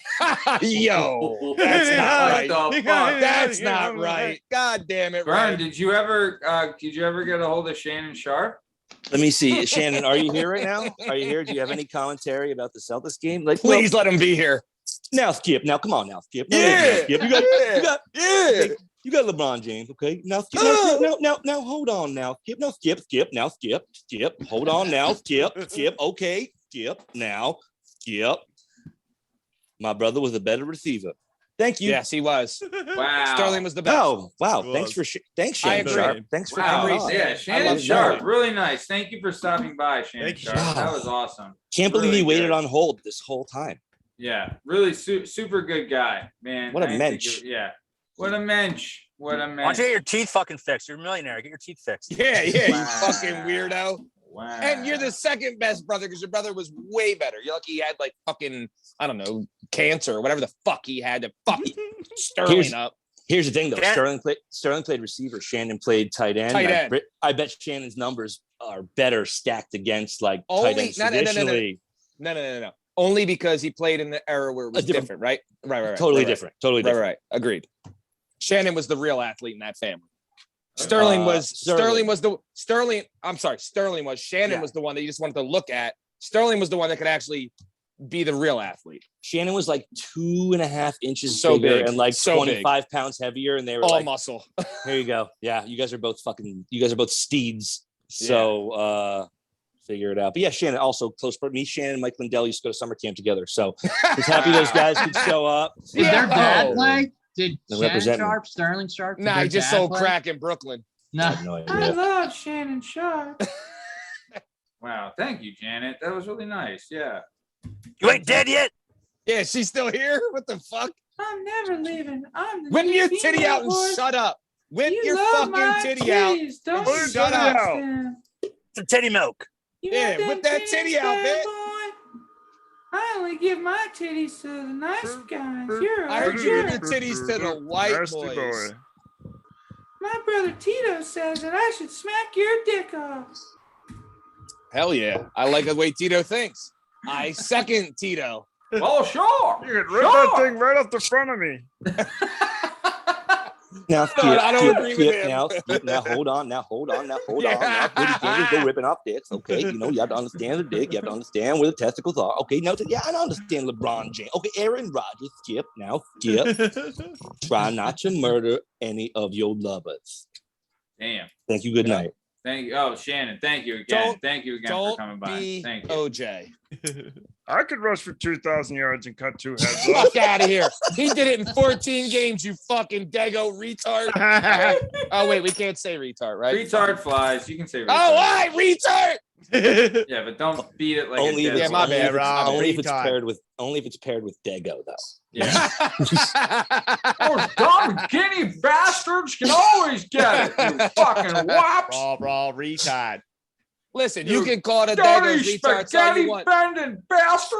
S1: Yo, that's not
S7: What
S1: right.
S3: the fuck?
S1: That's not right. God damn it,
S3: Bern,
S1: right?
S3: did you ever get a hold of Shannon Sharpe?
S10: Let me see, Shannon. Are you here right now? Are you here? Do you have any commentary about the Celtics game? Like,
S1: Please let him be here.
S10: now, Skip. Now, come on, now, Skip. Now,
S1: Yeah.
S10: Skip. You got LeBron James, okay? Now, Skip. Now, hold on, now, Skip. Now, Skip. Now, Skip. Hold on, now, Skip. Okay, Skip. Now, Skip. My brother was a better receiver. Thank you.
S1: Yes, he was.
S3: Wow.
S1: Sterling was the best.
S10: Oh, wow.
S4: He
S10: Thanks
S4: was.
S10: for thanks,
S1: I
S10: Shannon
S1: agree.
S10: Sharpe. Thanks for
S3: Wow.
S10: coming on.
S3: Yeah,
S1: I
S3: Shannon
S1: love
S3: Sharpe.
S1: that.
S3: Really nice. Thank you for stopping by, Shannon
S1: Thank you.
S3: Sharpe. That was awesome.
S10: Can't believe
S3: Really
S10: he waited
S3: good.
S10: on hold this whole time.
S3: Yeah, really super good guy, man.
S10: What a
S3: I think
S10: mensch.
S3: yeah. What a mensch. What a
S5: Why don't
S3: mensch.
S5: you get your teeth fucking fixed? You're a millionaire. Get your teeth fixed.
S1: Yeah, you
S3: Wow.
S1: fucking weirdo.
S3: Wow.
S1: And you're the second best brother because your brother was way better. You're lucky he had like fucking, I don't know, cancer or whatever the fuck he had to fucking Sterling up.
S10: Here's the thing, though.
S5: Yeah.
S10: Sterling played receiver. Shannon played tight end.
S1: Tight end.
S10: I bet Shannon's numbers are better stacked against like tight
S1: Only-
S10: ends
S1: no.
S10: traditionally.
S1: No. Only because he played in the era where it was
S10: different-
S1: different, right? Right.
S10: Totally
S1: right.
S10: different. Totally
S1: Right,
S10: different.
S1: right. Agreed. Shannon was the real athlete in that family. Sterling was Shannon was
S10: Yeah.
S1: was the one that you just wanted to look at. Sterling was the one that could actually be the real athlete.
S10: Shannon was like 2.5 inches
S1: So
S10: bigger
S1: big.
S10: and like
S1: So
S10: 25 pounds heavier, and they were
S1: All
S10: like,
S1: muscle.
S10: "Here you go. Yeah, you guys are both steeds." So figure it out. But yeah, Shannon also close. Me, Shannon, and Mike Lindell used to go to summer camp together. So just happy those guys could show up.
S9: Did their dad
S1: Oh.
S9: play? Did
S10: They're
S9: Shannon
S10: representing.
S9: Sharpe, Sterling Sharpe? did
S1: Nah,
S9: their
S1: he just
S9: dad
S1: sold
S9: play?
S1: crack in Brooklyn.
S10: I
S9: No.
S10: have no
S8: I
S10: idea.
S8: love Shannon Sharpe.
S3: Wow. Thank you, Janet. That was really nice. Yeah.
S5: You ain't dead yet.
S1: Yeah, she's still here. What the fuck?
S8: I'm never leaving. I'm the
S1: Whip
S8: new
S1: your titty
S8: female
S1: out and
S8: voice.
S1: shut up. Whip
S8: You
S1: your
S8: love my
S1: fucking titty out.
S8: titties. Don't
S7: Whip
S8: you
S7: your
S1: shut
S7: titty
S1: up.
S7: out.
S8: them.
S5: Some titty milk.
S8: You
S1: Yeah,
S8: want
S1: whip
S8: them
S1: that
S8: titties,
S1: titty out,
S8: bad
S1: bitch.
S8: boy? I only give my titties to the nice guys. You're
S1: I
S8: a
S1: heard you give your
S8: jerk.
S1: titties to the white
S7: Nasty
S1: boys.
S7: boy.
S8: My brother Tito says that I should smack your dick off.
S1: Hell yeah. I like the way Tito thinks. I second Tito.
S3: Oh, sure.
S7: You could rip that thing right off the front of me.
S10: Now,
S1: I don't agree with him.
S10: Now, hold on. Now, pretty fingers go ripping off dicks. Okay, you have to understand the dick. You have to understand where the testicles are. Okay, now, I don't understand LeBron James. Okay, Aaron Rodgers, skip. Try not to murder any of your lovers.
S3: Damn.
S10: Thank you. Good night.
S3: Thank you. Oh, Shannon, thank you again. Thank you again for coming by. Thank you.
S1: OJ.
S7: I could rush for 2,000 yards and cut 2 heads off.
S1: Fuck out of here. He did it in 14 games, you fucking dago retard. Oh, wait, we can't say retard, right?
S3: Retard flies. You can say retard.
S1: Oh, all right, retard.
S3: Yeah, but don't beat it like
S10: Only
S3: a dead
S1: my bad,
S3: horse.
S10: only if it's paired with dago, though.
S3: Yeah. Those dumb guinea bastards can always get it. You fucking wops.
S4: Raw, retard.
S1: Listen, you can call it a dago retard all you want.
S3: Bending bastard.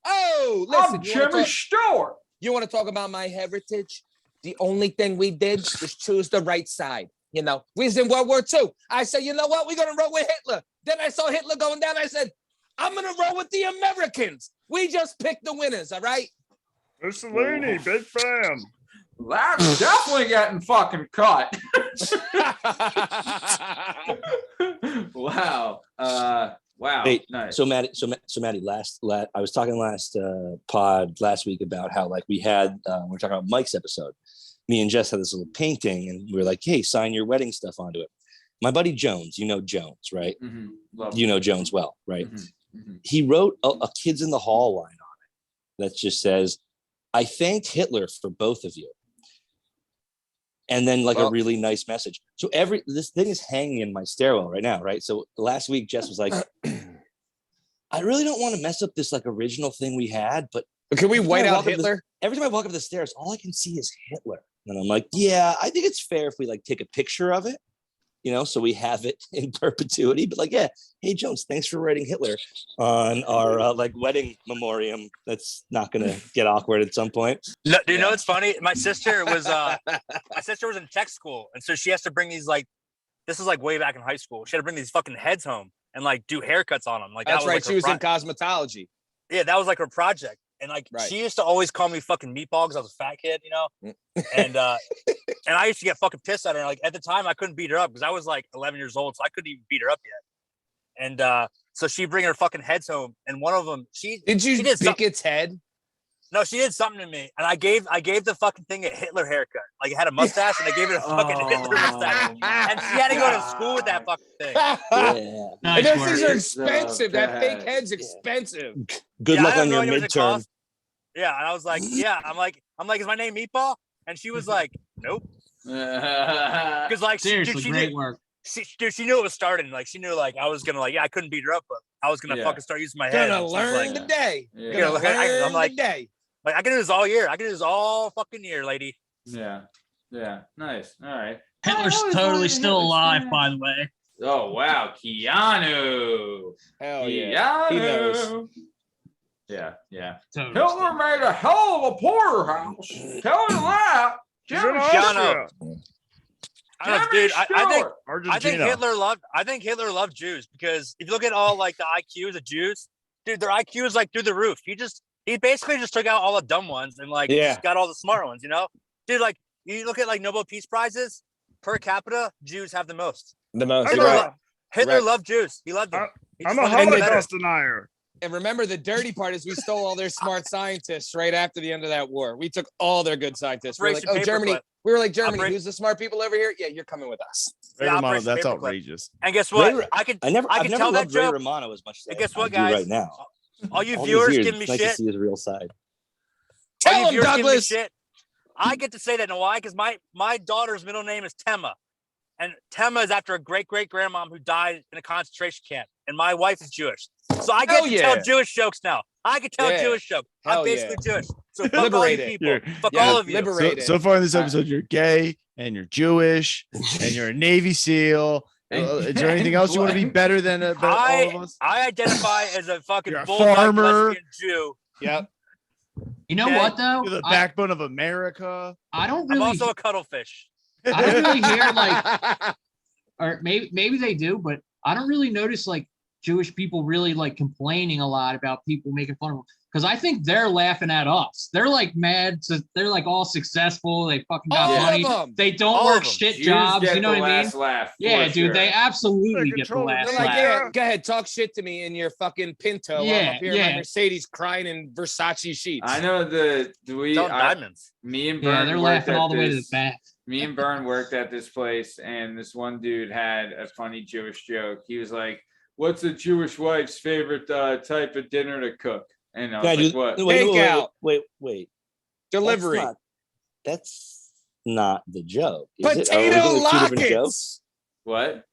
S1: Oh, listen.
S3: I'm Jimmy Stewart.
S1: You want to talk about my heritage? The only thing we did was choose the right side. We was in World War II. I said, you know what? We're going to roll with Hitler. Then I saw Hitler going down. I said, I'm going to roll with the Americans. We just picked the winners, all right?
S7: Mussolini, big fan.
S3: That's definitely getting fucking cut. Wow. Wow.
S10: Hey,
S3: nice.
S10: So Maddie, I was talking last pod last week about how we had we're talking about Mike's episode. Me and Jess had this little painting, and we were like, "Hey, sign your wedding stuff onto it." My buddy Jones, Jones, right?
S3: Mm-hmm.
S10: You know Jones well, right?
S3: Mm-hmm. Mm-hmm.
S10: He wrote a "Kids in the Hall" line on it that just says, "I thanked Hitler for both of you," and then a really nice message. So this thing is hanging in my stairwell right now, right? So last week, Jess was like, "I really don't want to mess up this original thing we had, but
S1: can we white out Hitler?"
S10: Every time I walk up the stairs, all I can see is Hitler. And I'm like, yeah, I think it's fair if we take a picture of it, so we have it in perpetuity. But hey Jones, thanks for writing Hitler on our wedding memoriam. That's not gonna get awkward at some point.
S5: No, do you know what's funny? My sister was in tech school, and so she has to bring these this is way back in high school. She had to bring these fucking heads home and do haircuts on them.
S1: That's right. She was in cosmetology.
S5: Yeah, that was her project. And she used to always call me fucking meatball because I was a fat kid, and I used to get fucking pissed at her. At the time, I couldn't beat her up because I was 11 years old, so I couldn't even beat her up yet. And so she'd bring her fucking heads home, and one of them, she did
S1: pick its head?
S5: No, she did something to me, and I gave the fucking thing a Hitler haircut. It had a mustache, and I gave it a fucking Hitler mustache, and she had to go to school with that fucking thing.
S10: Yeah.
S1: And those things are expensive. That fake head's expensive.
S10: Good luck on your midterm.
S5: Yeah, and I was like, yeah, I'm like, is my name Meatball? And she was like, nope. Because
S9: seriously, great work.
S5: She knew it was starting. She knew I was gonna I couldn't beat her up, but I was gonna fucking start using my head.
S1: Gonna learn the day.
S5: I'm like, I can do this all year. I can do this all fucking year, lady.
S3: Yeah. Nice. All right.
S9: Hitler's totally still alive, by the way.
S3: Oh wow, Keanu.
S1: Hell yeah.
S3: Keanu.
S1: He knows.
S3: Yeah.
S9: Totally.
S3: Hitler made a hell of a porterhouse. Tell you that. Jimmy
S5: Stewart. Dude, I think Hitler loved Jews because if you look at all the IQs of Jews, dude, their IQ is through the roof. He basically just took out all the dumb ones and just got all the smart ones, Dude, you look at Nobel Peace Prizes per capita, Jews have the most. Hitler loved Jews. He loved them.
S7: I'm a Holocaust denier.
S1: And remember, the dirty part is we stole all their smart scientists right after the end of that war. We took all their good scientists. We were like, Germany. We were like, Germany, who's the smart people over here? Yeah, you're coming with us.
S4: Ray Romano, that's outrageous.
S5: And guess what? I can tell that joke.
S10: Ray Romano as much as
S5: and guess what, guys?
S10: Right now.
S5: All you viewers give me
S10: nice
S5: shit.
S10: To see his real side.
S1: Tell him, Douglas.
S5: Shit. I get to say that. Know why? Because my daughter's middle name is Tema. And Tema is after a great-great-grandmom who died in a concentration camp. And my wife is Jewish. So I get to tell Jewish jokes now. I can tell Jewish jokes. I'm basically Jewish. So fuck all you people. Fuck all of you.
S4: So far in this episode, you're gay and you're Jewish and you're a Navy SEAL. Is there anything else you want to be better than all of us?
S5: I identify as a fucking
S4: farmer,
S5: lesbian Jew.
S1: Yep.
S9: You know what though?
S4: You're the backbone of America.
S5: I'm also a cuttlefish.
S9: I don't really hear or maybe they do, but I don't really notice Jewish people really complaining a lot about people making fun of them. Because I think they're laughing at us. They're like mad. They're like all successful. They fucking got
S1: All
S9: money.
S1: of them.
S9: They don't
S5: All
S9: work
S5: of them.
S9: shit
S3: Jews
S9: jobs.
S3: get
S9: You know
S3: the
S9: what I mean?
S3: last laugh.
S9: Yeah,
S3: for
S9: dude.
S3: sure.
S9: They absolutely
S7: They
S9: get the
S7: control
S9: last
S7: the
S1: They're like,
S9: laugh.
S1: yeah, go ahead, talk shit to me in your fucking Pinto. I'm
S9: Yeah,
S1: up here in
S9: yeah.
S1: my Mercedes crying in Versace sheets.
S3: I know
S5: Diamonds.
S3: me and
S9: Yeah,
S3: Bern
S9: they're
S3: worked
S9: laughing
S3: at
S9: all the way to the
S3: this.
S9: back.
S3: Me and Bern worked at this place, and this one dude had a funny Jewish joke. He was like, "What's a Jewish wife's favorite type of dinner to cook?" And I was like, "What?"
S1: Takeout.
S10: Wait.
S1: Delivery.
S10: That's not the joke. Is it?
S1: Potato
S10: Are we doing two different
S1: lockets.
S10: jokes?
S3: What?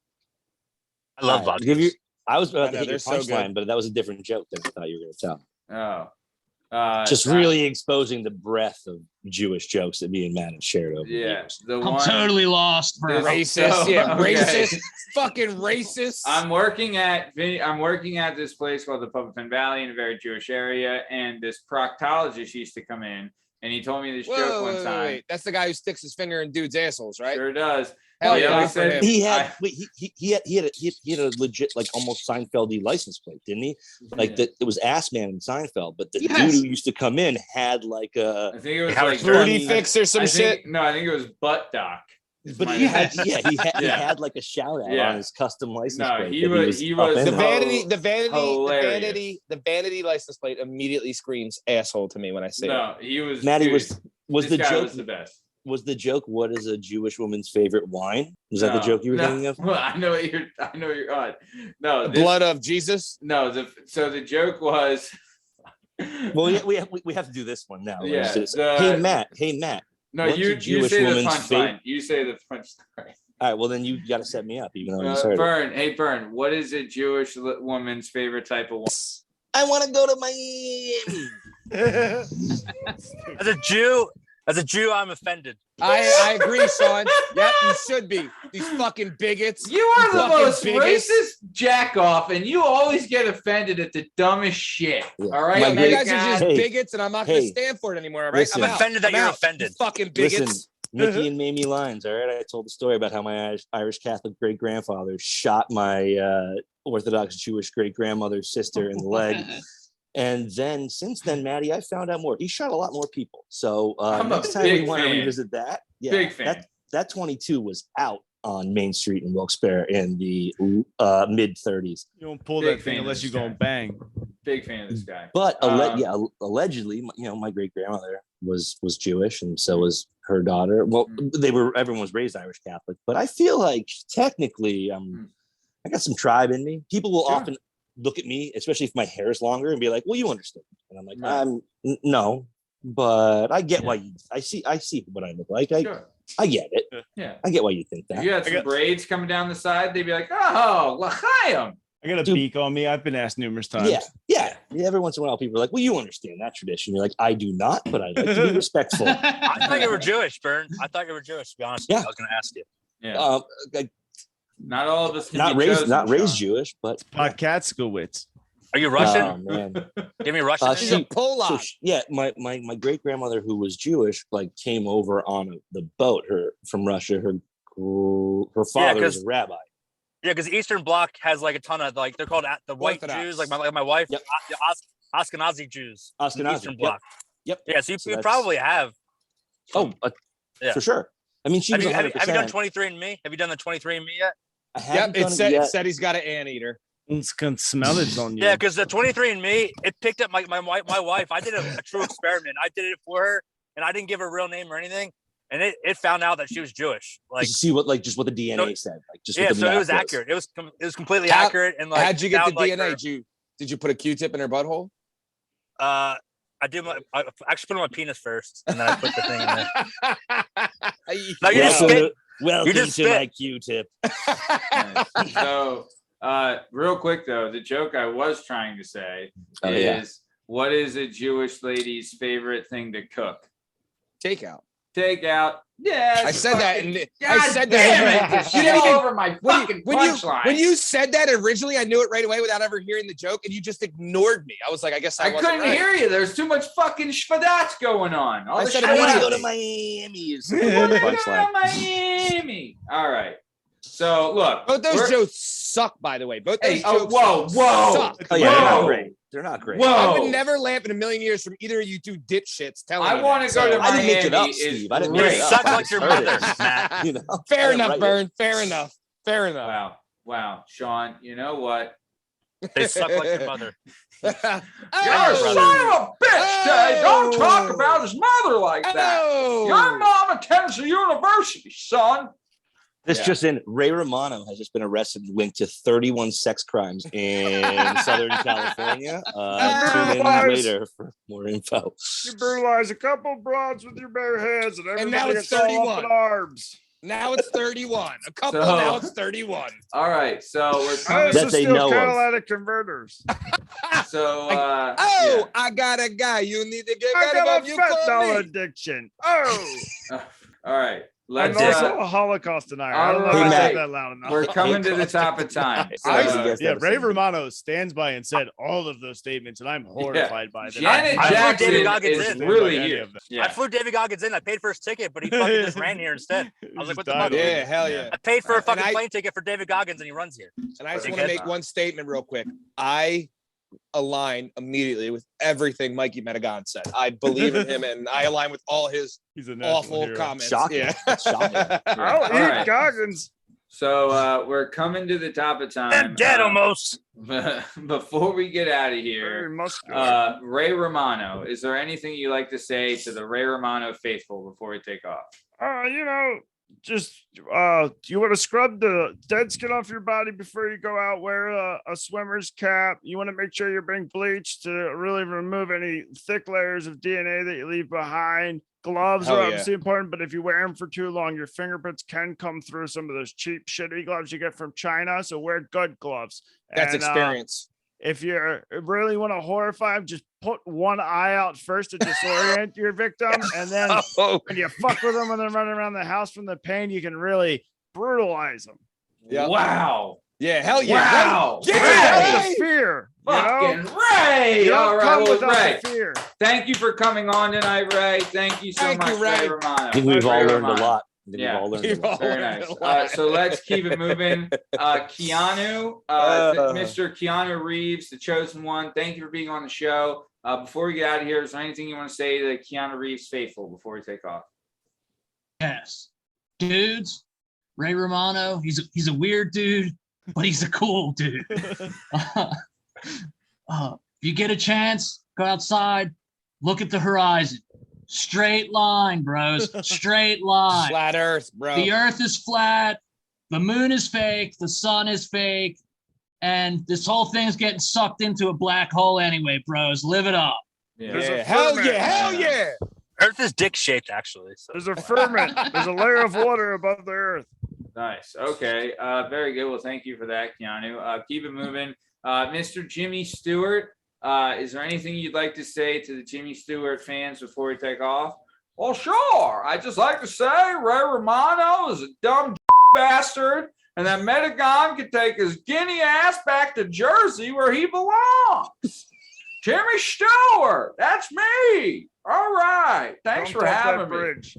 S5: I love
S10: All right, give you.
S5: vodkas.
S10: I was about
S1: I
S10: to
S1: know,
S10: hit your
S1: they're so good.
S10: punchline, but that was a different joke than I thought you were going to tell.
S3: Oh,
S10: Really exposing the breadth of Jewish jokes that me and Matt have shared over the
S3: yeah.
S10: years.
S3: The
S9: I'm
S3: one
S9: totally lost, bro.
S1: Racist.
S3: So,
S1: Yeah,
S3: okay.
S1: racist. Fucking racist.
S3: I'm working at this place called the Puppet Pen Valley in a very Jewish area, and this proctologist used to come in, and he told me this joke one time.
S1: Wait. That's the guy who sticks his finger in dudes' assholes, right?
S3: Sure does.
S1: Hell
S3: He
S1: yeah,
S3: always
S1: good for
S3: said-
S1: him.
S10: He had he had a legit like almost Seinfeldy license plate, didn't he? Like that it was Ass Man in Seinfeld, but the
S9: Yes.
S10: dude who used to come in had like a
S3: I think it was
S5: Howard
S3: like
S5: Stern.
S1: Booty fix or some
S3: I
S1: shit.
S3: think, no, I think it was Butt Doc. is
S10: but
S3: my-
S10: he had he
S3: Yeah.
S10: had like a shout out
S3: Yeah.
S10: on his custom license
S3: No,
S10: plate.
S3: he
S10: that
S3: was- he
S10: up
S3: was
S10: in
S1: The
S10: there.
S1: vanity license plate immediately screams asshole to me when I see it.
S3: No, he was.
S10: Maddie
S3: dude,
S10: was
S3: this
S10: the
S3: guy
S10: joke
S3: was the best.
S10: was the joke what is a Jewish woman's favorite wine? Was that the joke you were thinking of?
S3: Well, I know what you're on. No,
S1: The blood of Jesus.
S3: No, so the joke was.
S10: Well, we have to do this one now.
S3: Yeah,
S10: Hey Matt.
S3: No,
S10: what's a
S3: you
S10: Jewish
S3: say the
S10: woman's
S3: punchline.
S10: favorite-
S3: You say the punchline.
S10: All right, well then you got to set me up, even though I just heard it.
S3: Bern, hey Bern, what is a Jewish woman's favorite type of wine?
S10: I want to go to Miami.
S5: As a Jew, I'm offended.
S1: I agree, Sean. Yep, you should be. These fucking bigots.
S3: You are the
S1: Fucking
S3: most
S1: bigots.
S3: racist jack off, and you always get offended at the dumbest shit.
S10: Yeah.
S3: All right,
S10: My
S1: You
S10: great-
S1: guys are just
S10: Hey,
S1: bigots, and I'm not going to
S10: hey,
S1: stand for it anymore. All right,
S10: listen.
S1: I'm
S5: I'm
S1: out.
S5: offended that
S1: I'm
S5: you're
S1: out.
S5: offended.
S1: You fucking bigots.
S10: Listen, Mickey and Mamie Lines. All right, I told the story about how my Irish Catholic great grandfather shot my Orthodox Jewish great grandmother's sister in the leg. And then since then, Maddie, I found out more. He shot a lot more people. So
S3: I'm a
S10: next time we
S3: big
S10: want to
S3: fan.
S10: revisit that, yeah,
S3: Big fan.
S10: That 22 was out on Main Street in Wilkes-Barre in the mid 30s.
S4: You don't pull
S3: Big
S4: that thing
S3: fan of
S4: unless
S3: this
S4: you go and
S3: guy.
S4: bang.
S3: Big fan of this guy.
S10: But allegedly,
S3: Um,
S10: my great grandmother was Jewish, and so was her daughter. Well, everyone was raised Irish Catholic, but I feel like technically, I got some tribe in me. People will
S3: Sure.
S10: often look at me, especially if my hair is longer, and be like, "Well, you understand," and I'm like,
S3: Right.
S10: "No, but I get why you. I see what I look like.
S3: Sure.
S10: I get it.
S3: Yeah.
S10: I get why you think
S3: If
S10: that."
S3: you had some braids coming down the side, they'd be like, "Oh, l'chaim."
S4: I got a
S10: Dude.
S4: beak on me. I've been asked numerous times.
S10: Yeah. Every once in a while, people are like, "Well, you understand that tradition." You're like, "I do not, but I like to be respectful."
S5: I thought you were Jewish, Bern. I thought you were Jewish, to be honest.
S10: Yeah.
S5: I was going to ask you.
S3: Yeah.
S10: Like,
S3: Not all of us can
S10: not
S3: be
S10: raised,
S3: chosen,
S10: not raised
S3: Sean.
S10: Jewish, but
S4: Podkatskowitz.
S5: Are you Russian?
S10: Oh man.
S5: Give me Russian.
S10: Uh,
S5: name.
S1: He's a Polak.
S10: So my great grandmother who was Jewish came over on the boat from Russia. Her father was
S5: 'cause-
S10: a rabbi.
S5: Yeah, because Eastern Bloc has like a ton of they're called the white
S1: Orthodox.
S5: Jews, like my wife,
S10: Yep.
S5: Ashkenazi Jews. in
S10: Ashkenazi,
S5: Eastern
S10: yep.
S5: Bloc.
S10: Yep.
S5: Yeah, so you,
S10: So
S5: you
S10: that's-
S5: probably have.
S10: Oh,
S5: Yeah.
S10: for sure. I mean, she
S5: Have
S10: was
S5: you,
S10: 100%.
S5: have you done 23andMe? Have you done the 23andMe yet?
S10: I
S1: Yep,
S10: haven't
S1: it
S10: done
S1: said,
S10: it
S1: it
S10: yet.
S1: said he's got an anteater.
S4: Can smell it on you.
S5: Yeah, because the 23andMe, it picked up my wife. I did a true experiment. I did it for her, and I didn't give her a real name or anything. And it found out that she was Jewish. Like,
S10: Just to see what the DNA said. Like just
S5: yeah,
S10: what the
S5: so it
S10: math
S5: was accurate. It was completely accurate. And like,
S1: How'd you get the
S5: found, like,
S1: DNA?
S5: her-
S1: Did you put a Q-tip in her butthole?
S5: I actually put on my penis first, and then I put the thing in there. No, you just
S10: Welcome
S5: spit.
S10: welcome
S5: just
S10: to
S5: spit.
S10: my Q-tip.
S3: So, real quick though, the joke I was trying to say
S10: Oh,
S3: is,
S10: yeah.
S3: what is a Jewish lady's favorite thing to cook?
S1: Takeout.
S3: Takeout. Yeah,
S1: I said that, and
S3: God
S1: I said
S3: damn
S1: that.
S3: it! Get all over my fucking punchline.
S1: When you said that originally, I knew it right away without ever hearing the joke, and you just ignored me. I was like, I guess I
S3: I
S1: wasn't
S3: couldn't
S1: right.
S3: hear you. There's too much fucking schvadatz going on. All
S1: I
S3: the
S1: said
S10: I want to
S1: immediately.
S10: go to Miami. Is
S3: I
S10: the
S3: wanna go
S10: punchline.
S3: to Miami. All right. So look,
S1: Both those
S3: we're-
S1: jokes suck, by the way. Both those
S3: Hey, oh,
S1: jokes
S3: whoa.
S1: suck.
S10: Oh yeah, they're not
S3: Whoa.
S10: great. They're not great.
S3: Whoa.
S1: I would never laugh in a million years from either of you two dipshits telling me
S3: I want to
S1: that.
S3: go to
S1: So-
S10: I didn't make it up,
S3: Miami is
S10: Steve. I didn't
S5: You
S10: make it up.
S5: suck
S10: I
S5: like
S10: just
S5: your
S10: heard
S5: mother,
S10: it.
S5: Matt.
S10: You know?
S1: Fair
S10: I
S1: enough,
S10: write it.
S1: Bern. Fair enough. Fair enough.
S3: Wow, Sean. You know what?
S5: They suck like their mother.
S3: You're
S1: Oh.
S3: a son of a bitch, Dave. Don't talk about his mother like that.
S1: Oh.
S3: Your mom attends the university, son.
S10: This
S3: Yeah.
S10: just in: Ray Romano has just been arrested, linked to 31 sex crimes in Southern California. Tune in later for more info.
S7: You brutalize a couple broads with your bare hands, and everybody
S1: now it's
S7: gets all up
S1: 31.
S7: in arms.
S1: Now it's 31. A couple,
S3: So-
S1: now it's 31.
S3: All right, so we're
S7: I
S3: coming.
S7: used to
S10: That they
S7: steal
S10: know of.
S7: catalytic converters.
S3: So
S1: Oh, I got a guy. You need to get
S7: I
S1: rid
S7: got
S1: of
S7: a
S1: him. You call
S7: fentanyl
S1: me.
S7: addiction. Oh,
S3: all right.
S7: I'm
S3: Let's.
S7: also a Holocaust denier. I
S3: all
S7: don't know if
S3: right.
S7: I
S10: Hey,
S7: said
S10: Matt.
S7: that loud enough.
S3: We're coming to the top of time.
S10: I
S3: So,
S10: guess
S4: Yeah,
S10: that was
S4: Ray
S10: something.
S4: Romano stands by and said all of those statements, and I'm horrified by them.
S3: Janet
S5: I flew
S3: Jackson
S5: David Goggins
S3: is
S5: in.
S3: really
S4: Any
S3: here.
S4: of them.
S5: I
S3: Yeah.
S5: flew David Goggins in. I paid for his ticket, but he fucking just ran here instead. I was like, what the fuck?
S1: Yeah, hell yeah.
S5: I paid for a
S1: And
S5: fucking
S1: I-
S5: plane ticket for David Goggins, and he runs here.
S1: And I just
S5: Dickhead.
S1: want to make one statement real quick. I align immediately with everything Mikey Medigone said. I believe in him, and I align with all his
S4: He's a national
S1: awful
S4: hero.
S1: comments.
S10: Shocking.
S1: Yeah.
S10: That's shocking.
S7: I'll
S3: All
S7: eat
S3: right.
S7: Goggins.
S3: So we're coming to the top of time.
S5: I'm dead almost.
S3: Before we get out of
S7: Very
S3: here,
S7: muscular.
S3: Ray Romano, is there anything you'd like to say to the Ray Romano faithful before we take off?
S7: You know, just you want to scrub the dead skin off your body before you go out. Wear a swimmer's cap. You want to make sure you're being bleached to really remove any thick layers of DNA that you leave behind. Gloves
S1: Hell
S7: are
S1: yeah.
S7: obviously important, but if you wear them for too long, your fingerprints can come through some of those cheap, shitty gloves you get from China. So wear good gloves.
S1: That's
S7: And,
S1: experience.
S7: if you really want to horrify them, just put one eye out first to disorient your victim, and then
S1: Oh,
S7: when you fuck with them when they're running around the house from the pain, you can really brutalize them.
S1: yeah.
S3: Wow.
S1: Yeah, hell yeah.
S3: Wow.
S1: Yeah.
S7: Without
S3: Ray.
S7: the fear, you
S3: Fucking
S7: know?
S3: Ray.
S7: You don't
S3: All right,
S7: come
S3: well,
S7: without
S3: Ray.
S7: the fear.
S3: Thank you for coming on tonight, Ray. Thank you so
S1: Thank
S3: much,
S1: you,
S3: Ray
S1: Ray.
S3: Romano.
S10: I think we've all
S3: Ray
S10: learned a
S3: Romano.
S10: lot. I think
S3: Yeah.
S10: we've all learned a
S1: We've
S10: lot.
S1: all
S3: Very
S1: learned
S3: nice.
S1: a lot.
S3: So let's keep it moving. Keanu, Mr. Keanu Reeves, the chosen one. Thank you for being on the show. Before we get out of here, is there anything you want to say to the Keanu Reeves faithful before we take off?
S9: Yes. Dudes, Ray Romano, he's a weird dude, but he's a cool dude. If you get a chance, go outside, look at the horizon. Straight line, bros. Straight line.
S1: Flat Earth, bro.
S9: The earth is flat, the moon is fake, the sun is fake, and this whole thing's getting sucked into a black hole anyway, bros. Live it up.
S7: There's a
S1: Yeah, hell
S7: firmament.
S1: yeah, hell yeah.
S5: Earth is dick shaped, actually. So.
S7: There's a firmament. There's a layer of water above the earth.
S3: Nice. Okay. Very good. Well, thank you for that, Keanu. Keep it moving. Mr. Jimmy Stewart, is there anything you'd like to say to the Jimmy Stewart fans before we take off? Well, sure. I'd just like to say Ray Romano is a dumb bastard, and that Medigone can take his guinea ass back to Jersey where he belongs. Jimmy Stewart, that's me. All right. Thanks
S7: Don't
S3: for
S7: cross that
S3: having me.
S7: bridge.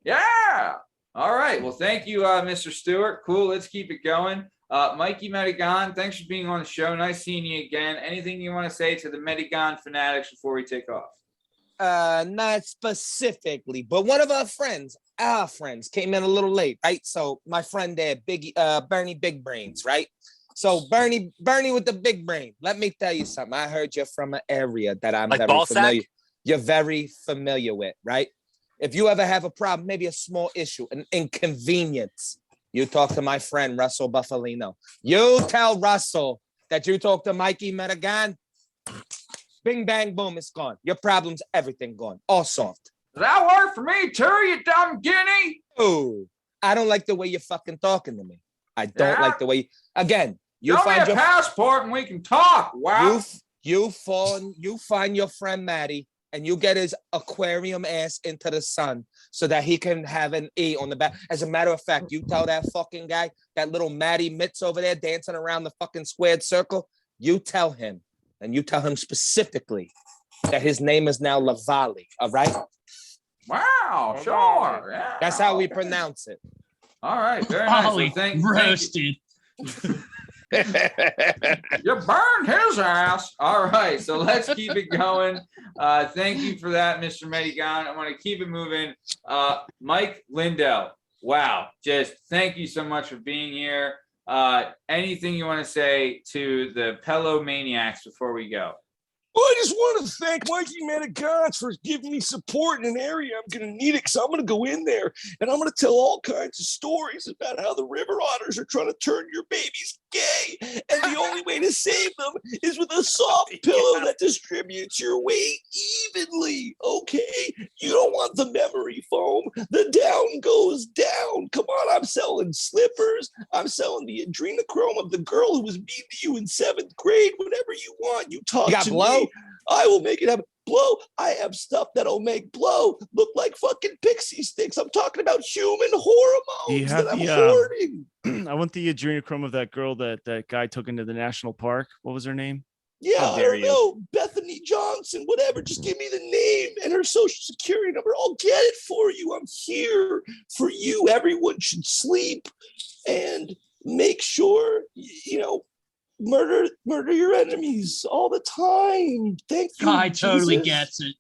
S3: Yeah. All right. Well, thank you, Mr. Stewart. Cool. Let's keep it going. Mikey Medigone, thanks for being on the show. Nice seeing you again. Anything you want to say to the Medigone fanatics before we take off?
S1: Not specifically, but one of our friends came in a little late, right? So my friend there, Bernie Big Brains, right? So Bernie with the big brain. Let me tell you something. I heard you're from an area that I'm
S5: Like
S1: very
S5: ball sack?
S1: familiar. You're very familiar with, right? If you ever have a problem, maybe a small issue, an inconvenience, you talk to my friend Russell Buffalino. You tell Russell that you talk to Mikey Medigone. Bing, bang, boom, it's gone. Your problem's everything gone. All solved.
S3: Does that work for me too, you dumb guinea?
S1: Oh, I don't like the way you're fucking talking to me. I don't
S3: Yeah?
S1: like the way, again, you
S3: Show me
S1: find
S3: a
S1: your
S3: passport and we can talk. Wow.
S1: you find your friend Maddie and you get his aquarium ass into the sun so that he can have an E on the back. As a matter of fact, you tell that fucking guy, that little Maddie Mitts over there dancing around the fucking squared circle, you tell him, and you tell him specifically that his name is now Lavelle, all right?
S3: Wow. Sure. Yeah.
S1: That's how we pronounce it.
S3: All right. Very nice.
S9: Holly
S3: Well, thank you.
S9: roasted.
S3: You burned his ass. All right, so let's keep it going. Thank you for that, Mr. Medigone. I want to keep it moving. Mike Lindell, wow, just thank you so much for being here. Anything you want to say to the Pello Maniacs before we go?
S2: Well, I just want to thank Mikey Medigone for giving me support in an area I'm going to need it, because I'm going to go in there and I'm going to tell all kinds of stories about how the river otters are trying to turn your babies gay, and the only way to save them is with a soft pillow that distributes your weight evenly, okay? You don't want the memory foam. The down goes down. Come on, I'm selling slippers. I'm selling the adrenochrome of the girl who was mean to you in 7th grade. Whatever you want, you talk
S1: You got
S2: to
S1: blow?
S2: me. I will make it happen. Blow. I have stuff that'll make blow look like fucking pixie sticks. I'm talking about human hormones that I'm hoarding.
S4: I want the adrenochrome of that girl that guy took into the national park. What was her name?
S2: Yeah, I don't know. Bethany Johnson, whatever. Just give me the name and her social security number. I'll get it for you. I'm here for you. Everyone should sleep and make sure, murder your enemies all the time. Thank you.
S9: Guy totally
S2: Jesus.
S9: gets it.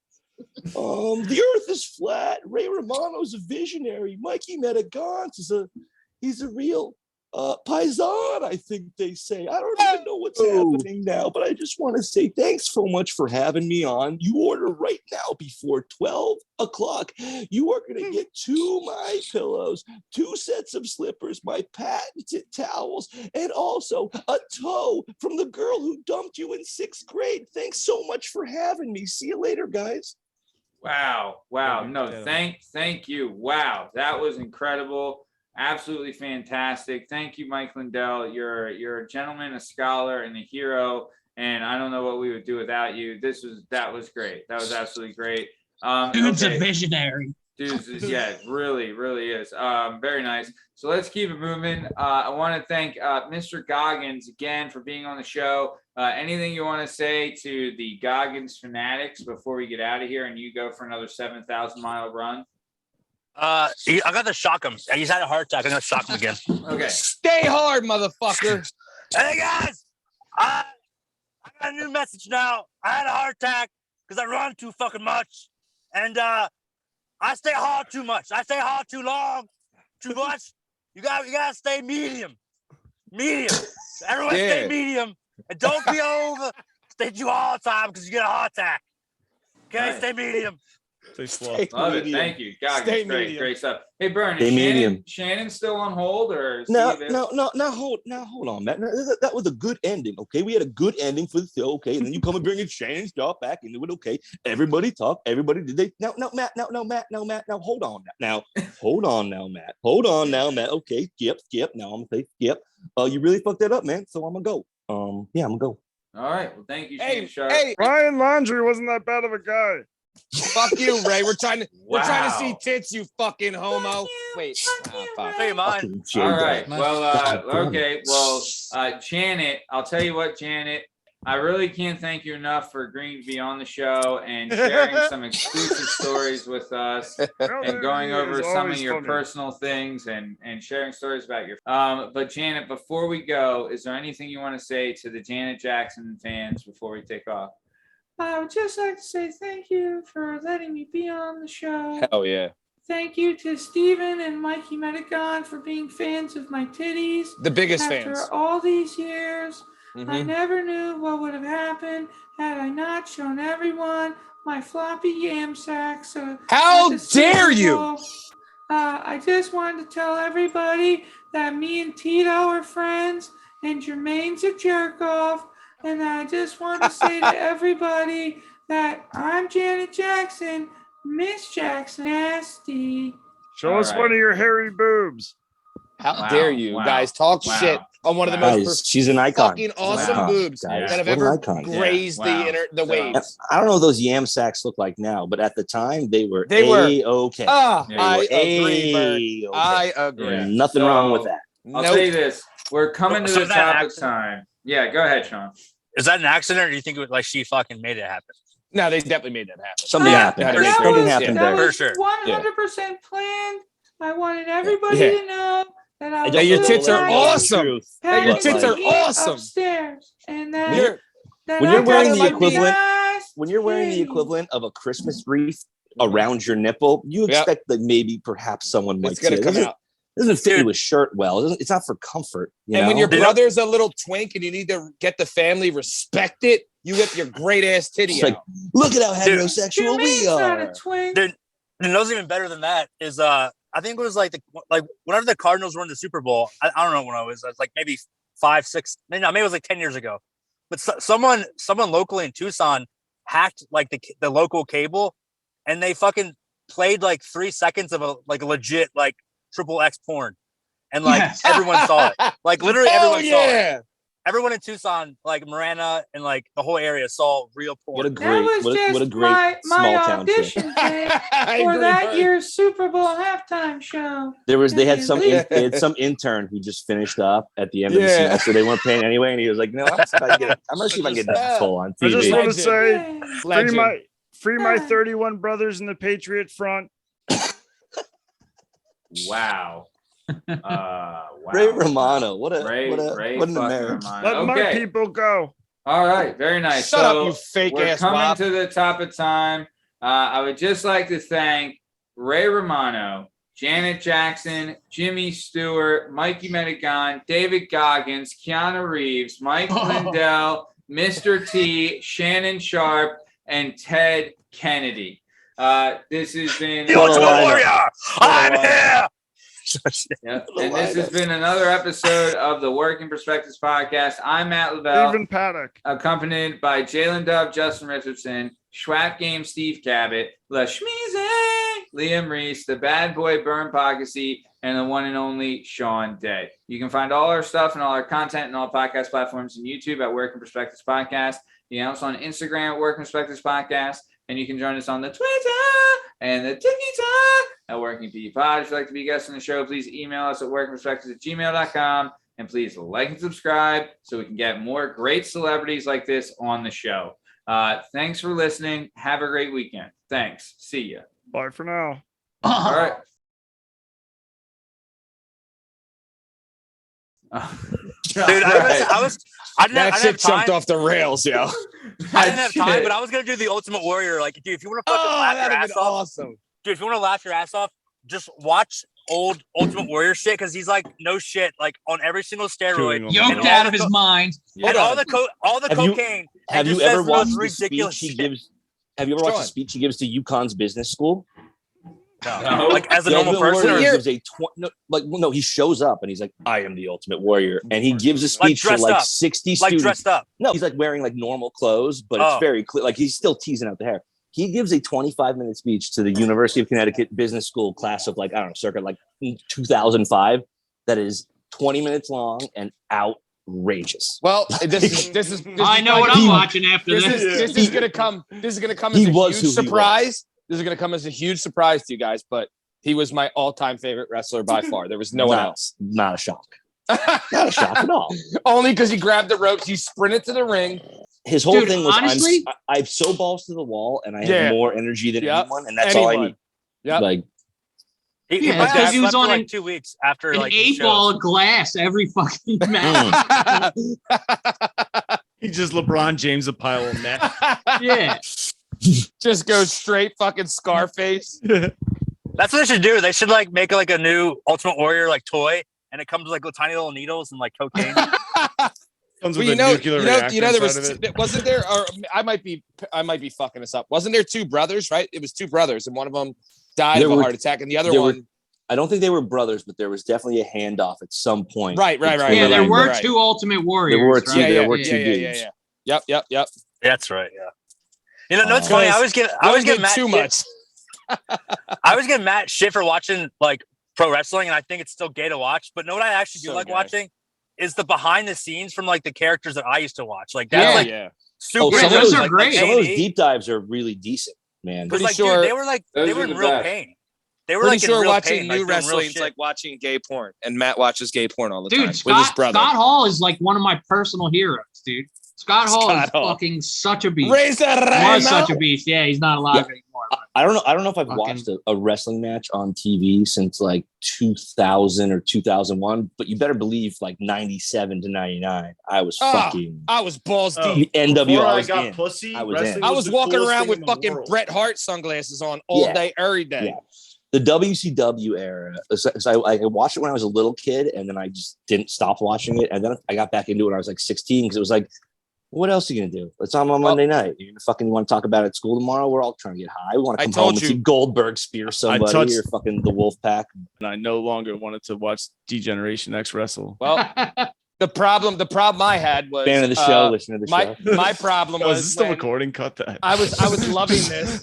S2: The earth is flat. Ray Romano's a visionary. Mikey Medigone he's a real paisan, I think they say. I don't even know what's happening now, but I just want to say thanks so much for having me on. You order right now before 12 o'clock. You are going to get 2 My Pillows, 2 sets of slippers, my patented towels, and also a toe from the girl who dumped you in 6th grade. Thanks so much for having me. See you later, guys.
S3: Wow. No, thank you. Wow, that was incredible. Absolutely fantastic. Thank you, Mike Lindell. You're a gentleman, a scholar, and a hero. And I don't know what we would do without you. That was great. That was absolutely great.
S9: Dude's a visionary.
S3: Yeah, it really, really is. Very nice. So let's keep it moving. I want to thank Mr. Goggins again for being on the show. Anything you want to say to the Goggins fanatics before we get out of here and you go for another 7,000-mile run?
S5: I got to shock him. He's had a heart attack. I'm gonna shock him again.
S3: Okay.
S1: Stay hard, motherfucker.
S5: Hey guys, I got a new message now. I had a heart attack because I run too fucking much, and I stay hard too much. I stay hard too long, too much. You gotta stay medium. Everyone stay medium, and don't be over. Stay too all the time because you get a heart attack. Okay,
S3: Nice.
S5: stay medium.
S4: Stay slow.
S3: Love it. Thank you.
S2: Stay
S3: Goggins, great stuff. Hey, Bern,
S10: Stay
S3: is
S10: medium.
S3: Shannon still on hold or
S10: No,
S3: Steve?
S10: hold on, Matt. That was a good ending. Okay, we had a good ending for the show. Okay, and then you come and bring in Shannon Sharpe back into it. Okay, everybody talk. Everybody did they? No, Matt. Now, hold on now. Hold on now, Matt. Hold on now, Matt. Okay, skip. Now I'm gonna say skip. You really fucked that up, man. So I'm gonna go. Yeah, I'm gonna go.
S3: All right. Well, thank you,
S1: Hey,
S3: Shannon Sharpe.
S1: hey,
S7: Ryan Laundrie wasn't that bad of a guy.
S1: fuck you, Ray. We're trying to
S3: Wow.
S1: see tits, you fucking homo. Wait. Fuck.
S5: Say mine.
S10: Fucking
S3: All
S10: J-Dog.
S3: right. Well,
S10: God damn
S3: okay.
S10: it.
S3: Well, Janet, I'll tell you what, Janet, I really can't thank you enough for agreeing to be on the show and sharing some exclusive stories with us and going over some of your personal things and sharing stories about your. But Janet, before we go, is there anything you want to say to the Janet Jackson fans before we take off?
S8: I would just like to say thank you for letting me be on the show.
S1: Hell yeah.
S8: Thank you to Steven and Mikey Medigone for being fans of my titties.
S1: The biggest
S8: After
S1: fans.
S8: all these years, I
S1: Mhm.
S8: never knew what would have happened had I not shown everyone my floppy yam sack. So
S1: How
S8: at the Super
S1: dare you?
S8: Bowl, I just wanted to tell everybody that me and Tito are friends and Jermaine's a jerk off. And I just want to say to everybody that I'm Janet Jackson, Miss Jackson Nasty.
S7: Show
S3: All
S7: us
S3: right.
S7: one of your hairy boobs.
S1: How
S3: Wow,
S1: dare you
S3: wow,
S1: guys talk
S3: wow,
S1: shit on one of the
S3: wow.
S1: most
S10: Guys, she's an icon.
S1: fucking
S10: She's an
S1: awesome
S10: icon,
S1: boobs
S10: guys.
S1: that have
S10: What an
S1: ever
S10: icon.
S1: grazed
S3: Yeah, wow.
S1: the waves.
S10: I don't know what those yam sacks look like now, but at the time they were
S1: They were-
S10: A-okay.
S1: Ah,
S3: Yeah.
S1: I
S10: They were
S1: agree, Bert.
S10: A-okay.
S1: I agree.
S3: Yeah.
S10: Nothing wrong with
S3: So,
S10: that.
S3: I'll
S1: Nope.
S3: tell you this. We're coming to
S5: So
S3: the
S5: that
S3: topic
S5: accident-
S3: time. Yeah, go ahead, Sean.
S5: Is that an accident, or do you think it was like she fucking made it happen?
S1: No, they definitely made that happen.
S10: Something
S3: Yeah,
S10: happened.
S1: that was-
S10: Something
S8: that
S10: happened
S8: was
S10: there.
S5: For sure.
S8: 100% planned. I wanted everybody
S1: Yeah.
S8: to know that I
S1: Hey, your tits are
S8: really
S1: awesome. Hey, your tits are awesome.
S8: Upstairs, and that,
S1: You're-
S10: When you're wearing the equivalent,
S8: nice
S10: when you're wearing the
S8: titties.
S10: equivalent of a Christmas wreath around your nipple, you expect that maybe perhaps someone might
S1: It's gonna
S10: see it.
S1: come
S10: Doesn't-
S1: out.
S10: Doesn't fit you a shirt well. It's not for comfort. You
S1: And
S10: know?
S1: when your brother's a little twink and you need to get the family respect it, you get your great ass titty
S10: It's like,
S1: out.
S10: look at how heterosexual we
S8: Not a
S10: are.
S8: twink.
S5: Dude, and knows even better than that is I think it was like whenever the Cardinals were in the Super Bowl. I don't know when I was like maybe 5, 6, maybe it was like 10 years ago. But someone locally in Tucson hacked like the local cable, and they fucking played like 3 seconds of a legit like XXX porn, and like everyone saw it. Like literally everyone saw it. Everyone in Tucson, like Marana and like the whole area, saw real porn.
S10: What a
S8: That
S10: great,
S8: was
S10: what a
S8: just
S10: great
S8: my
S10: small town trip.
S8: audition thing for that year's Super Bowl halftime show.
S10: They had some
S8: Yeah.
S10: they had some intern who just finished up at the end of the semester. They weren't paying anyway, and he was like, "No, I'm gonna see if I can get that asshole on
S7: I
S10: TV."
S7: just want to say,
S1: Legend.
S7: free my 31 brothers in the Patriot Front.
S3: Wow. Wow.
S10: Ray Romano, what an
S3: Fucking
S10: American.
S3: Romano.
S7: Let my people go.
S3: All right, very nice.
S1: Shut up, you fake
S3: we're
S1: ass
S3: coming
S1: wop.
S3: to the top of time. I would just like to thank Ray Romano, Janet Jackson, Jimmy Stewart, Mikey Medigone, David Goggins, Keanu Reeves, Mike Lindell, Mr. T, Shannon Sharpe, and Ted Kennedy. This has been
S5: The Ultimate Warrior. I'm here.
S3: Yep. And this has been another episode of the Working Perspectives podcast. I'm Matt Lavelle,
S7: Even Paddock,
S3: accompanied by Lyn Dub, Justin Richardson, Schwap Game, Steve Cabot, Lasmeeshma, Liam Reese, the bad boy Bern Podcasy, and the one and only Sean Day. You can find all our stuff and all our content and all podcast platforms and YouTube at Working Perspectives Podcast. You can also on Instagram at Working Perspectives Podcast, and you can join us on the Twitter and the TikTok at Working PE Pod. If you'd like to be a guest on the show, please email us at workingperspectives@gmail.com, and please like and subscribe so we can get more great celebrities like this on the show. Thanks for listening. Have a great weekend. Thanks. See ya.
S7: bye for now.
S3: All right.
S5: Dude, I didn't
S1: That
S5: have
S1: shit
S5: time.
S1: jumped off the rails, yo.
S5: I didn't have time, but I was gonna do the Ultimate Warrior. Like, dude, if you want to fucking laugh your
S1: that'd
S5: ass
S1: been
S5: off,
S1: awesome.
S5: dude, if you want to laugh your ass off, just watch old Ultimate Warrior shit, because he's like no shit, like on every single steroid,
S9: Yoked out of his mind.
S5: and all the cocaine.
S10: Have
S5: and
S10: you
S5: just
S10: ever
S5: says the most
S10: watched the
S5: ridiculous
S10: speech he
S5: shit.
S10: gives? Have you ever watched the speech he gives to UConn's business school?
S5: No. Like as a
S10: The
S5: normal
S10: Ultimate
S5: person,
S10: Warrior
S5: or
S10: gives no, he shows up and he's like, "I am the Ultimate Warrior," and he gives a speech to
S5: dressed
S10: like
S5: up.
S10: 60
S5: like
S10: students.
S5: dressed up.
S10: No, he's like wearing like normal clothes, but
S5: Oh.
S10: it's very clear. Like he's still teasing out the hair. He gives a 25-minute speech to the University of Connecticut Business School class of like, I don't know, circa like 2005. That is 20 minutes long and outrageous.
S1: Well, this is
S9: I know what I'm watching after this.
S1: This is gonna come as
S10: He
S1: a
S10: was
S1: huge
S10: who he
S1: surprise. This is gonna come as a huge surprise to you guys, but he was my all-time favorite wrestler by far. There was no one else.
S10: Not a shock. Not a shock at all.
S1: Only because he grabbed the ropes, he sprinted to the ring.
S10: His whole
S9: Dude,
S10: thing was,
S9: honestly-
S10: I'm so balls to the wall, and I
S1: Yeah.
S10: have more energy than
S1: Yep.
S10: anyone, and that's all I
S1: Anyone.
S10: need.
S1: Yep.
S10: Like,
S5: He
S9: Yeah,
S5: must
S9: because
S5: have
S9: he was
S5: slept for
S9: on
S5: like
S9: an-
S5: 2 weeks after
S9: An
S5: like the
S9: 8-ball
S5: show.
S9: of glass every fucking match.
S4: He's just LeBron James, a pile of meth.
S9: Yeah.
S1: Just goes straight fucking Scarface.
S5: That's what they should do. They should like make like a new Ultimate Warrior like toy, and it comes with like little tiny little needles and like cocaine.
S4: Comes
S1: Well,
S4: with a nuclear reactor
S1: there
S4: inside of it.
S1: wasn't there, or I might be fucking this up. Wasn't there two brothers, right? It was two brothers, and one of them died
S10: There
S1: of a
S10: were-
S1: heart attack, and the other
S10: there were-
S1: one,
S10: I don't think they were brothers, but there was definitely a handoff at some point.
S1: right.
S9: Yeah, there
S1: right,
S9: were
S1: right.
S9: two Ultimate Warriors.
S10: There were two.
S9: right?
S10: There were two dudes.
S1: Yep.
S5: That's right. Yeah. You know, it's funny. I always get Matt
S1: too
S5: shit.
S1: much.
S5: I always get Matt shit for watching like pro wrestling, and I think it's still gay to watch. But know what I actually do
S1: So
S5: like
S1: gay.
S5: watching is the behind the scenes from like the characters that I used to watch. Like that's
S1: Yeah.
S5: super.
S10: Oh,
S9: Yeah,
S10: some of
S9: those
S10: those,
S9: are
S5: like,
S9: great.
S10: some of those
S5: A&E.
S10: deep dives are really decent, man.
S5: Because
S1: Pretty
S5: like,
S1: sure-
S5: dude, they
S3: Those
S5: were
S3: are
S5: in
S3: the
S5: real
S3: best.
S5: pain. They were
S1: Pretty
S5: like
S1: sure
S5: in real
S1: watching
S5: pain,
S1: new
S5: like, doing real
S1: wrestling is
S5: shit.
S1: like watching gay porn, and Matt watches gay porn all the time
S9: Dude,
S1: with his
S9: Scott
S1: brother.
S9: Hall is like one of my personal heroes, dude. Scott Hall is
S1: Scott Hall.
S9: fucking such a beast.
S1: Razor
S9: Was
S1: Ramon.
S9: such a beast. Yeah, he's not alive anymore. but-
S10: I don't know if I've
S9: Fucking-
S10: watched a wrestling match on TV since like 2000 or 2001, but you better believe like 97 to 99, I was fucking
S1: I was balls
S4: Oh,
S1: deep.
S10: NWO.
S4: Before
S10: I
S4: I
S10: was
S4: got
S10: in.
S4: pussy,
S10: I was
S4: wrestling
S10: in.
S1: I was
S4: the
S1: walking
S4: coolest
S1: around
S4: thing
S1: with
S4: in the
S1: fucking
S4: world.
S1: Bret Hart sunglasses on all
S10: Yeah.
S1: day, every day.
S10: Yeah. The WCW era. So I watched it when I was a little kid, and then I just didn't stop watching it. And then I got back into it when I was like 16 because it was like, what else are you gonna do? It's on Monday night. You're gonna fucking want to talk about it at school tomorrow. We're all trying to get high. We want to
S1: I
S10: come
S1: told
S10: home and
S1: you.
S10: see Goldberg spear somebody
S4: touched-
S10: or fucking the Wolfpack.
S4: And I no longer wanted to watch Degeneration X wrestle.
S1: Well, the problem I had was
S10: Fan of the show, listener to the show.
S1: my problem
S4: Oh,
S1: was
S4: is this the
S1: when
S4: recording? Cut that.
S1: I was loving this.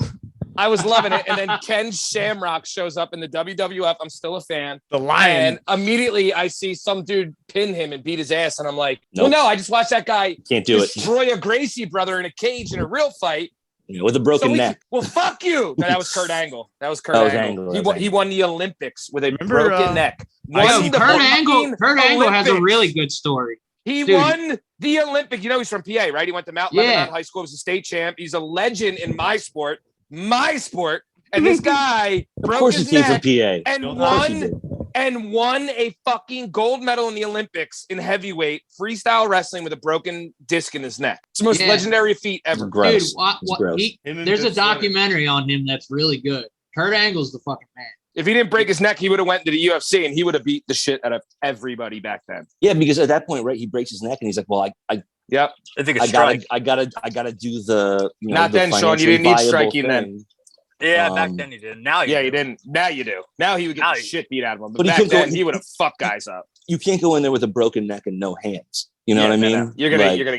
S1: I was loving it, and then Ken Shamrock shows up in the WWF. I'm still a fan.
S4: The Lion.
S1: And immediately I see some dude pin him and beat his ass. And I'm like,
S10: Nope.
S1: well, no, I just watched that guy
S10: Can't do it.
S1: destroy a Gracie brother in a cage in a real fight.
S10: With a broken neck.
S1: Well, fuck you. No, that was Kurt Angle. That was Kurt
S10: That was
S1: Angle.
S10: Angle.
S1: He won the Olympics with a
S4: Remember,
S1: broken neck.
S4: I
S1: Won
S4: see
S1: the
S9: Kurt
S1: fucking
S9: Angle has a
S1: Olympics.
S9: really good story.
S1: He
S9: Dude.
S1: won the Olympic. You know, he's from PA, right? He went to Mount
S9: Yeah.
S1: Lebanon High School. He was a state champ. He's a legend in my sport. And this guy
S10: Of
S1: broke
S10: course he
S1: his
S10: came from
S1: neck
S10: PA.
S1: and
S10: Of course he
S1: won
S10: did.
S1: a fucking gold medal in the Olympics in heavyweight freestyle wrestling with a broken disc in his neck. It's the most
S9: Yeah.
S1: legendary feat ever.
S10: Gross.
S9: Dude,
S10: It's gross.
S9: there's a documentary on him that's really good. Kurt Angle's the fucking man.
S1: If he didn't break his neck, he would have went to the UFC and he would have beat the shit out of everybody back then.
S10: Yeah, because at that point, right, he breaks his neck and he's like, well,
S1: Yep.
S5: I think
S10: I
S5: it's strike.
S10: gotta do the
S1: Not
S10: the
S1: then, Sean. You
S10: financially
S1: didn't need
S10: viable
S1: striking then.
S10: thing.
S5: Yeah, back
S10: Um,
S5: then you did. Now you
S1: Yeah,
S5: do.
S1: you didn't. Now you do. Now he would get
S5: Now
S1: the
S5: you-
S1: shit beat out of him. But
S10: But he
S1: back
S10: couldn't go-
S1: then, he would have fucked guys up.
S10: You can't go in there with a broken neck and no hands. You know
S1: Yeah,
S10: what I
S1: no,
S10: mean?
S1: no. You're gonna
S10: Like,
S1: get.
S10: you're gonna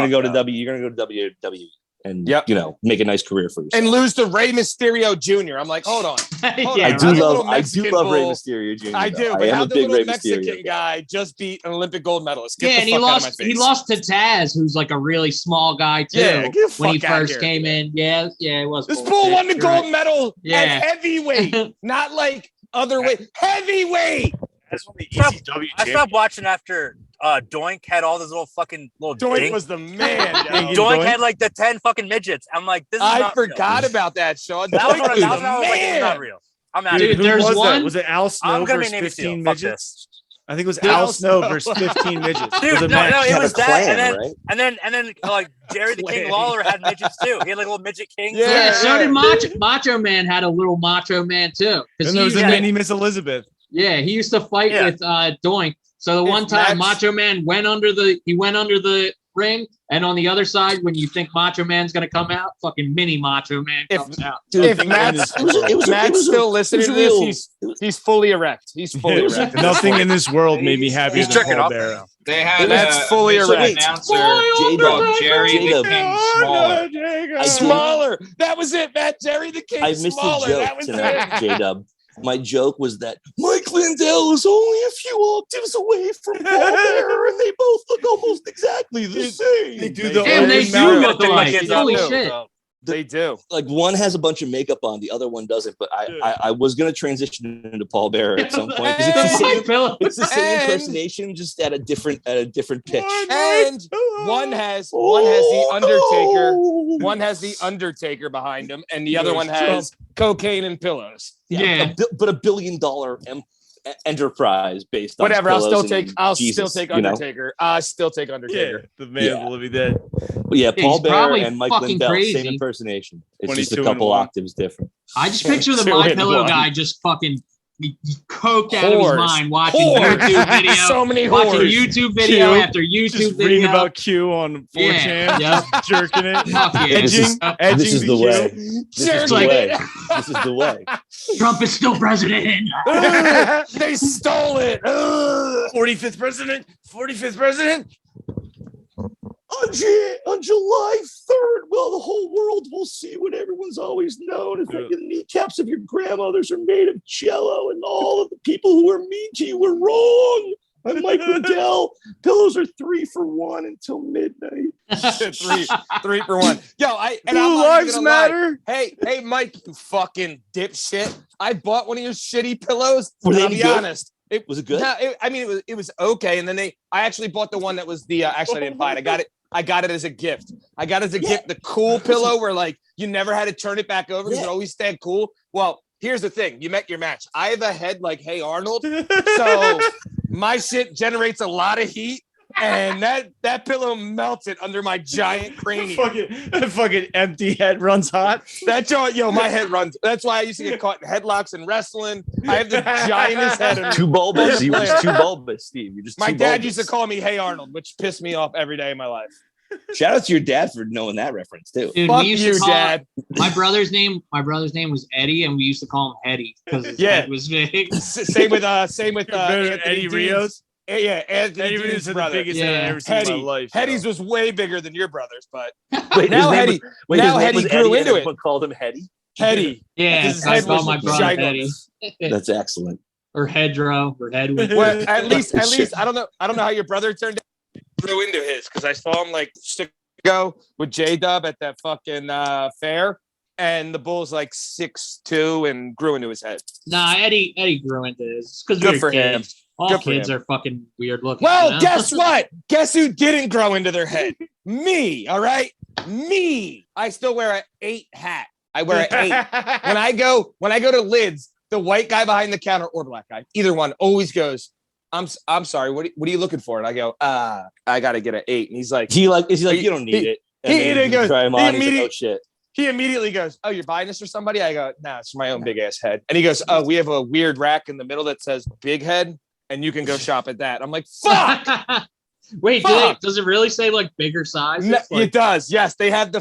S10: go to
S1: fucked up.
S10: You're gonna go to WWE and
S1: Yep.
S10: make a nice career for yourself.
S1: and lose to Rey Mysterio Jr. I'm like, hold on. Hold
S9: Yeah,
S1: on.
S10: I do
S1: How's the
S10: love
S1: little Mexican
S10: Rey
S1: bull-
S10: Mysterio Jr.
S1: I
S10: though.
S1: do, but
S10: I am
S1: how
S10: a
S1: the
S10: big
S1: little
S10: Rey
S1: Mexican
S10: Mysterio
S1: guy just beat an Olympic gold medalist. Get
S9: Yeah,
S1: the
S9: and
S1: fuck out of my
S9: he
S1: face.
S9: lost to Taz, who's like a really small guy too.
S1: Yeah, get the
S9: when he
S1: fuck outta
S9: first
S1: here.
S9: came in. Yeah, it was.
S1: This bull
S9: bullshit.
S1: won the
S9: You're
S1: gold
S9: right.
S1: medal
S9: Yeah.
S1: at heavyweight, not like other weight. Heavyweight.
S4: That's when the
S5: Stop-
S4: ECW
S5: I stopped watching after Doink had all those little
S1: Doink
S5: dink.
S1: was the man. yo.
S4: Doink
S5: Doink had like the 10 fucking midgets. I'm like, this is
S1: I
S5: not
S1: forgot about that, Sean.
S5: Real. That was
S1: Doink
S5: when
S1: was
S5: that was
S1: the
S5: when I was like, this is not
S1: man.
S5: real. I'm out
S9: Dude,
S5: of here.
S9: there's
S4: was
S9: one-
S4: that? Was it Al Snow
S5: I'm gonna be
S4: versus
S5: Navy
S4: 15
S5: SEAL. Fuck
S4: midgets? I think it was
S1: Dude,
S4: Al
S1: Al
S4: Snow
S1: Snow.
S4: versus 15 midgets.
S5: Dude,
S4: was a
S5: no,
S4: match.
S5: no,
S10: He
S5: it
S10: had
S5: was
S10: a
S5: that,
S10: clan, right?
S5: and then like Jerry the King
S1: Clan.
S5: Lawler had midgets too. He had like little midget kings.
S1: Yeah,
S9: Yeah, so did Macho Man had a little Macho Man too.
S4: And there was a
S5: Yeah.
S4: mini Miss Elizabeth.
S9: Yeah, he used to fight
S5: Yeah.
S9: with Doink. So the one time Macho Man went under the ring, and on the other side, when you think Macho Man's gonna come out, fucking mini Macho Man comes out.
S10: Dude,
S1: If
S10: it
S1: Matt's,
S10: was- it was-
S1: Matt's
S10: it was a-
S1: still
S10: it
S1: listening
S10: was
S1: to
S10: a
S1: this,
S10: real-
S1: he's fully erect. He's fully erect.
S4: Nothing in this world made me happier
S5: He's
S4: than
S5: jerking
S4: Paul
S5: off
S4: Bearer.
S5: now.
S3: They had
S1: That's fully
S3: a
S1: erect.
S3: announcer called Jerry the
S10: J-Dub.
S3: King Smaller.
S10: I
S1: Smaller. That was it, Matt. Jerry the King
S10: I missed
S1: Smaller.
S10: a
S1: That
S10: joke
S1: was
S10: tonight,
S1: it.
S10: J-Dub. My joke was that Mike Lindell is only a few octaves away from Paul Bearer, and they both look almost exactly the same.
S4: They do the
S9: Damn, they
S4: open
S9: do
S4: mouth.
S9: look
S1: They
S9: alike.
S1: kids
S9: Holy
S1: out,
S9: shit.
S1: They do.
S10: Like one has a bunch of makeup on, the other one doesn't. But I was gonna transition into Paul Bearer at some point because it's the
S9: Mike
S10: same.
S9: Phillips.
S10: It's the same
S1: And-
S10: impersonation, just at a different pitch.
S1: And one has the Undertaker. One has the Undertaker behind him, and the other one has cocaine and pillows.
S9: Yeah.
S10: But $1 billion enterprise based on
S1: Whatever. I'll
S10: pillows
S1: still take.
S10: and
S1: I'll
S10: Jesus,
S1: still take
S10: you know?
S1: Undertaker. I still take
S4: Yeah,
S1: Undertaker.
S4: the man
S10: Yeah.
S4: will be dead.
S10: But yeah, Paul
S9: he's
S10: Bearer
S9: probably
S10: and Mike
S9: fucking
S10: Lindell,
S9: crazy.
S10: same impersonation. It's just a
S4: 22
S10: couple
S4: and 1.
S10: octaves different.
S9: I just picture the
S1: 2
S9: My
S1: and
S9: Pillow
S1: 1.
S9: guy just fucking coked out of his
S1: Whores.
S9: mind watching
S1: Whores.
S9: YouTube video,
S1: So many
S9: watching
S1: whores.
S9: YouTube video
S4: Q.
S9: after YouTube
S4: Just
S9: video.
S4: reading about Q on 4chan,
S9: Yeah,
S4: jerking it,
S9: Fuck yeah.
S4: edging, edging
S10: This is the
S4: Q.
S10: way. This is
S1: Jerk
S10: the
S1: like
S10: way.
S1: it.
S10: This is the way.
S9: Trump is still president.
S1: They stole it.
S4: 45th president. 45th president.
S10: On July 3rd, well, the whole world will see what everyone's always known is that the kneecaps of your grandmothers are made of Jell-O, and all of the people who were mean to you were wrong. I'm Mike Lindell. Pillows are 3 for $1 until midnight.
S1: 3 for 1. Yo,
S4: Blue lives matter.
S1: Hey, Mike, you fucking dipshit. I bought one of your shitty pillows.
S10: Were they
S1: I'll
S10: any
S1: be
S10: good?
S1: honest.
S10: Was it good?
S1: No, it was okay. And then I actually bought the one that was the. Actually, I didn't buy it. I got it as a gift. I got as a gift the cool pillow where like you never had to turn it back over because it always stayed cool. Well, here's the thing. You met your match. I have a head like Hey Arnold. So my shit generates a lot of heat. And that pillow melted under my giant cranium.
S4: fucking empty head runs hot.
S1: That joint, my head runs. That's why I used to get caught in headlocks and wrestling. I have the giantest head.
S10: Too bulbous. You were just too bulbous, Steve. You're just
S1: my
S10: too
S1: dad
S10: bulbous.
S1: used to call me Hey Arnold, which pissed me off every day of my life.
S10: Shout out to your dad for knowing that reference too.
S9: Dude,
S1: Fuck
S9: we used
S1: you,
S9: to call
S1: Dad.
S9: my brother's name was Eddie, and we used to call him Eddie because his head was big.
S1: Same with
S4: Eddie Rios.
S1: Yeah, Anthony
S4: Eddie
S1: Dean's
S4: is the
S1: brother.
S4: biggest head I've ever seen in my life.
S1: Hetty's was way bigger than your brother's, but
S10: Wait,
S1: now
S10: his name
S1: Hetty
S10: was
S1: grew
S10: Eddie and
S1: into it.
S10: everyone called him Hetty.
S1: Hetty.
S9: Yeah,
S1: His
S9: I
S1: head
S9: call
S1: was
S9: my brother Eddie.
S1: ginormous.
S10: That's excellent.
S9: Or Hedro, or Hedwig.
S1: Well, at least I don't know how your brother turned out. Grew into his because I saw him like go with J-Dub at that fucking fair, and the bull's like 6'2" and grew into his head.
S9: Nah, Eddie grew into his because
S1: Good for him.
S9: All
S1: Good for
S9: kids
S1: him.
S9: are fucking weird looking.
S1: Well, guess what? Guess who didn't grow into their head? Me. All right, me. I still wear an 8 hat. I wear an 8 when I go to Lids. The white guy behind the counter or black guy, either one, always goes, I'm sorry. What are you looking for? And I go, I got to get an 8. And he's like, is he like, you don't need it. And
S10: he goes, try him on. He's like, oh shit.
S1: He immediately goes, oh, you're buying this for somebody? I go, nah, it's for my own big ass head. And he goes, oh, we have a weird rack in the middle that says big head, and you can go shop at that. I'm like, fuck.
S9: Wait, does it really say like bigger size?
S1: No, it does. Yes, they have the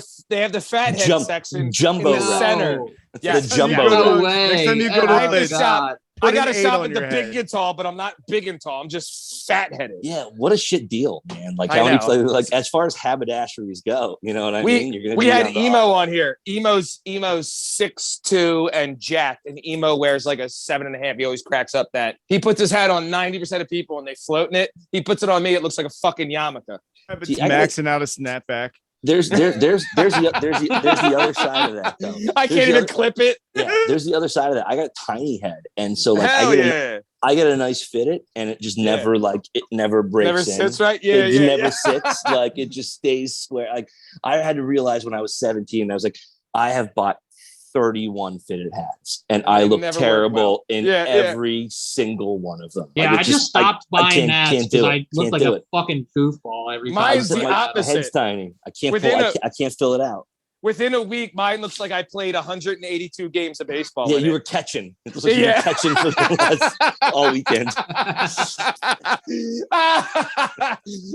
S1: fat head section
S10: jumbo
S1: in the center.
S10: Yes,
S4: the
S10: jumbo.
S9: No way.
S4: Next time you go to
S1: I have
S4: Lids,
S1: to shop. I got to
S4: an 8
S1: shop
S4: on
S1: at the
S4: your
S1: big
S4: head.
S1: and tall, but I'm not big and tall. I'm just fat headed.
S10: Yeah, what a shit deal, man. Like
S1: I
S10: how many
S1: know.
S10: like as far as haberdasheries go, you know what I mean? You're gonna
S1: we
S10: be
S1: had
S10: on the
S1: Emo on here. Emo's 6'2" and jacked, and Emo wears like a 7.5. He always cracks up that he puts his hat on 90% of people and they float in it. He puts it on me. It looks like a fucking yarmulke.
S4: It's maxing out a snapback.
S10: There's the other side of that though.
S1: I can't even clip it.
S10: Yeah, there's the other side of that. I got a tiny head, and so like
S1: Hell
S10: I get a nice fitted, and it just never it never breaks.
S1: Never
S10: in.
S1: sits right.
S10: It never sits. Like it just stays square. Like I had to realize when I was 17, I was like, I have bought 31 fitted hats, and I look terrible in every single one of them.
S9: Yeah,
S10: like,
S9: I just stopped buying hats because I look like a fucking goofball every time.
S1: Mine's the
S10: my
S1: opposite.
S10: head's tiny. I can't I can't fill it out.
S1: Within a week, mine looks like I played 182 games of baseball.
S10: Yeah, you were catching. It looks like you were catching for the last all weekend.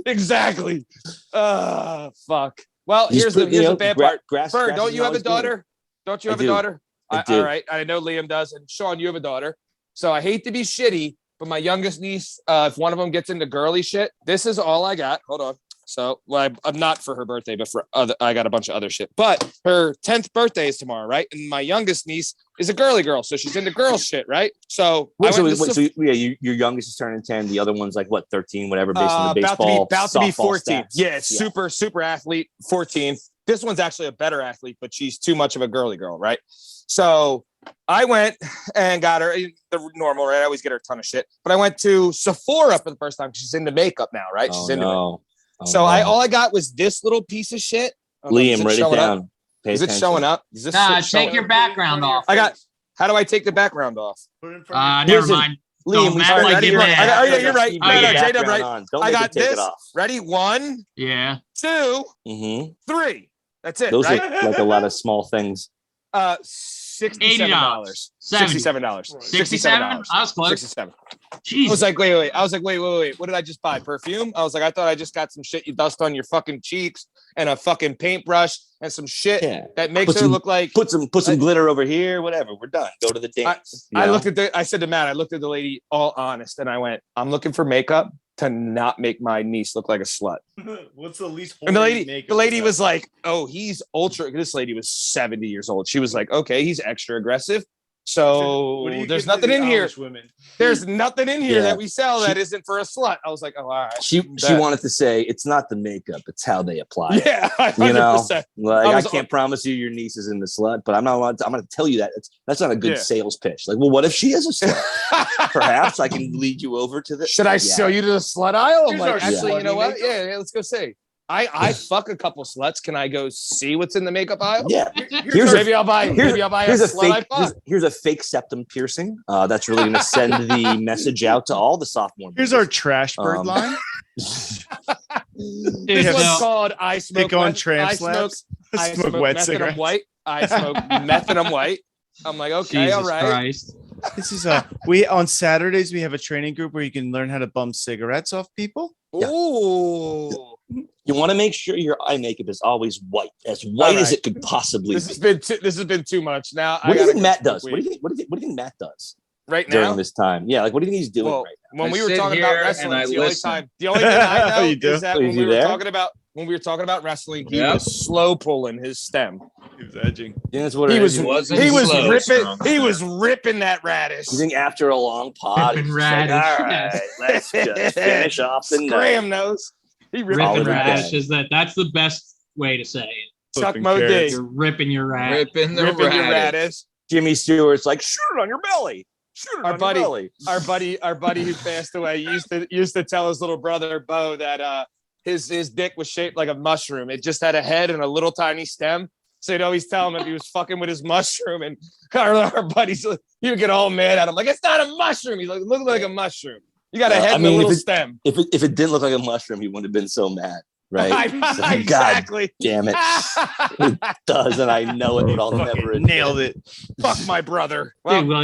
S1: Exactly. Fuck. Well, here's the bad part. Bern, don't you have a daughter? Don't you have a daughter? All right. I know Liam does. And Sean, you have a daughter. So I hate to be shitty, but my youngest niece, if one of them gets into girly shit, this is all I got. Hold on. So, well, I'm not for her birthday, but I got a bunch of other shit. But her 10th birthday is tomorrow, right? And my youngest niece is a girly girl, so she's into girl shit, right? So,
S10: your youngest is turning 10. The other one's like what, 13, whatever, based on the baseball.
S1: About to be 14.
S10: Stats.
S1: Yeah, super athlete. 14. This one's actually a better athlete, but she's too much of a girly girl, right? So I went and got her the normal, right? I always get her a ton of shit, but I went to Sephora for the first time. She's into makeup now, right? She's into it. So all I got was this little piece of shit.
S10: Liam, write it down.
S1: Is it showing up? Is this
S9: take your background off.
S1: How do I take the background off?
S9: Never mind.
S10: Liam,
S1: you're right. J-Dub, right?
S10: Don't
S1: I got this.
S10: Off.
S1: Ready? 1, 2, 3. That's it.
S10: Those
S1: right?
S10: are like a lot of small things.
S1: $67. $67.
S9: $67. I was close.
S1: 67.
S9: Jesus.
S1: I was like, wait. I was like, wait. What did I just buy? Perfume? I was like, I thought I just got some shit you dust on your fucking cheeks and a fucking paintbrush and some shit that makes her look like
S10: put some glitter over here, whatever. We're done. Go to the dance.
S1: I said to Matt, I looked at the lady all honest and I went, I'm looking for makeup to not make my niece look like a slut.
S4: What's the least?
S1: And the lady was like, oh, he's ultra. This lady was 70 years old. She was like, okay, he's extra aggressive. So there's nothing in here. There's nothing in here that we sell that isn't for a slut. I was like, oh, all right.
S10: She wanted to say it's not the makeup, it's how they apply it.
S1: Yeah, 100%.
S10: You know, like I can't promise you your niece is in the slut, but I'm going to tell you that that's not a good sales pitch. Like, well, what if she is a slut? Perhaps I can lead you over to the.
S1: Should I show you to the slut aisle? I'm like, actually, you know what? Yeah, let's go see. I fuck a couple sluts. Can I go see what's in the makeup aisle?
S10: Yeah.
S1: Maybe I'll buy a slut I fuck.
S10: Here's a fake septum piercing. That's really going to send the message out to all the sophomore.
S4: Here's our trash bird line.
S1: This one's called I smoke.
S4: Pick on
S1: meth-
S4: tramp
S1: I smoke.
S4: slaps.
S1: I
S4: Smoke
S1: smoke
S4: wet
S1: meth and I'm
S4: cigarettes.
S1: white. I smoke meth and I'm white. I'm like, okay,
S9: Jesus
S1: all right.
S9: Christ.
S4: This is we on Saturdays we have a training group where you can learn how to bum cigarettes off people.
S10: Yeah.
S1: Ooh.
S10: You want to make sure your eye makeup is always white as as
S1: right.
S10: it could possibly
S1: This
S10: be.
S1: has been too much. Now
S10: What do you think Matt does? What do you think Matt does
S1: right
S10: during
S1: now?
S10: this time? Yeah, like what do you think he's doing
S1: Well,
S10: right now?
S1: when
S3: I
S1: we were
S3: sit
S1: talking about
S3: here
S1: wrestling,
S3: and I
S1: it's the only
S3: listen.
S1: time. The only thing I know
S4: You do?
S1: is that
S10: Is
S1: when
S10: he
S1: we were
S10: there?
S1: talking about wrestling, he
S3: Yep.
S1: was slow pulling his stem.
S4: He was edging.
S10: Yeah, that's what
S1: He
S10: it
S1: was
S10: is.
S3: wasn't
S1: he was
S3: slow,
S1: ripping
S3: strong.
S1: he was ripping that radish.
S10: You think after a long pod,
S9: Ripping
S10: he's just like,
S9: radish,
S10: all right,
S9: yes.
S10: let's just finish off the night.
S1: Scram nose. He ripped
S10: All
S9: Ripping
S10: of
S1: the
S10: it
S1: radish.
S9: radish is that's the best way to say it.
S1: Chuck
S4: Flipping
S1: Mo
S4: carrots.
S1: D.
S9: You're ripping your radish.
S3: Ripping the
S1: Ripping your
S3: radish.
S1: radish.
S10: Jimmy Stewart's like, shoot it on your belly. Shoot it
S1: Our
S10: on
S1: buddy-
S10: your belly.
S1: Our buddy who passed away used to tell his little brother Bo that his dick was shaped like a mushroom. It just had a head and a little tiny stem. So he'd always tell him if he was fucking with his mushroom, and our buddies, he would get all mad at him. Like, it's not a mushroom. He's like, it looks like a mushroom. You got a head and a little stem.
S10: If it didn't look like a mushroom, he wouldn't have been so mad, right? God
S1: Exactly.
S10: damn it. It does, and I know it, but I'll never
S4: Fucking
S10: admit
S4: nailed it.
S1: Fuck my brother.
S9: Dude,
S1: Well,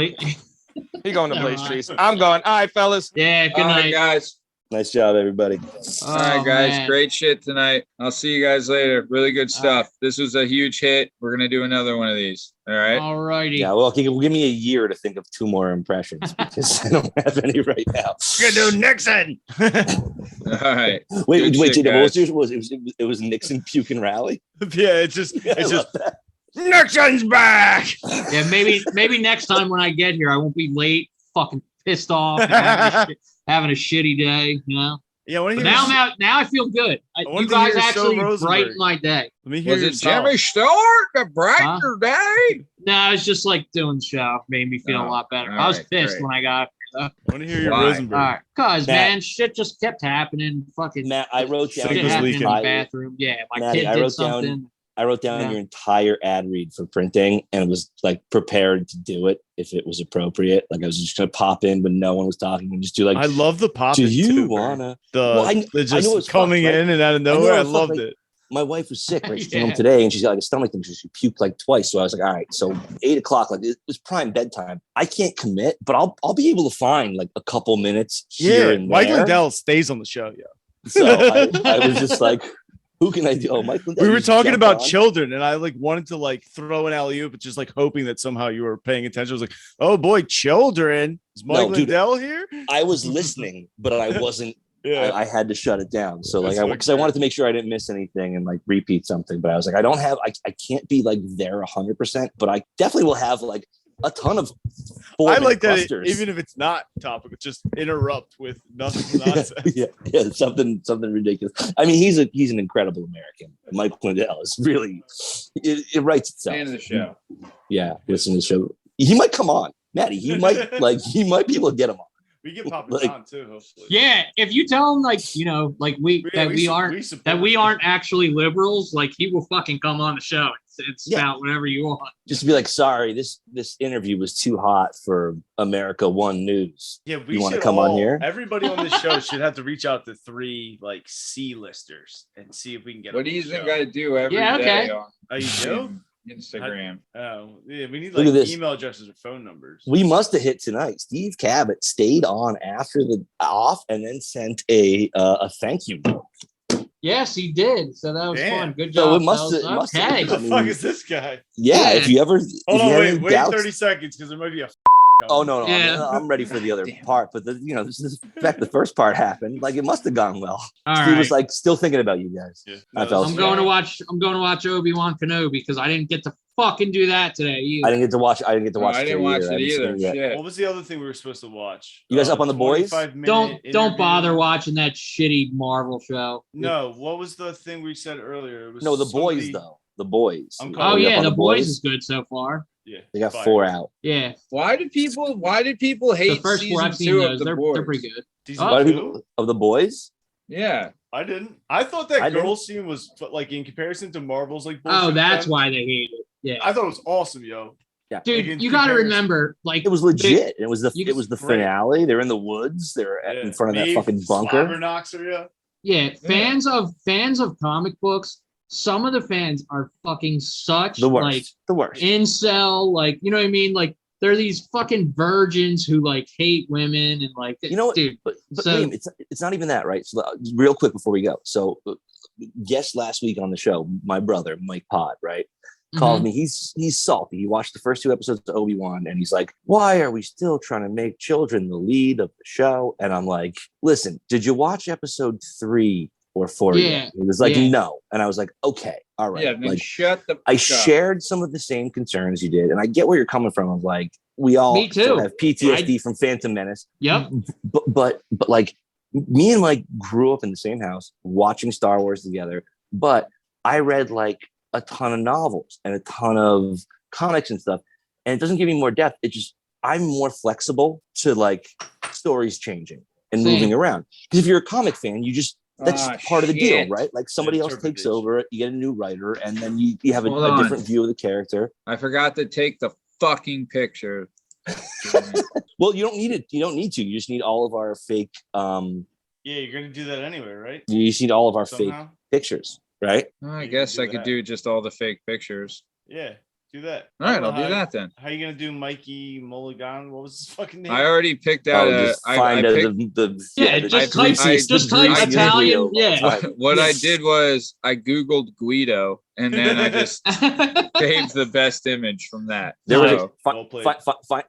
S1: he going to Blaze Trees. I'm going. All right, fellas.
S9: yeah, good
S3: All right,
S9: night.
S3: guys.
S10: Nice job, everybody.
S3: All right, guys.
S9: man.
S3: Great shit tonight. I'll see you guys later. Really good stuff. This was a huge hit. We're going to do another one of these. All right.
S9: All righty.
S10: Yeah, well, give me a year to think of 2 more impressions because I don't have any right now.
S4: You're gonna do Nixon.
S3: All right.
S10: Wait,
S3: Good shit,
S10: Jacob, what was
S3: guys.
S10: yours? It was Nixon puke and rally.
S4: Yeah, it's just
S10: I love that.
S4: Nixon's back.
S9: Yeah, maybe next time when I get here, I won't be late, fucking pissed off, and having a shitty day, you know.
S4: Yeah, when
S9: But now I feel good.
S4: wanted
S9: You
S4: to
S9: guys
S4: hear
S9: actually
S4: Phil Rosenberg.
S9: brighten my day.
S4: Let me hear
S3: Was it
S4: yourself.
S3: Jimmy Stewart that brightened
S9: Huh?
S3: your day?
S9: No, it's just like doing the show made me feel a
S3: Oh,
S9: lot better.
S3: all
S9: I was
S3: right,
S9: pissed
S3: great.
S9: when I got here.
S4: I want to hear your
S3: Why?
S4: Rosenberg.
S9: All right, cause
S10: Matt.
S9: man, shit just kept happening. Fucking
S10: Matt, I wrote down
S9: shit
S4: Sink was
S9: happening in the
S4: leaking.
S9: bathroom. Yeah, my
S10: Matty,
S9: kid
S10: I
S9: did
S10: wrote down-
S9: something.
S10: I wrote down
S9: Yeah.
S10: your entire ad read for printing and was like prepared to do it if it was appropriate. Like I was just gonna pop in when no one was talking and just do like,
S4: I love the pop.
S10: do
S4: in
S10: you
S4: too,
S10: wanna?
S4: the
S10: Well, I
S4: the
S10: know
S4: just
S10: it's
S4: coming
S10: fucked, right?
S4: in and out of
S10: know
S4: nowhere. I
S10: it's fucked,
S4: loved
S10: like-
S4: it.
S10: My wife was sick, right? She came
S9: Yeah.
S10: home today and she's got like a stomach thing. So she puked like twice. So I was like, all right, so 8 o'clock, like it was prime bedtime. I can't commit, but I'll be able to find like a couple minutes here
S4: Yeah,
S10: and
S4: Mike
S10: there.
S4: Lindell stays on the show. Yeah,
S10: So I was just like, who can I do? Oh, Mike Lindell.
S4: we were
S10: just
S4: talking
S10: jumped
S4: about
S10: on.
S4: children, and I like wanted to like throw an alley oop, but just like hoping that somehow you were paying attention. I was like, oh boy, children. Is Mike
S10: No, dude.
S4: Lindell here?
S10: I was listening, but I wasn't.
S4: Yeah.
S10: I had to shut it down. So like,
S4: That's
S10: because I wanted to make sure I didn't miss anything and like repeat something. But I was like, I can't be like there 100%, but I definitely will have like a ton of.
S4: I like that
S10: clusters.
S4: even if it's not topical, just interrupt with nothing nonsense.
S10: yeah, something ridiculous. I mean, he's an incredible American. Mike Lindell is really it writes itself.
S3: Fan of the show.
S10: Yeah, listen to the show. He might come on, Matty. He might be able to get him on.
S4: We get Papa
S10: Like-
S4: John too, hopefully.
S9: Yeah, if you tell him like we aren't actually liberals, like he will fucking come on the show and spout whatever you want.
S10: Just to be like, sorry, this interview was too hot for America One News.
S4: Yeah,
S10: You wanna come on here?
S4: Everybody on this show should have to reach out to 3 like C-listers and see if we can get.
S3: What
S4: them
S3: do you
S4: on the
S3: think
S4: show.
S3: I do every day
S9: Yeah, okay.
S3: on
S4: Oh, you do?
S3: Instagram?
S4: Oh, yeah. We need
S10: Look
S4: like
S10: at this.
S4: email addresses or phone numbers.
S10: We must have hit tonight. Steve Cabot stayed on after the off and then sent a thank you note.
S9: Yes, he did. So that was
S4: Damn.
S9: fun. Good
S10: So
S9: job.
S10: it must
S9: fellas.
S10: have- it must have-
S9: Okay.
S4: Who the
S10: I mean-
S4: fuck is this guy?
S10: Yeah, if you ever
S4: Hold
S10: if
S4: on,
S10: you have any
S4: wait
S10: doubts-
S4: 30 seconds because there might be a.
S10: Oh no,
S9: Yeah.
S10: I'm ready for the other part. But the fact the first part happened, like it must have gone well.
S9: All
S10: Steve was
S9: right.
S10: like still thinking about you guys.
S4: Yeah.
S10: I felt
S9: I'm going to watch Obi-Wan Kenobi because I didn't get to fucking do that today.
S10: I didn't get to watch. I didn't get to watch.
S3: I didn't
S10: three
S3: watch
S10: either. I
S3: it
S10: haven't seen
S3: either.
S10: it yet.
S3: Shit.
S4: What was the other thing we were supposed to watch?
S10: You guys up on The Boys?
S4: 25-minute
S9: Don't
S4: interview.
S9: bother watching that shitty Marvel show.
S4: No, what was the thing we said earlier? It was
S10: No, The Boys
S4: somebody-
S10: though. The Boys.
S4: I'm
S10: Are
S9: Oh
S10: we up
S9: yeah,
S10: on
S9: The Boys is good so far.
S4: Yeah,
S10: They got
S4: fire.
S10: 4 out.
S9: Yeah,
S3: Why did people hate
S9: the first 4
S3: season
S9: I've seen
S3: 2
S9: those.
S3: of The
S9: They're
S3: Boys?
S9: pretty good.
S4: Season
S9: Oh.
S10: Why do
S4: two?
S10: people of The Boys?
S3: Yeah.
S4: I didn't. I thought that
S10: I
S4: girl scene was like in comparison to Marvel's like.
S9: Oh,
S4: bullshit
S9: that's
S4: attempt,
S9: why they hate it. Yeah,
S4: I thought it was awesome, yo.
S10: Yeah.
S9: dude,
S4: Like, in
S9: you got to
S4: comparison-
S9: remember, like
S10: It was legit. It was the
S9: you-
S4: great.
S10: finale. They're in the woods. They're in front of that fucking bunker.
S9: Yeah, fans of comic books. Some of the fans are fucking such
S10: The worst.
S9: like
S10: The worst.
S9: incel, like you know what I mean. Like they're these fucking virgins who like hate women and like
S10: You know what?
S9: dude.
S10: But
S9: so-
S10: Liam, it's not even that, right? So real quick before we go. So guest last week on the show, my brother Mike Pod, right? Called me. He's salty. He watched the first 2 episodes of Obi-Wan and he's like, why are we still trying to make children the lead of the show? And I'm like, listen, did you watch episode 3 or 4
S9: Yeah.
S10: yet? He was like,
S9: Yeah.
S10: no. And I was like, okay, all right.
S3: Yeah, then
S10: Like,
S3: shut the
S10: I
S3: fuck up.
S10: shared some of the same concerns you did, and I get where you're coming from. Of like, we all
S9: Me too.
S10: still have PTSD from Phantom Menace.
S9: Yep.
S10: But like, me and Mike grew up in the same house watching Star Wars together. But I read like a ton of novels and a ton of comics and stuff, and it doesn't give me more depth. It just I'm more flexible to like stories changing and
S9: Same.
S10: moving around. Because if you're a comic fan, you just that's
S3: Ah,
S10: part of the deal,
S3: shit.
S10: right? Like somebody else takes
S4: Interpretation.
S10: over, you get a new writer, and then you have
S3: Hold
S10: a
S3: on.
S10: different view of the character.
S3: I forgot to take the fucking picture.
S10: Well, you don't need it. You don't need to. You just need all of our fake.
S4: Yeah, you're gonna do that anyway, right?
S10: You just need all of our fake
S4: Somehow.
S10: pictures, right?
S3: I
S4: You
S3: guess
S4: can
S3: I
S4: do
S3: could
S4: that.
S3: do just all the fake pictures.
S4: Yeah, do that.
S3: All right, I'll
S4: How-
S3: do that then.
S4: How you gonna do Mikey Medigone? What was his fucking name?
S3: I already picked out
S10: Just
S3: I
S10: find
S3: picked,
S9: Yeah,
S10: the
S9: just
S3: type-
S10: greasiest- the
S3: just type
S10: greasiest
S9: Italian,
S10: video of all
S9: yeah.
S10: time.
S3: what I did was I Googled Guido and then I just saved the best image from that.
S10: There was
S3: So,
S10: a,
S4: Well played.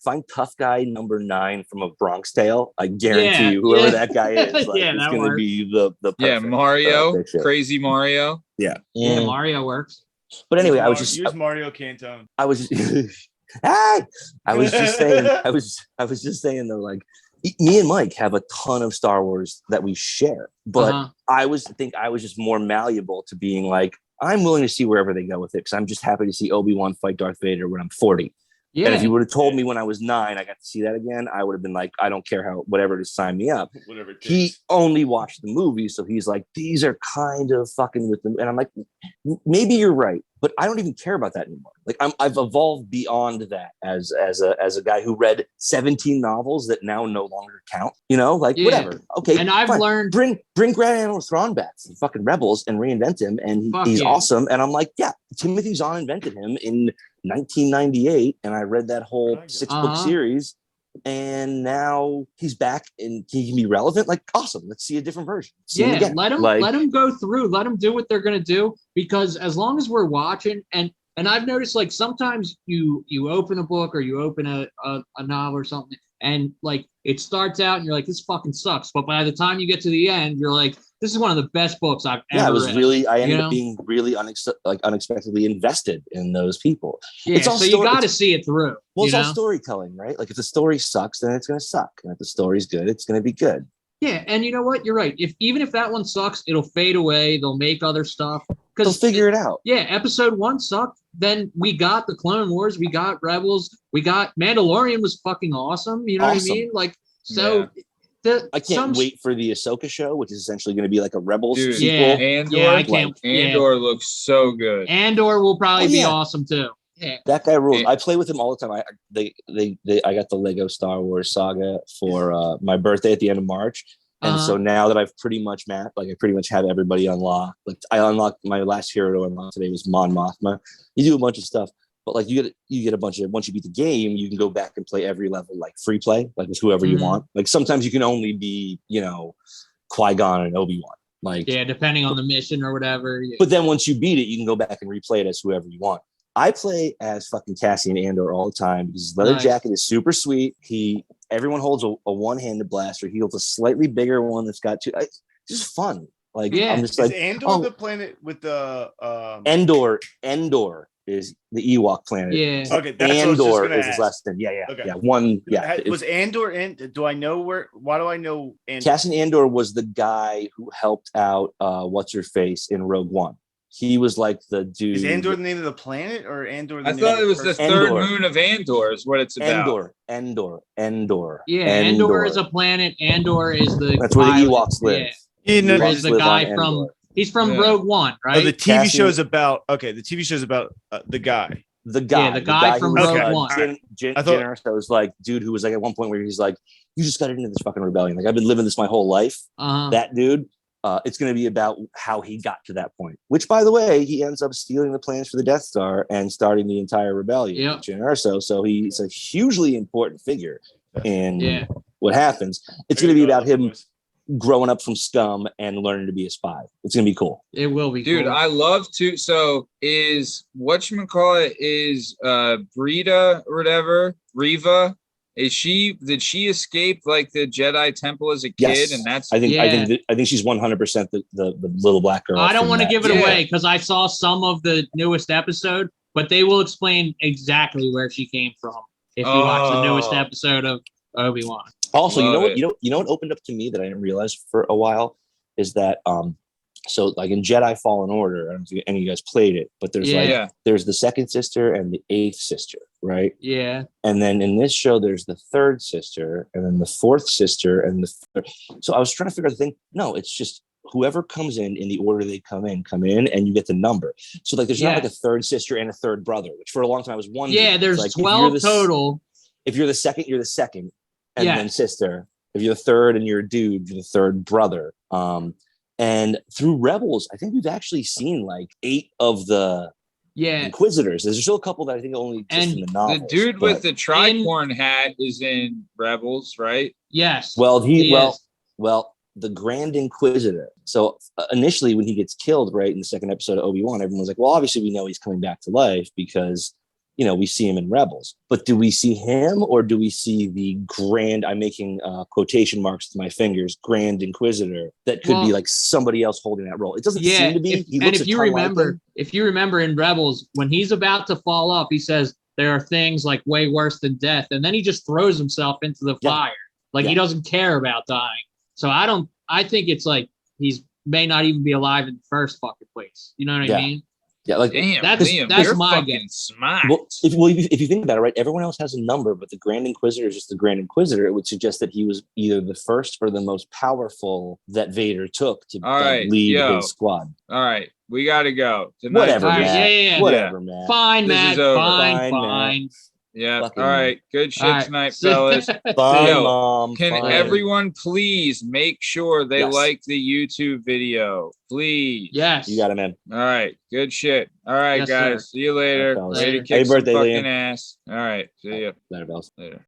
S10: find tough guy number 9 from A Bronx Tale. I guarantee
S9: Yeah,
S10: you, whoever
S9: yeah.
S10: that guy is, like,
S9: Yeah,
S10: it's
S9: that
S10: going to
S9: works.
S10: be the
S3: yeah,
S10: perfect,
S3: Mario,
S10: picture.
S3: crazy Mario.
S10: Yeah.
S9: Yeah, Mario works.
S10: But anyway, I was just
S4: use Mario Cantone.
S10: I was just, hey! I was just saying, I was just saying though, like me and Mike have a ton of Star Wars that we share, but
S9: Uh-huh.
S10: I was just more malleable to being like, I'm willing to see wherever they go with it because I'm just happy to see Obi-Wan fight Darth Vader when I'm 40.
S9: Yeah.
S10: And if you would have told me when I was 9, I got to see that again, I would have been like, I don't care how, whatever to sign me up.
S4: Whatever. It
S10: He
S4: takes.
S10: only watched the movie, so he's like, these are kind of fucking with them. And I'm like, maybe you're right, but I don't even care about that anymore. Like I've evolved beyond that as a guy who read 17 novels that now no longer count. You know, like
S9: Yeah.
S10: whatever. Okay,
S9: And I've
S10: fine.
S9: learned
S10: bring Grand Admiral Thrawn back from fucking Rebels and reinvent him, and
S9: Fuck
S10: he's
S9: yeah.
S10: awesome. And I'm like, yeah, Timothy Zahn invented him in 1998, and I read that whole 6-book
S9: Uh-huh.
S10: series. And now he's back and he can be relevant. Like, awesome. Let's see a different version. See him
S9: yeah,
S10: again.
S9: let
S10: Like,
S9: them go through, let them do what they're gonna do, because as long as we're watching, and I've noticed like sometimes you open a book or you open a novel or something, and like it starts out and you're like, this fucking sucks, but by the time you get to the end, you're like, this is one of the best books I've ever
S10: yeah, I was
S9: read.
S10: really, I ended
S9: you
S10: up
S9: know?
S10: being really unexpectedly invested in those people.
S9: Yeah,
S10: it's all
S9: so you
S10: story-
S9: got to see it through.
S10: Well, it's
S9: you
S10: all
S9: know?
S10: storytelling, right? Like if the story sucks, then it's going to suck. And if the story's good, it's going to be good.
S9: Yeah, and you know what? You're right. Even if that one sucks, it'll fade away. They'll make other stuff.
S10: They'll figure it out.
S9: Yeah, episode 1 sucked. Then we got the Clone Wars, we got Rebels, we got Mandalorian was fucking awesome. You know what I
S10: Awesome.
S9: mean? Like, so
S10: I can't wait for the Ahsoka show, which is essentially going to be like a Rebels
S3: Dude,
S10: sequel.
S9: Yeah,
S3: Andor,
S9: yeah, I can't.
S3: Andor looks so good.
S9: Andor will probably
S10: Oh,
S9: be
S10: yeah.
S9: awesome too. Yeah.
S10: That guy rules.
S3: Yeah.
S10: I play with him all the time. I got the Lego Star Wars saga for my birthday at the end of March. And
S9: Uh-huh.
S10: so now that I've pretty much mapped, like I pretty much have everybody unlocked. Like I unlocked my last hero to unlock today was Mon Mothma. You do a bunch of stuff, but like you get a bunch of, once you beat the game, you can go back and play every level like free play, like with whoever you
S9: Mhm.
S10: want. Like sometimes you can only be, Qui-Gon and Obi-Wan. Like,
S9: Yeah, depending on the mission or whatever. Yeah.
S10: but then once you beat it, you can go back and replay it as whoever you want. I play as fucking Cassian Andor all the time because his leather
S9: Nice.
S10: jacket is super sweet. Everyone holds a one-handed blaster. He holds a slightly bigger one that's got two. It's just fun. Like
S9: Yeah.
S10: I'm just
S4: Is
S10: like
S4: Andor the planet with the
S10: Endor is the Ewok planet.
S9: Yeah.
S4: Okay, that's what I was just
S10: Andor
S4: gonna
S10: is his
S4: ask.
S10: last name. Yeah.
S4: Okay.
S10: Yeah. One. Yeah.
S4: Was Andor in? Do I know where? Why do I know Andor?
S10: Cassian Andor was the guy who helped out what's her face in Rogue One. He was like the dude.
S4: Is Andor the name of the planet or Andor? The
S3: I
S4: name
S3: thought
S4: of
S3: it was the
S4: person?
S3: third
S10: Endor.
S3: moon of Andor is what it's about.
S10: Endor.
S9: Yeah, Andor is a planet. Andor is the
S10: That's where the
S9: pilot.
S10: Ewoks live.
S9: Yeah.
S4: You know,
S9: Is the
S10: live
S9: guy
S10: on
S9: from?
S10: Endor.
S9: He's from
S3: Yeah.
S9: Rogue One,
S4: oh,
S9: right?
S4: the TV
S10: Cassian-
S4: show's about the TV show's about the guy.
S10: The guy,
S9: the guy from
S10: who was,
S9: Rogue One.
S4: I thought-
S10: Jyn Erso was like, dude who was like at one point where he's like, you just got into this fucking rebellion. Like, I've been living this my whole life. That dude, it's going to be about how he got to that point, which, by the way, he ends up stealing the plans for the Death Star and starting the entire rebellion.
S9: Yep.
S10: Jyn Erso. So he's a hugely important figure in
S9: Yeah.
S10: what happens. It's going to be about him growing up from scum and learning to be a spy. It's going to be cool.
S9: It will be,
S3: Dude,
S9: cool.
S3: I love to. So is whatchamacallit is Brita or whatever, Reva? Did she escape like the Jedi Temple as a kid?
S10: Yes.
S3: And that's
S10: I think she's 100% the little black girl.
S9: I don't
S10: from
S9: want to
S10: that.
S9: give it
S3: Yeah.
S9: away because I saw some of the newest episode, but they will explain exactly where she came from if you watch the newest
S3: Oh.
S9: episode of Obi-Wan.
S10: Also, you
S3: Love
S10: know what?
S3: it.
S10: You know what opened up to me that I didn't realize for a while is that so like in Jedi Fallen Order, I don't know if any of you guys played it, but there's
S9: Yeah.
S10: there's the second sister and the eighth sister, right?
S9: Yeah.
S10: And then in this show, there's the third sister, and then the fourth sister, and the third. So I was trying to figure out the thing. No, it's just whoever comes in the order they come in, and you get the number. So like, there's not like a third sister and a third brother, which for a long time I was wondering.
S9: Yeah, there's
S10: like,
S9: 12 total.
S10: If you're the second, you're the second, and
S9: Yeah.
S10: then sister. If you're the third and you're a dude, you're the third brother. And through Rebels, I think we've actually seen like 8 of the
S9: Yeah.
S10: Inquisitors. There's still a couple that I think only exist
S9: And
S10: in the
S3: the
S10: novels.
S3: dude with
S10: but-
S3: the tricorn hat is in Rebels, right?
S9: Yes.
S10: Well,
S9: he is.
S10: the Grand Inquisitor. So initially, when he gets killed, right in the second episode of Obi-Wan, everyone's like, "Well, obviously, we know he's coming back to life because we see him in Rebels." But do we see him, or do we see the Grand? I'm making quotation marks with my fingers. Grand Inquisitor that could be
S9: Well,
S10: like somebody else holding that role. It doesn't
S9: Yeah.
S10: seem to be.
S9: If you remember in Rebels, when he's about to fall off, he says there are things like way worse than death, and then he just throws himself into the fire. Like he doesn't care about dying. So I think it's like he's may not even be alive in the first fucking place. You know what I mean?
S10: Yeah, like
S3: Damn,
S9: That's-
S3: Liam,
S9: that's
S3: you're
S9: my
S3: fucking
S9: guess.
S3: smart.
S10: Well, if you think about it, right, everyone else has a number, but the Grand Inquisitor is just the Grand Inquisitor. It would suggest that he was either the first or the most powerful that Vader took to
S3: All right,
S10: lead
S3: yo.
S10: his squad.
S3: All right, we got to go. Tonight,
S10: Whatever,
S9: All right,
S10: Matt.
S9: yeah.
S10: Whatever, man.
S9: Fine,
S3: This
S9: Matt.
S3: is over.
S9: Fine.
S10: Fine, Matt.
S3: Yeah.
S10: Fucking
S3: All right. Good shit
S9: All right.
S3: tonight, fellas.
S10: Fine,
S3: Yo,
S10: Mom.
S3: Can
S10: fine.
S3: everyone please make sure they
S10: Yes.
S3: like the YouTube video? Please.
S9: Yes.
S10: You got it, man.
S3: All right. Good shit. All right,
S9: Yes,
S3: guys.
S9: sir.
S3: See you later.
S10: All right, fellas.
S3: Ready to
S9: Later.
S3: kick
S10: Happy
S3: some
S10: birthday,
S3: fucking
S10: Liam.
S3: ass. All right. See you
S10: Later, fellas.
S3: later.